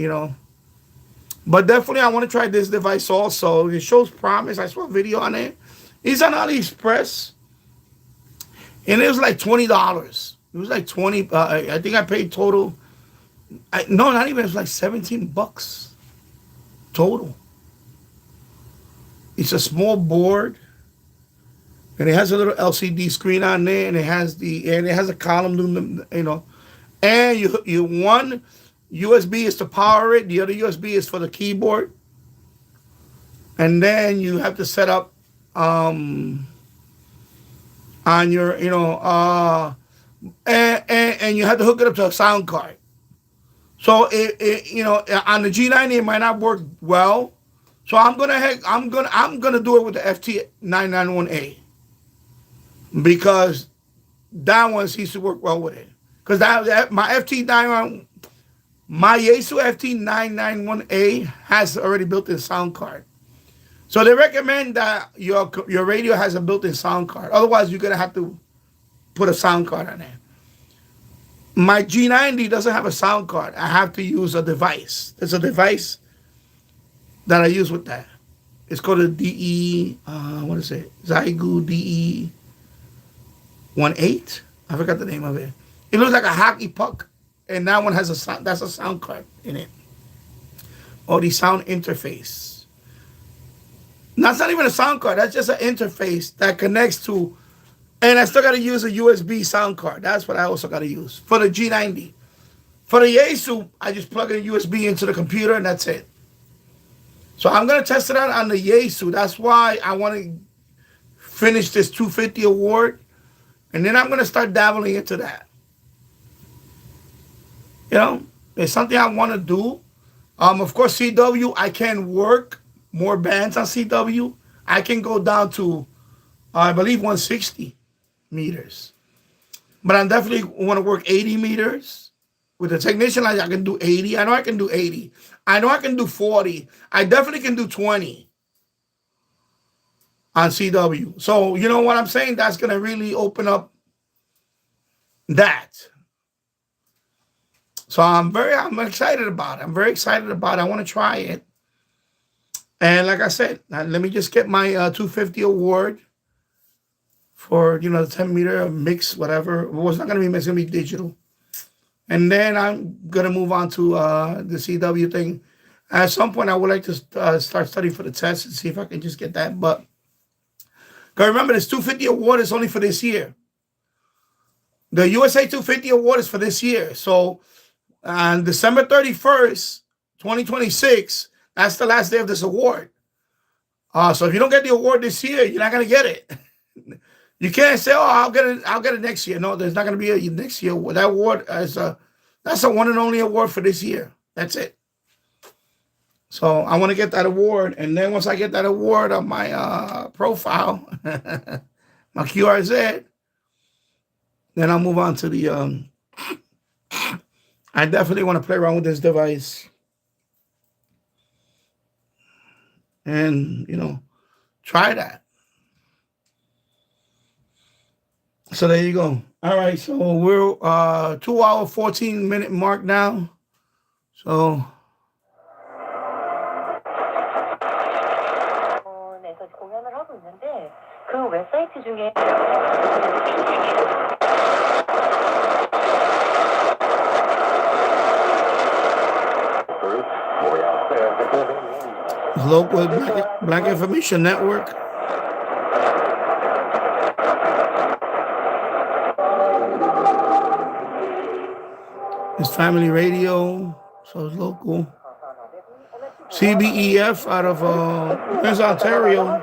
But definitely I want to try this device also. It shows promise. I saw a video on it. It's on AliExpress. And it was like $20. It was like 20. I think I paid total. No, not even. It was like $17 total. It's a small board, and it has a little LCD screen on there, and it has a column, And you one USB is to power it. The other USB is for the keyboard, and then you have to set up on your and you have to hook it up to a sound card. So on the G90 it might not work well. So I'm gonna do it with the FT991A because that one seems to work well with it. Because that my Yaesu FT991A has already built-in sound card. So they recommend that your radio has a built-in sound card. Otherwise, you're gonna have to put a sound card on there. My G90 doesn't have a sound card. I have to use a device. There's a device that I use with that. It's called a DE, what is it? Zygu DE18? I forgot the name of it. It looks like a hockey puck. And that one has that's a sound card in it. Or the sound interface. That's not even a sound card. That's just an interface that connects to, and I still got to use a USB sound card. That's what I also got to use for the G90. For the Yaesu, I just plug a USB into the computer and that's it. So I'm going to test it out on the Yaesu. That's why I want to finish this 250 award. And then I'm going to start dabbling into that. It's something I want to do. Of course, CW, I can work more bands on CW. I can go down to, I believe, 160 meters. But I definitely want to work 80 meters. With the technician, I can do 80. I know I can do 80. I know I can do 40. I definitely can do 20 on CW. So, you know what I'm saying? That's going to really open up that. So I'm excited about it. I'm very excited about it. I want to try it. And like I said, let me just get my 250 award for, the 10 meter mix, whatever. Well, it's not going to be mixed, it's going to be digital. And then I'm going to move on to the CW thing. At some point, I would like to start studying for the test and see if I can just get that. But remember, this 250 award is only for this year. The USA 250 award is for this year. So on December 31st, 2026, that's the last day of this award. So if you don't get the award this year, you're not going to get it. You can't say, "Oh, I'll get it next year." No, there's not going to be a next year. That award that's a one and only award for this year. That's it. So I want to get that award, and then once I get that award on my profile, my QRZ, then I'll move on to the. I definitely want to play around with this device. and try that. So there you go. All right, so we're 2 hour 14-minute mark now. So 공연을 하고 있는데 그 웹사이트 중에 local Black Information Network. It's Family Radio, so it's local. CBEF out of Prince Ontario.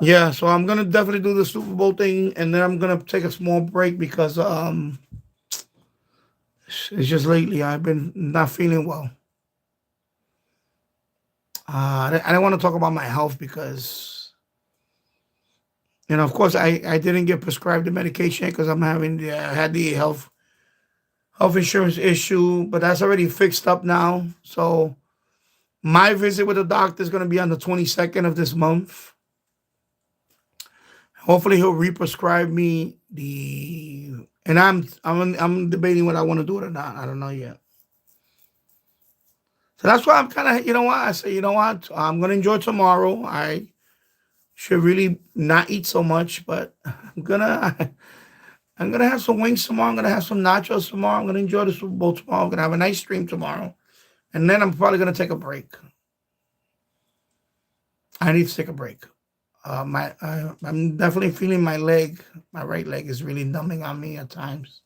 Yeah, so I'm gonna definitely do the Super Bowl thing, and then I'm gonna take a small break because it's just lately I've been not feeling well. I don't want to talk about my health because, of course I didn't get prescribed the medication because I'm had the health insurance issue, but that's already fixed up now. So my visit with the doctor is going to be on the 22nd of this month. Hopefully he'll re-prescribe me and I'm debating whether I want to do it or not. I don't know yet. So that's why I'm kind of, I say, I'm going to enjoy tomorrow. I should really not eat so much, but I'm going to have some wings tomorrow. I'm going to have some nachos tomorrow. I'm going to enjoy the Super Bowl tomorrow. I'm going to have a nice stream tomorrow. And then I'm probably going to take a break. I need to take a break. I'm definitely feeling my right leg is really numbing on me at times.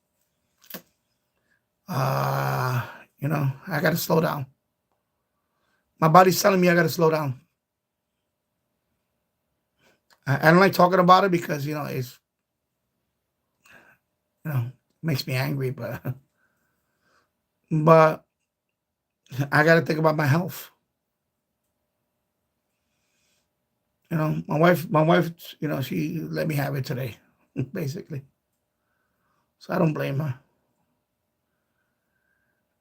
I got to slow down. My body's telling me I got to slow down. I don't like talking about it because, it's, makes me angry, but I got to think about my health. My wife, she let me have it today, basically. So I don't blame her.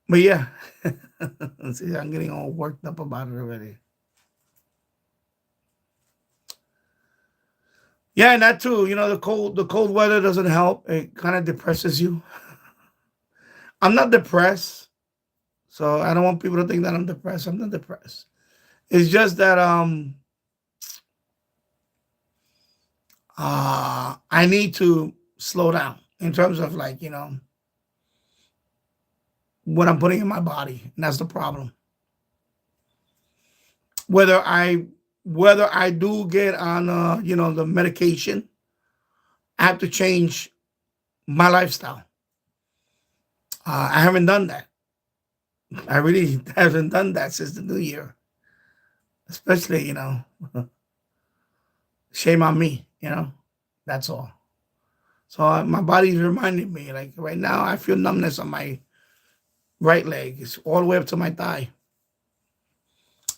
But yeah, see, I'm getting all worked up about it already. Yeah, and that too, the cold weather doesn't help. It kind of depresses you. I'm not depressed, so I don't want people to think that I'm depressed. I'm not depressed. It's just that I need to slow down in terms of what I'm putting in my body, and that's the problem. Whether I do get on the medication, I have to change my lifestyle. I haven't done that. I really haven't done that since the new year. Especially, shame on me, that's all. So my body's reminding me, like right now, I feel numbness on my right leg. It's all the way up to my thigh.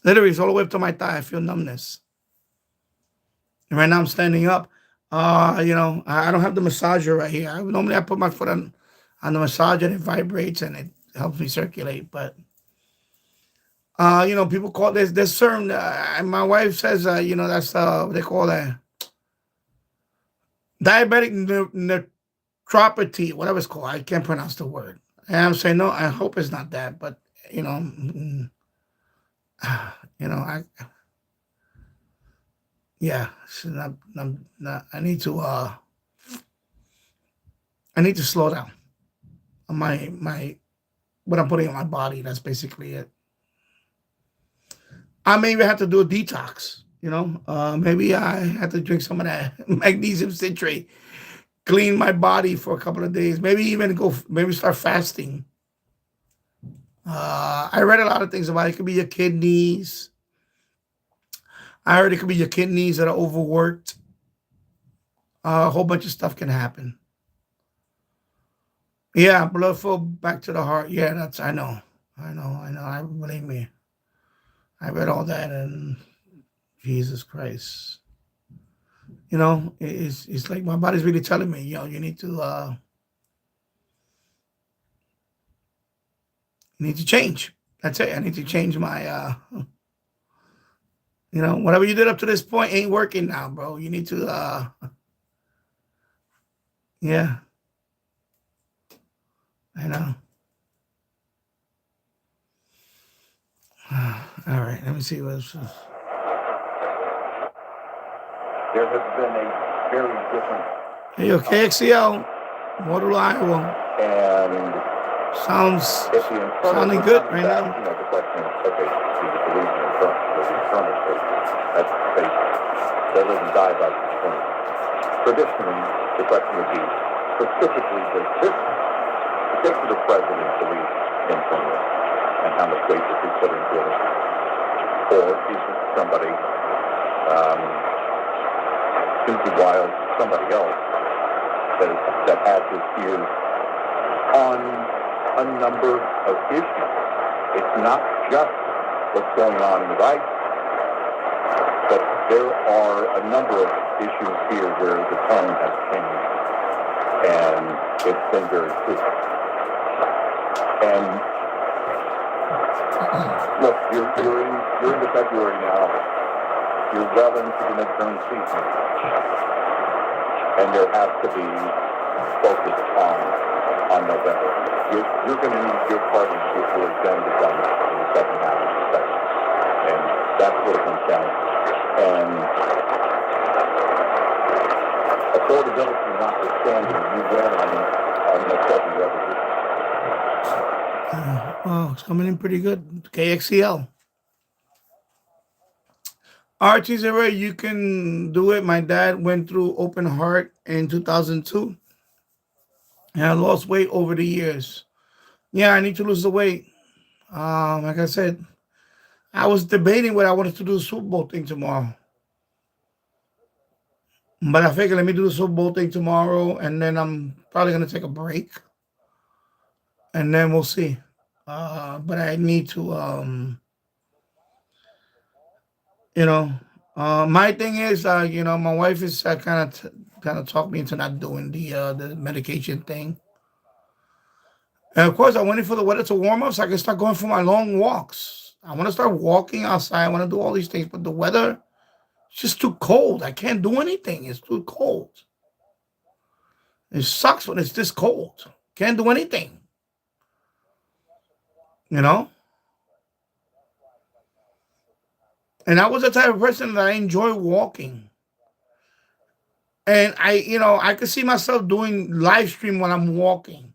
Literally, it's all the way up to my thigh. I feel numbness. And right now I'm standing up. I don't have the massager right here. Normally I put my foot on the massager and it vibrates and it helps me circulate. But people call there's certain. My wife says that's what they call that diabetic nephropathy, whatever it's called. I can't pronounce the word. And I'm saying no. I hope it's not that, but yeah, it's not, I need to slow down on my what I'm putting in my body. That's basically it. I may even have to do a detox. Maybe I have to drink some of that magnesium citrate, clean my body for a couple of days. Maybe start fasting. I read a lot of things about it. It could be your kidneys. I heard it could be your kidneys that are overworked. A whole bunch of stuff can happen. Yeah, blood flow back to the heart. Yeah, I know. I believe me. I read all that, and Jesus Christ. It's like my body's really telling me, you need to change. That's it. I need to change my You know, whatever you did up to this point ain't working now, bro. You need to, yeah, I know. All right, let me see what else. There has been a very different. Hey, yo, KXCL, Waterloo, Iowa. And sounding good right now. You know, the question is, okay, do you believe in insurance? Does insurance, that's they live and die by insurance. Traditionally, the question would be, specifically, does this particular president believe in insurance? And how much weight does he put into it? Or is it somebody, Susie Wild, somebody else, that has his ears on a number of issues? It's not just what's going on in the right, but there are a number of issues here where the tone has changed, and it's been very clear. And look, you're into February now. You're well into the midterm season, and there has to be focus on November. You're going to need your party to get your agenda done in the second half of the session, and that's what it comes down to. And affordability notwithstanding, you win on the second revolution. Wow, it's coming in pretty good. KXCL. Archie's already, you can do it. My dad went through open heart in 2002. And I lost weight over the years. Yeah, I need to lose the weight. Like I said, I was debating whether I wanted to do the Super Bowl thing tomorrow. But I figured let me do the Super Bowl thing tomorrow, and then I'm probably going to take a break. And then we'll see. But I need to, my thing is, my wife is kind of talked me into not doing the medication thing. And of course, I waited for the weather to warm up so I can start going for my long walks. I want to start walking outside. I want to do all these things, but the weather is just too cold. I can't do anything. It's too cold. It sucks when it's this cold. Can't do anything. You know? And I was the type of person that I enjoy walking. And I could see myself doing live stream when I'm walking.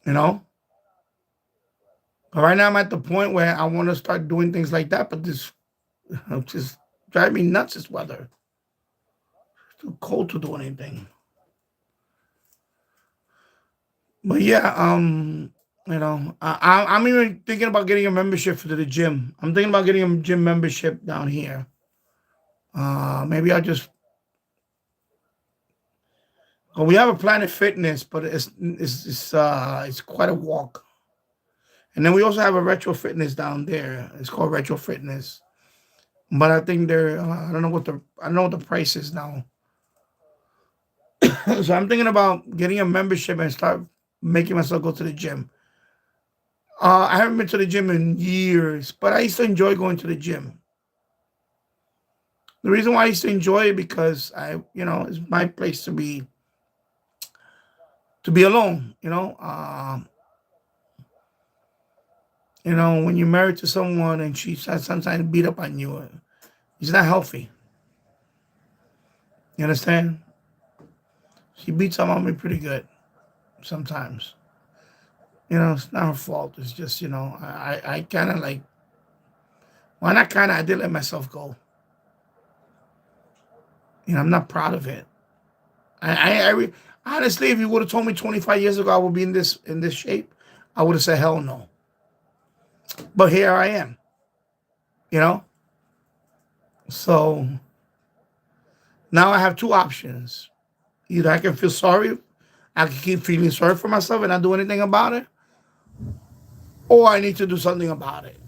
You know? But right now I'm at the point where I want to start doing things like that, but this just drive me nuts, this weather. It's too cold to do anything. But yeah, I'm even thinking about getting a membership for the gym. I'm thinking about getting a gym membership down here. Maybe I'll just. Well, we have a Planet Fitness, but it's quite a walk. And then we also have a Retro Fitness down there. It's called Retro Fitness, but I think they're I don't know what the price is now. So I'm thinking about getting a membership and start making myself go to the gym. I haven't been to the gym in years, but I used to enjoy going to the gym. The reason why I used to enjoy it because it's my place to be alone. When you're married to someone and she sometimes beat up on you, it's not healthy. You understand? She beats up on me pretty good sometimes. It's not her fault. It's just, I kind of like, well, not kind of, I did let myself go. I'm not proud of it. Honestly, if you would have told me 25 years ago I would be in this shape, I would have said, hell no. But here I am, So now I have two options. Either I can feel sorry, I can keep feeling sorry for myself and not do anything about it, or I need to do something about it.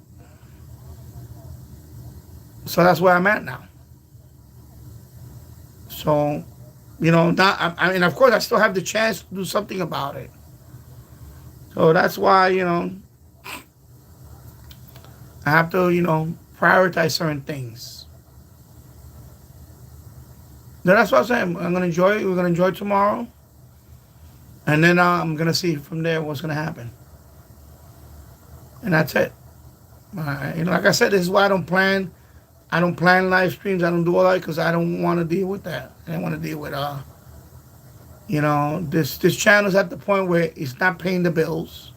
So that's where I'm at now. So, I mean, of course, I still have the chance to do something about it. So that's why, I have to, prioritize certain things. Then that's what I'm saying. I'm gonna enjoy it. We're gonna enjoy tomorrow, and then I'm gonna see from there what's gonna happen, and that's it. Like I said, this is why I don't plan. I don't plan live streams. I don't do all that because I don't want to deal with that. I don't want to deal with this channel's at the point where it's not paying the bills.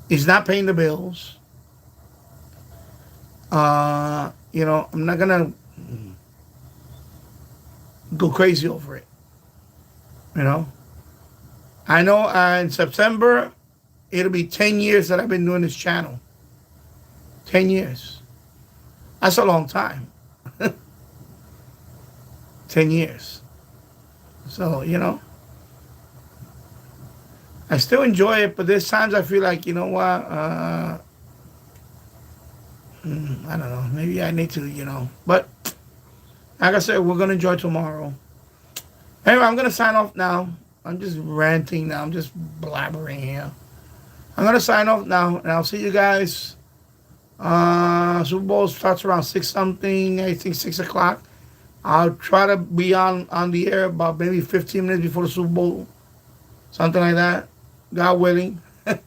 It's not paying the bills. I'm not gonna go crazy over it. I know in September it'll be 10 years that I've been doing this channel. 10 years. That's a long time. 10 years. So, I still enjoy it, but there's times I feel like, what? I don't know. Maybe I need to, but like I said, we're going to enjoy tomorrow. Anyway, I'm going to sign off now. I'm just ranting now. I'm just blabbering here. I'm going to sign off now, and I'll see you guys. Super Bowl starts around 6-something, I think 6 o'clock. I'll try to be on the air about maybe 15 minutes before the Super Bowl. Something like that. God willing. And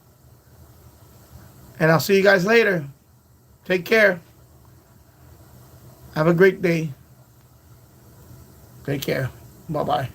I'll see you guys later. Take care. Have a great day. Take care. Bye-bye.